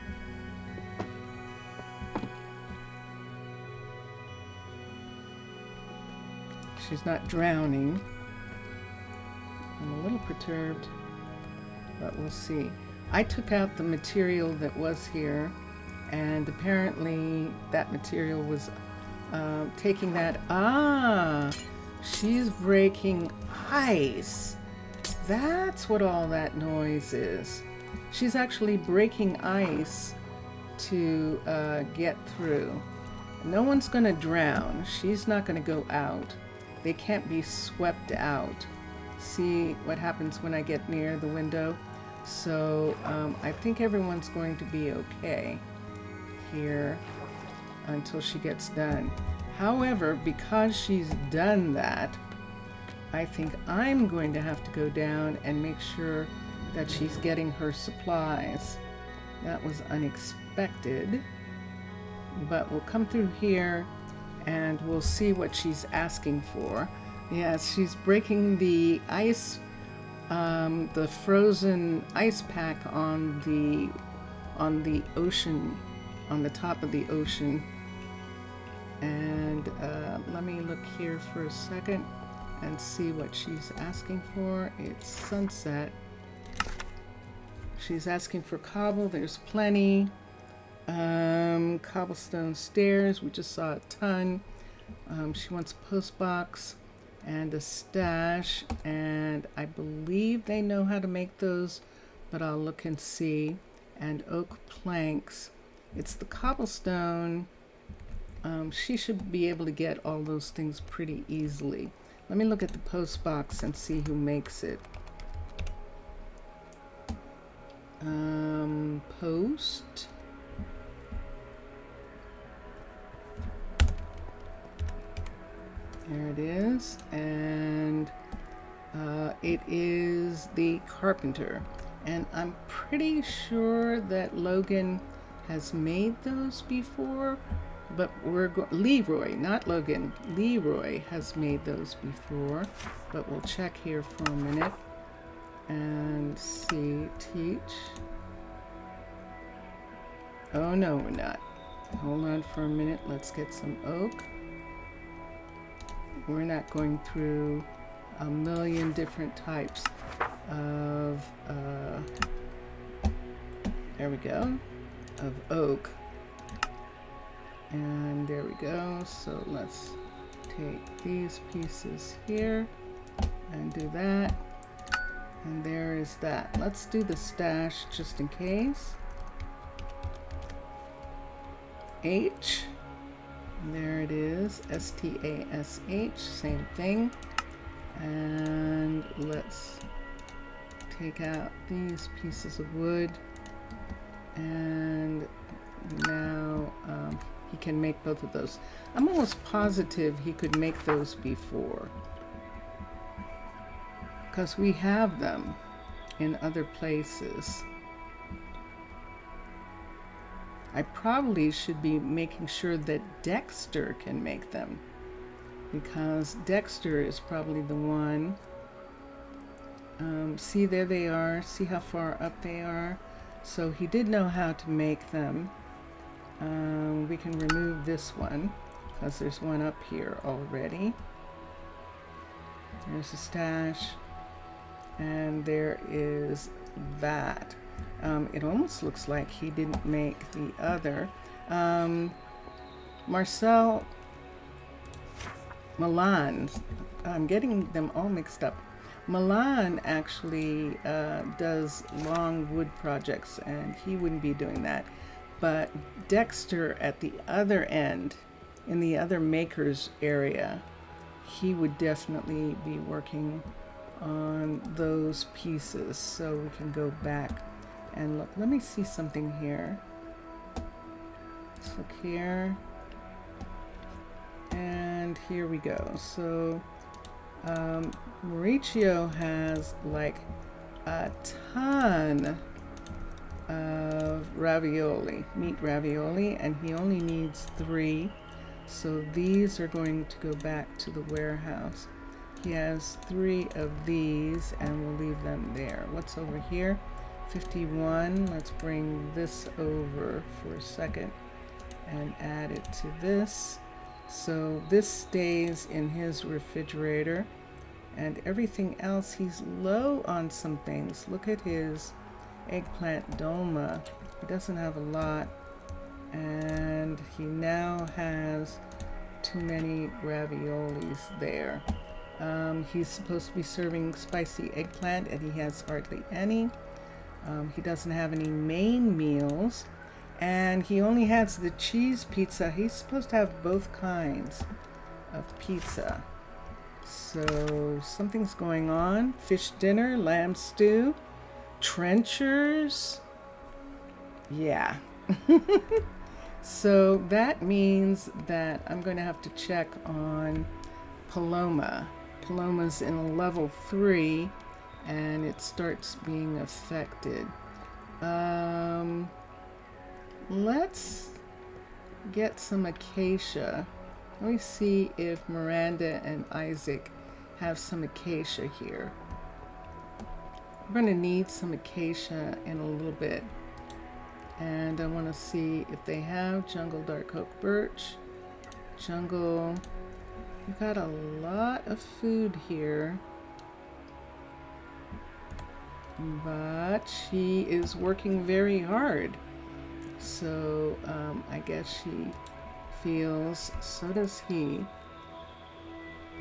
She's not drowning. I'm a little perturbed, but we'll see. I took out the material that was here, and apparently that material was taking that. Ah, she's breaking ice. That's what all that noise is. She's actually breaking ice to get through. No one's going to drown. She's not going to go out. They can't be swept out. See what happens when I get near the window? So I think everyone's going to be okay here until she gets done. However, because she's done that, I think I'm going to have to go down and make sure that she's getting her supplies. That was unexpected, but we'll come through here and we'll see what she's asking for. Yes, she's breaking the ice, the frozen ice pack on the ocean, on the top of the ocean. And let me look here for a second and see what she's asking for. It's sunset. She's asking for cobble. There's plenty. Cobblestone stairs. We just saw a ton. She wants a post box and a stash, and I believe they know how to make those but I'll look and see. And oak planks. It's the cobblestone. She should be able to get all those things pretty easily. Let me look at the post box and see who makes it. Post. There it is. And it is the carpenter. And I'm pretty sure that Logan has made those before, but Leroy, not Logan, Leroy has made those before, but we'll check here for a minute and see. Teach. Oh no, we're not. Hold on for a minute. Let's get some oak. We're not going through a million different types of there we go, of oak. And there we go. So let's take these pieces here and do that. And there is that. Let's do the stash just in case. H. And there it is. STASH. Same thing. And let's take out these pieces of wood. And now he can make both of those. I'm almost positive he could make those before, because we have them in other places. I probably should be making sure that Dexter can make them, because Dexter is probably the one. See, there they are. See how far up they are? So he did know how to make them. We can remove this one because there's one up here already. There's a stash, and there is that. It almost looks like he didn't make the other. Marcel Milan, I'm getting them all mixed up. Milan actually does long wood projects, and he wouldn't be doing that. But Dexter at the other end, in the other makers area, he would definitely be working on those pieces. So we can go back and look. Let me see something here. Let's look here. And here we go. So Mauricio has like a ton of ravioli, meat ravioli, and he only needs 3. So these are going to go back to the warehouse. He has 3 of these, and we'll leave them there. What's over here? 51. Let's bring this over for a second and add it to this. So this stays in his refrigerator, and everything else, he's low on some things. Look at his eggplant dolma. He doesn't have a lot, and he now has too many raviolis there. He's supposed to be serving spicy eggplant, and he has hardly any. He doesn't have any main meals, and he only has the cheese pizza. He's supposed to have both kinds of pizza. So something's going on. Fish dinner, lamb stew, trenchers. Yeah. So that means that I'm going to have to check on Paloma. Paloma's in a level 3, and it starts being affected. Let's get some acacia. Let me see if Miranda and Isaac have some acacia here. We're going to need some acacia in a little bit. And I want to see if they have jungle dark oak birch. Jungle. We've got a lot of food here. But she is working very hard. So I guess she feels, so does he.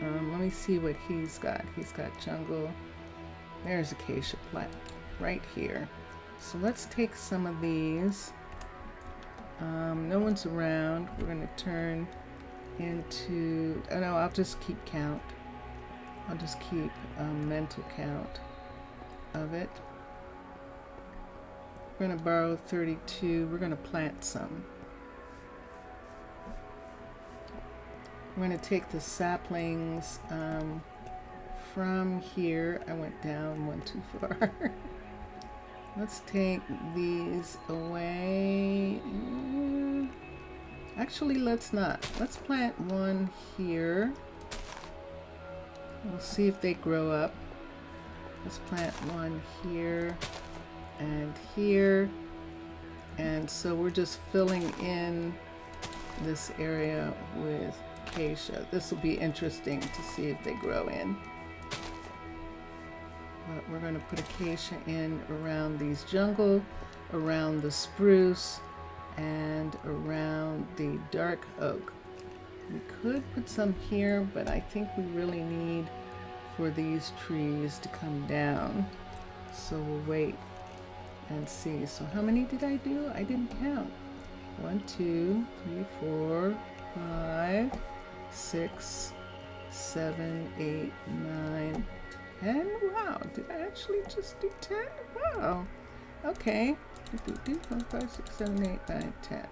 Let me see what he's got. He's got jungle. There's acacia plant. right here. So let's take some of these. No one's around. We're going to turn into, oh no, I'll just keep count. I'll just keep a mental count of it. We're going to borrow 32. We're going to plant some. We're going to take the saplings from here. I went down one too far. Let's take these away. Actually, let's not. Let's plant one here. We'll see if they grow up. Let's plant one here and here. And so we're just filling in this area with acacia. This will be interesting to see if they grow in. But we're going to put acacia in around these jungle, around the spruce, and around the dark oak. We could put some here, but I think we really need for these trees to come down. So we'll wait and see. So how many did I do? I didn't count. 1, 2, 3, 4, 5, 6, 7, 8, 9, 10. Wow, did I actually just do 10? Wow. Okay. 2, 4, 5, 6, 7, 8, 9, 10.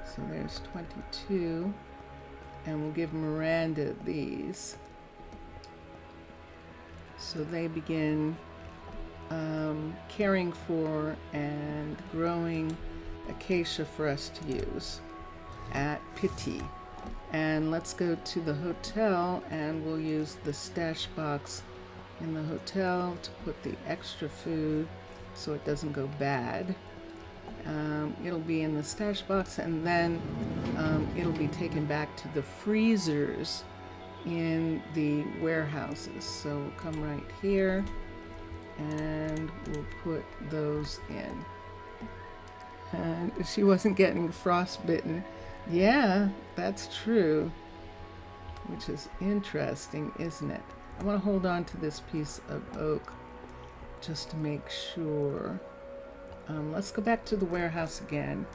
So there's 22. And we'll give Miranda these. So they begin caring for and growing acacia for us to use at Pitti. And let's go to the hotel and we'll use the stash box in the hotel to put the extra food so it doesn't go bad. It'll be in the stash box, and then it'll be taken back to the freezers in the warehouses. So we'll come right here and we'll put those in. And she wasn't getting frostbitten. Yeah, that's true. Which is interesting, isn't it? I want to hold on to this piece of oak just to make sure. Let's go back to the warehouse again.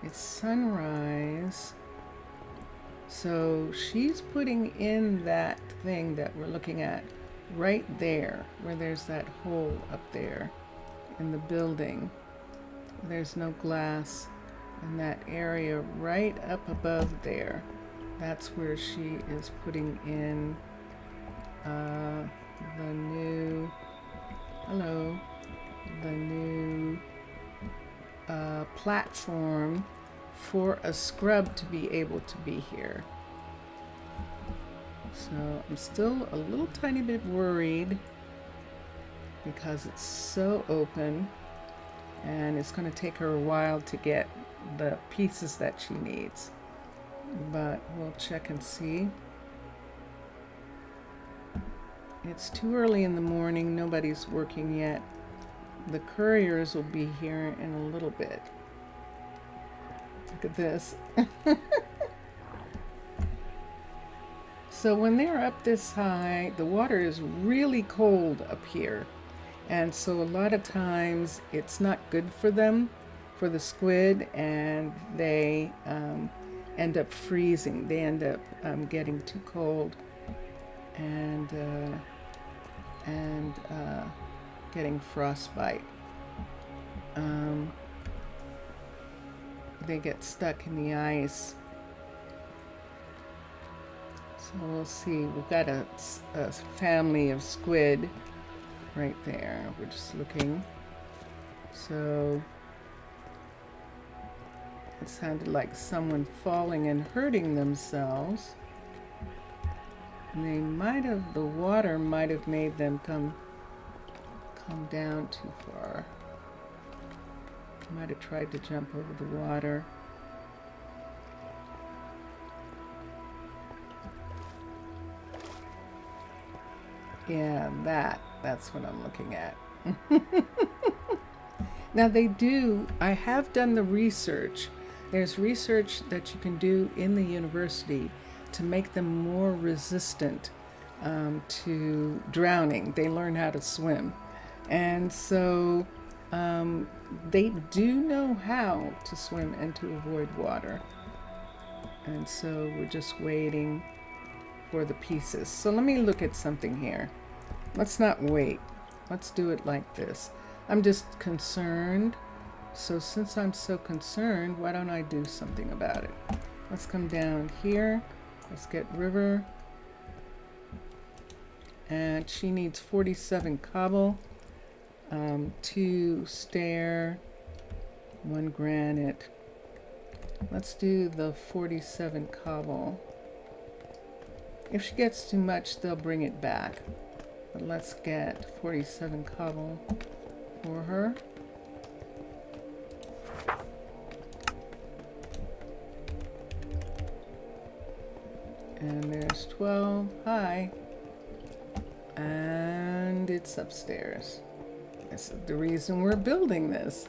It's sunrise. So she's putting in that thing that we're looking at right there, where there's that hole up there in the building. There's no glass in that area right up above there. That's where she is putting in the new, the new platform for a scrub to be able to be here. So I'm still a little tiny bit worried because it's so open and it's going to take her a while to get the pieces that she needs. But we'll check and see. It's too early in the morning. Nobody's working yet. The couriers will be here in a little bit. Look at this. So when they're up this high, the water is really cold up here. And so a lot of times it's not good for them, for the squid, and they end up freezing. They end up getting too cold and getting frostbite. They get stuck in the ice. So we'll see. We've got a family of squid right there. We're just looking. So it sounded like someone falling and hurting themselves. And they might have, the water might have made them come down too far. Might have tried to jump over the water. Yeah, that's what I'm looking at. Now I have done the research. There's research that you can do in the university to make them more resistant to drowning. They learn how to swim. And so they do know how to swim and to avoid water. And so we're just waiting for the pieces. So let me look at something here. Let's not wait. Let's do it like this. I'm just concerned. So since I'm so concerned, why don't I do something about it? Let's come down here. Let's get River. And she needs 47 cobble, 2 stair, 1 granite. Let's do the 47 cobble. If she gets too much, they'll bring it back. But let's get 47 cobble for her. And there's 12. Hi. And it's upstairs. This is the reason we're building this.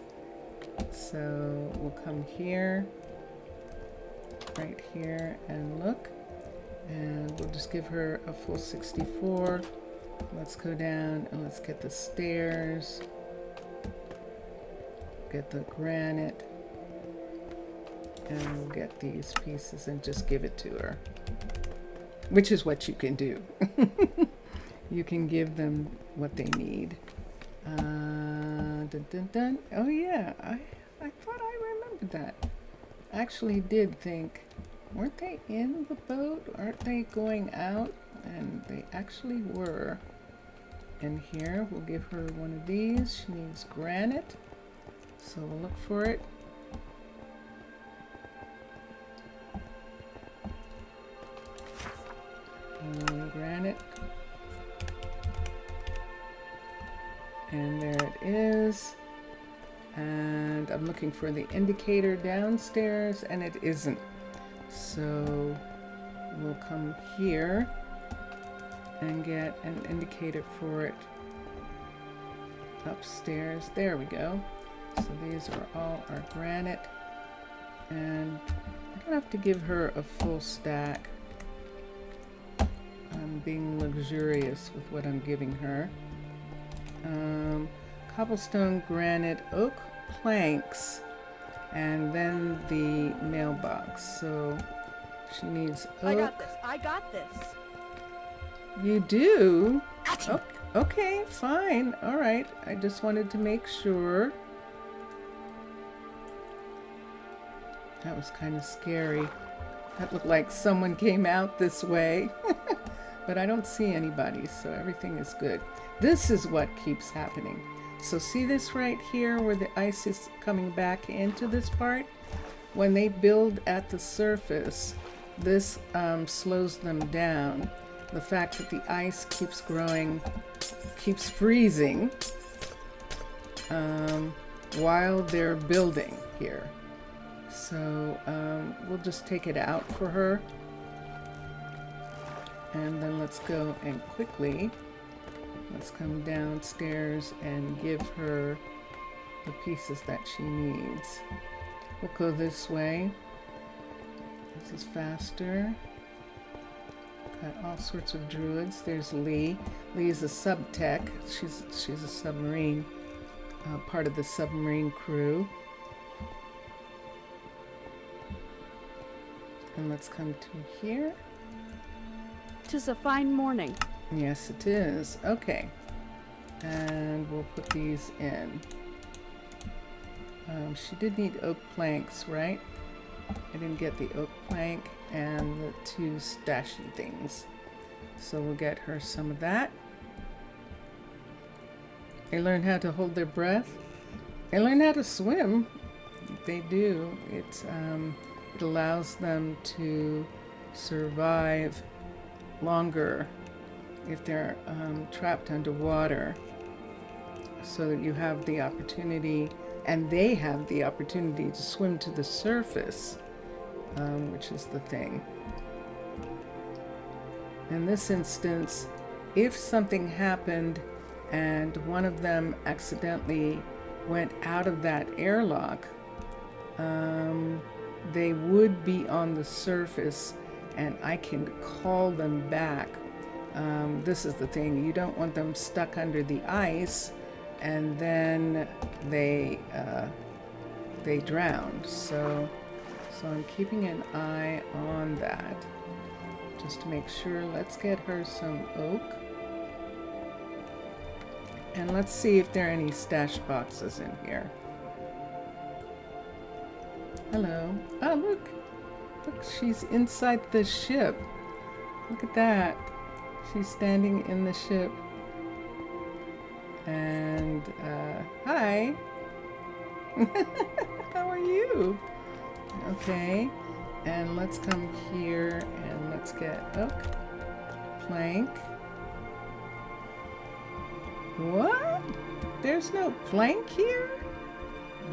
So we'll come here, right here, and look. And we'll just give her a full 64. Let's go down and let's get the stairs. Get the granite. And we'll get these pieces and just give it to her. Which is what you can do. You can give them what they need. Dun, dun, dun. Oh yeah, I thought I remembered that. I actually did think, weren't they in the boat? Aren't they going out? And they actually were. And here, we'll give her one of these. She needs granite. So we'll look for it. Granite. And there it is. And I'm looking for the indicator downstairs, and it isn't. So we'll come here and get an indicator for it upstairs. There we go. So these are all our granite. And I don't have to give her a full stack. I'm being luxurious with what I'm giving her. Cobblestone, granite, oak planks, and then the mailbox. So she needs oak. I got this. You do? Oh, okay, fine. All right. I just wanted to make sure. That was kind of scary. That looked like someone came out this way. But I don't see anybody, so everything is good. This is what keeps happening. So see this right here where the ice is coming back into this part? When they build at the surface, this slows them down. The fact that the ice keeps growing, keeps freezing while they're building here. So we'll just take it out for her. And then let's go and quickly, let's come downstairs and give her the pieces that she needs. We'll go this way. This is faster. Got all sorts of druids. There's Lee. Lee is a sub-tech. She's a submarine, part of the submarine crew. And let's come to here. 'Tis a fine morning. Yes, it is. Okay. And we'll put these in. She did need oak planks, right? I didn't get the oak plank and the 2 stashy things. So we'll get her some of that. They learn how to hold their breath. They learn how to swim. They do. It allows them to survive longer if they're trapped underwater, so that you have the opportunity, and they have the opportunity to swim to the surface, which is the thing. In this instance, if something happened and one of them accidentally went out of that airlock, they would be on the surface and I can call them back. This is the thing, you don't want them stuck under the ice and then they drowned. So I'm keeping an eye on that just to make sure. Let's get her some oak. And let's see if there are any stash boxes in here. Hello. Oh, look. Look, she's inside the ship. Look at that. She's standing in the ship. And, hi. How are you? Okay. And let's come here and let's get oak, plank. What? There's no plank here?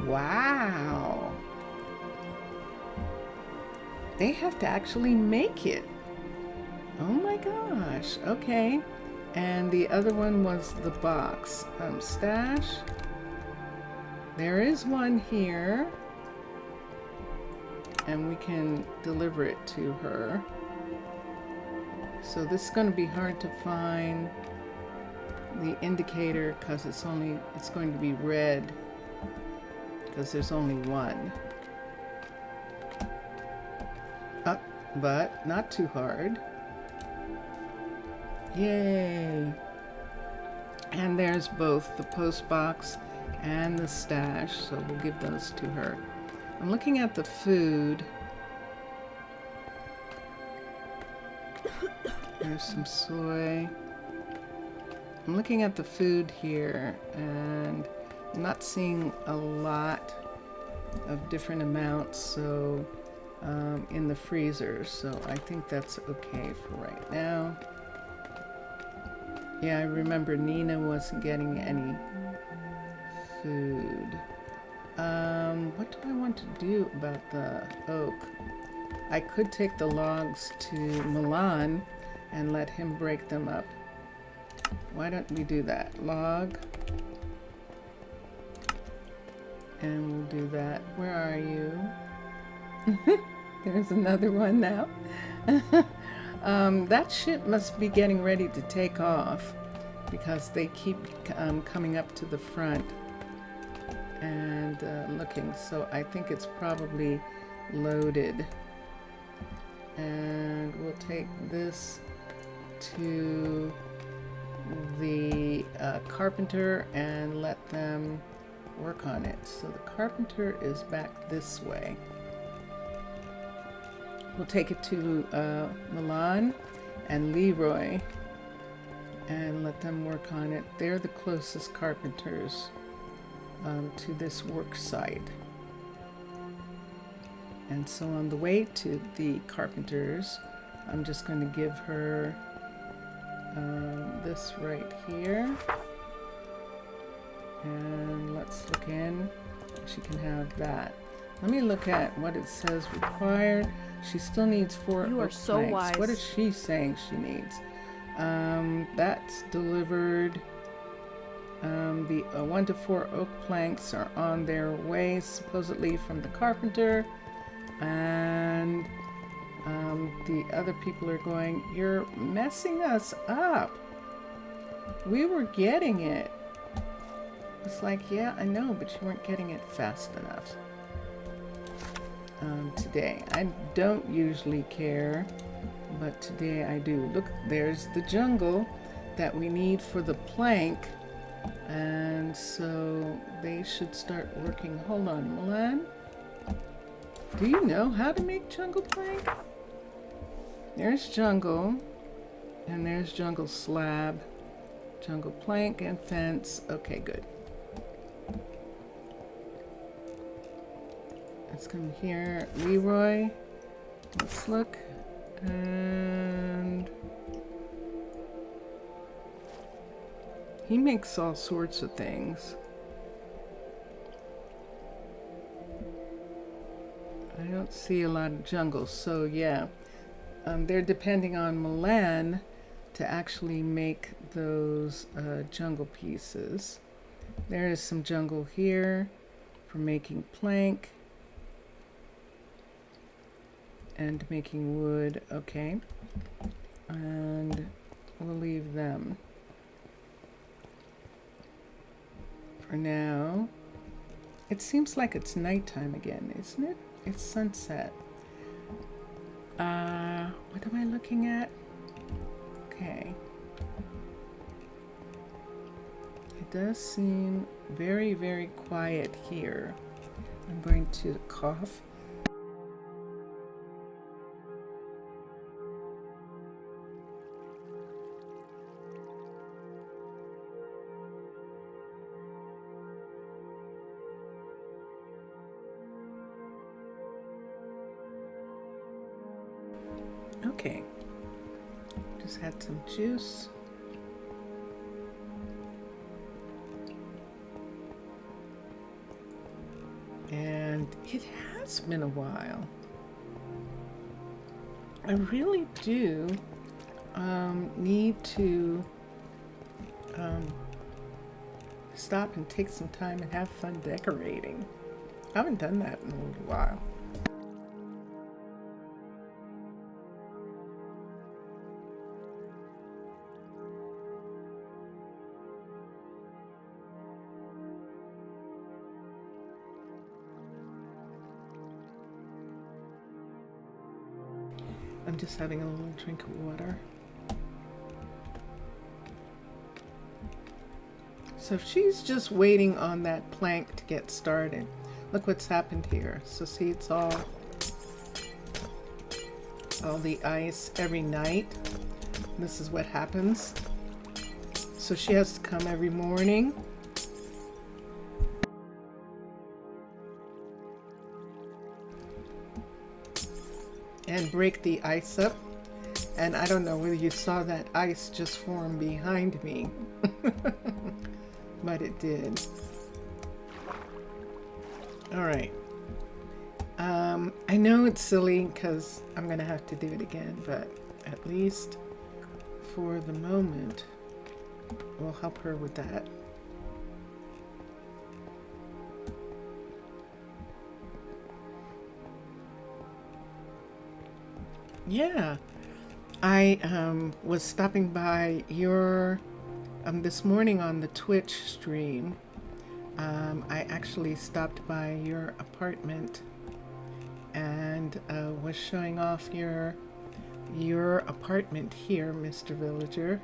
Wow. They have to actually make it. Oh my gosh. Okay. And the other one was the box. Stash. There is one here. And we can deliver it to her. So this is going to be hard to find the indicator because it's going to be red because there's only one. Up, but not too hard. Yay! And there's both the post box and the stash, so we'll give those to her. I'm looking at the food. There's some soy. I'm looking at the food here, and I'm not seeing a lot of different amounts, so in the freezer, so I think that's okay for right now. Yeah, I remember Nina wasn't getting any food. What do I want to do about the oak? I could take the logs to Milan and let him break them up. Why don't we do that? Log. And we'll do that. Where are you? There's another one now. That ship must be getting ready to take off because they keep coming up to the front and looking. So I think it's probably loaded. And we'll take this to the carpenter and let them work on it. So the carpenter is back this way. We'll take it to Milan and Leroy and let them work on it. They're the closest carpenters to this work site. And so on the way to the carpenters, I'm just going to give her this right here. And let's look in. She can have that. Let me look at what it says required. She still needs 4 You are oak so planks. wise. What is she saying she needs? That's delivered. The 1 to 4 oak planks are on their way, supposedly from the carpenter. And the other people are going, you're messing us up. We were getting it. It's like, yeah, I know, but you weren't getting it fast enough. Today. I don't usually care, but today I do. Look, there's the jungle that we need for the plank, and so they should start working. Hold on, Milan. Do you know how to make jungle plank? There's jungle, and there's jungle slab, jungle plank and fence. Okay, good. Let's come here, Leroy. Let's look, and he makes all sorts of things. I don't see a lot of jungle, so yeah, they're depending on Milan to actually make those jungle pieces. There is some jungle here for making plank. And making wood, okay. And we'll leave them. for now. It seems like it's nighttime again, isn't it? It's sunset. What am I looking at? Okay. It does seem very, very quiet here. I'm going to cough. Okay, just had some juice. And it has been a while. I really do need to stop and take some time and have fun decorating. I haven't done that in a little while. I'm just having a little drink of water. So she's just waiting on that plank to get started. Look what's happened here. So see, it's all the ice every night. This is what happens. So she has to come every morning. And break the ice up. And I don't know whether you saw that ice just form behind me. But it did. Alright. I know it's silly because I'm going to have to do it again, but at least for the moment, we'll help her with that. Yeah, I was stopping by your this morning on the Twitch stream. I actually stopped by your apartment and was showing off your apartment here, Mr. Villager,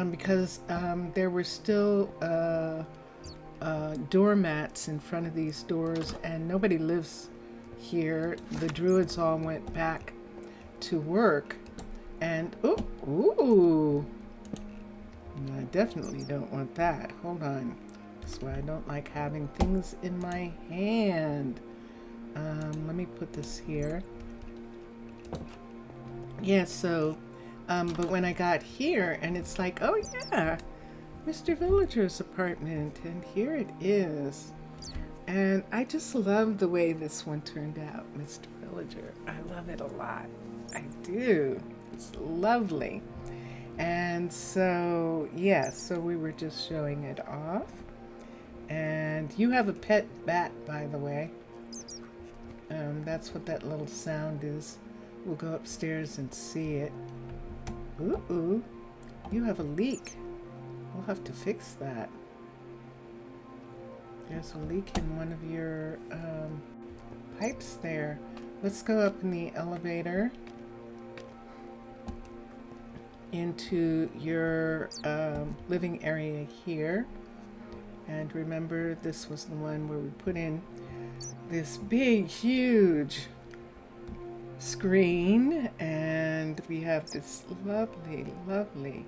because there were still doormats in front of these doors, and nobody lives here. The druids all went back to work, and ooh, I definitely don't want that. Hold on. That's why I don't like having things in my hand. Let me put this here. Yeah, so but when I got here, and it's like, oh yeah, Mr. Villager's apartment, and here it is. And I just love the way this one turned out, Mr. Villager. I love it a lot. I do. It's lovely. And so, yeah, so we were just showing it off. And you have a pet bat, by the way. That's what that little sound is. We'll go upstairs and see it. Ooh, you have a leak. We'll have to fix that. There's a leak in one of your pipes there. Let's go up in the elevator into your living area here. And remember, this was the one where we put in this big, huge screen, and we have this lovely, lovely,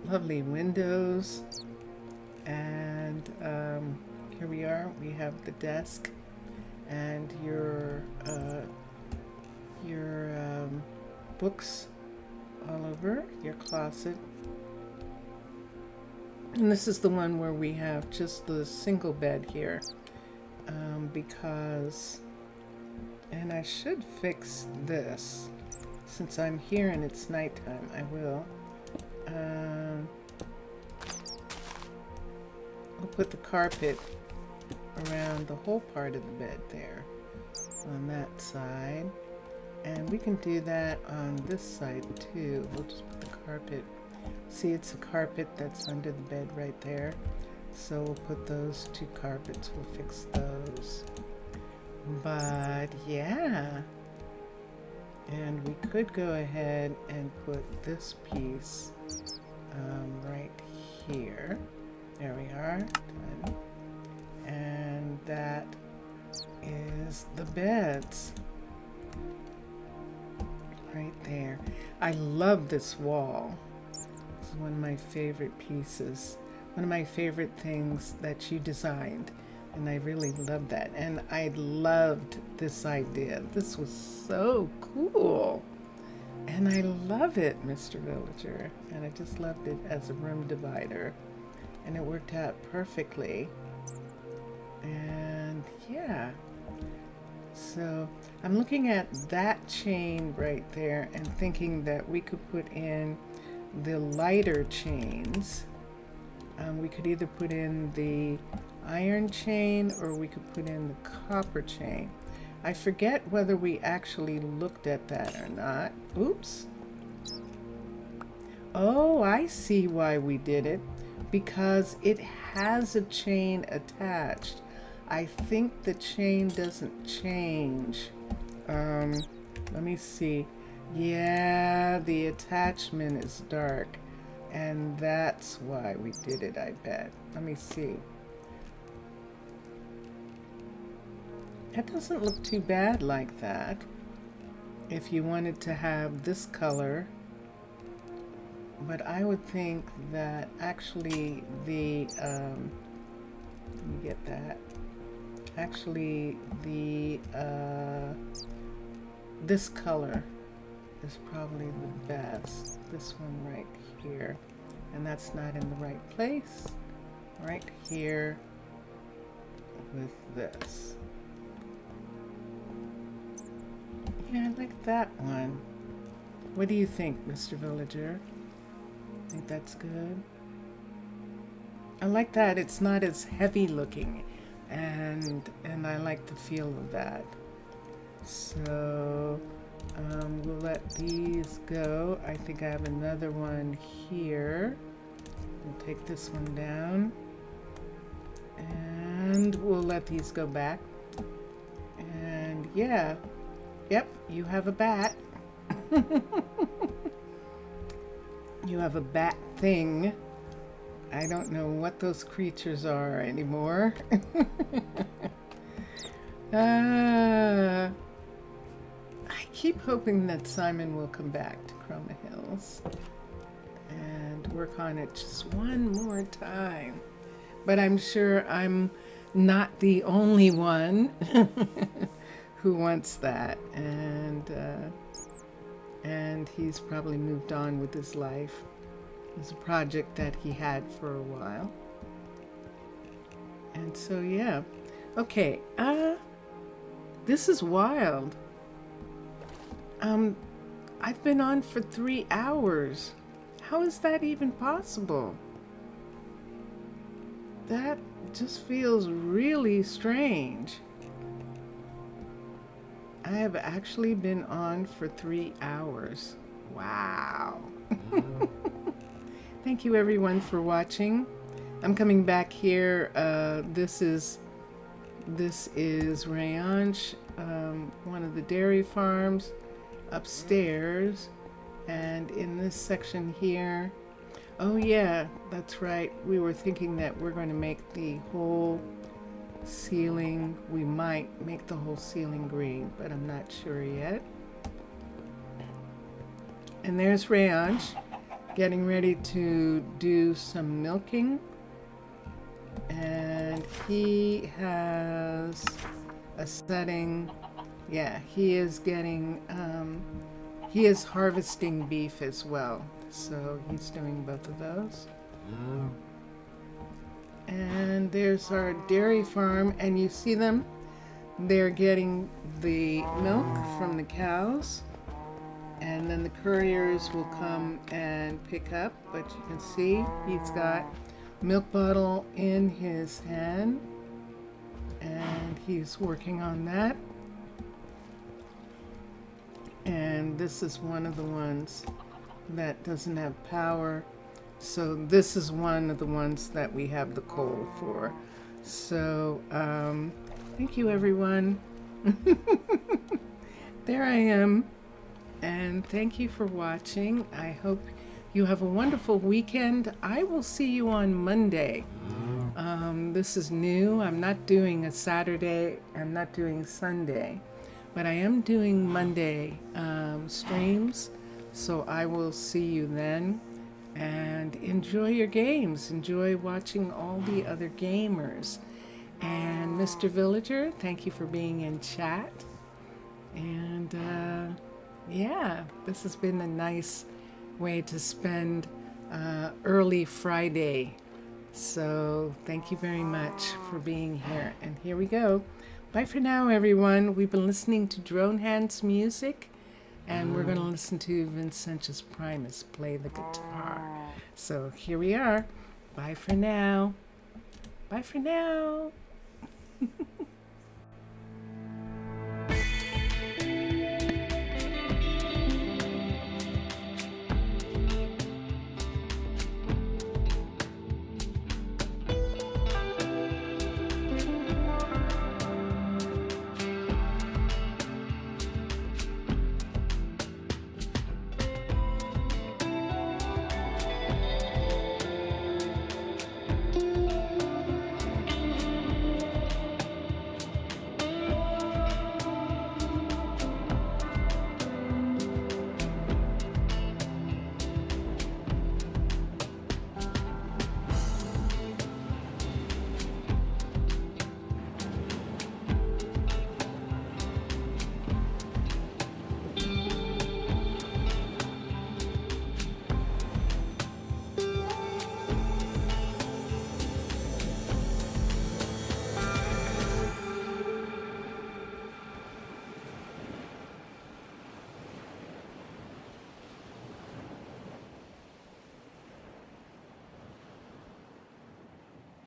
lovely windows. And here we are. We have the desk and your books all over your closet. And this is the one where we have just the single bed here, because, and I should fix this since I'm here and it's nighttime. I will. We'll put the carpet around the whole part of the bed there on that side, and we can do that on this side too. We'll just put the carpet See, it's a carpet that's under the bed right there. So we'll put those 2 carpets, we'll fix those. But yeah. And we could go ahead and put this piece right here. There we are. Done. And that is the beds. Right there. I love this wall. This is one of my favorite pieces. One of my favorite things that you designed. And I really love that. And I loved this idea. This was so cool. And I love it, Mr. Villager. And I just loved it as a room divider. And it worked out perfectly. And yeah. So I'm looking at that chain right there and thinking that we could put in the lighter chains. We could either put in the iron chain or we could put in the copper chain. I forget whether we actually looked at that or not. Oops. Oh, I see why we did it. Because it has a chain attached. I think the chain doesn't change. Let me see. Yeah, the attachment is dark. And that's why we did it, I bet. Let me see. That doesn't look too bad like that. If you wanted to have this color. But I would think that actually the, let me get that. Actually the, this color is probably the best. This one right here. And that's not in the right place. Right here with this. Yeah, I like that one. What do you think, Mr. Villager? Think that's good? I like that. It's not as heavy looking. And I like the feel of that. So we'll let these go. I think I have another one here. We'll take this one down. And we'll let these go back. And yeah. Yep, you have a bat. You have a bat thing. I don't know what those creatures are anymore. I keep hoping that Simon will come back to Chroma Hills and work on it just one more time. But I'm sure I'm not the only one who wants that. And he's probably moved on with his life. It's a project that he had for a while. And so, yeah. Okay, this is wild. I've been on for 3 hours. How is that even possible? That just feels really strange. I have actually been on for 3 hours. Wow. Thank you everyone for watching. I'm coming back here. This is Rayange, one of the dairy farms upstairs. And in this section here, oh yeah, that's right. We were thinking that we're going to make the whole ceiling, we might make the whole ceiling green, but I'm not sure yet. And there's Rayange getting ready to do some milking, and he has a setting. Yeah, he is getting he is harvesting beef as well, so he's doing both of those. And there's our dairy farm, and you see them, they're getting the milk from the cows, and then the couriers will come and pick up. But you can see he's got a milk bottle in his hand, and he's working on that. And this is one of the ones that doesn't have power. So this is one of the ones that we have the coal for. So thank you, everyone. There I am. And thank you for watching. I hope you have a wonderful weekend. I will see you on Monday. This is new. I'm not doing a Saturday. I'm not doing Sunday. But I am doing Monday streams. So I will see you then. And enjoy your games. Enjoy watching all the other gamers. And Mr. Villager, thank you for being in chat. And yeah, this has been a nice way to spend early Friday. So thank you very much for being here. And here we go. Bye for now, everyone. We've been listening to Drone Hands music, and we're going to listen to Vincentius Primus play the guitar. So here we are. Bye for now. Bye for now.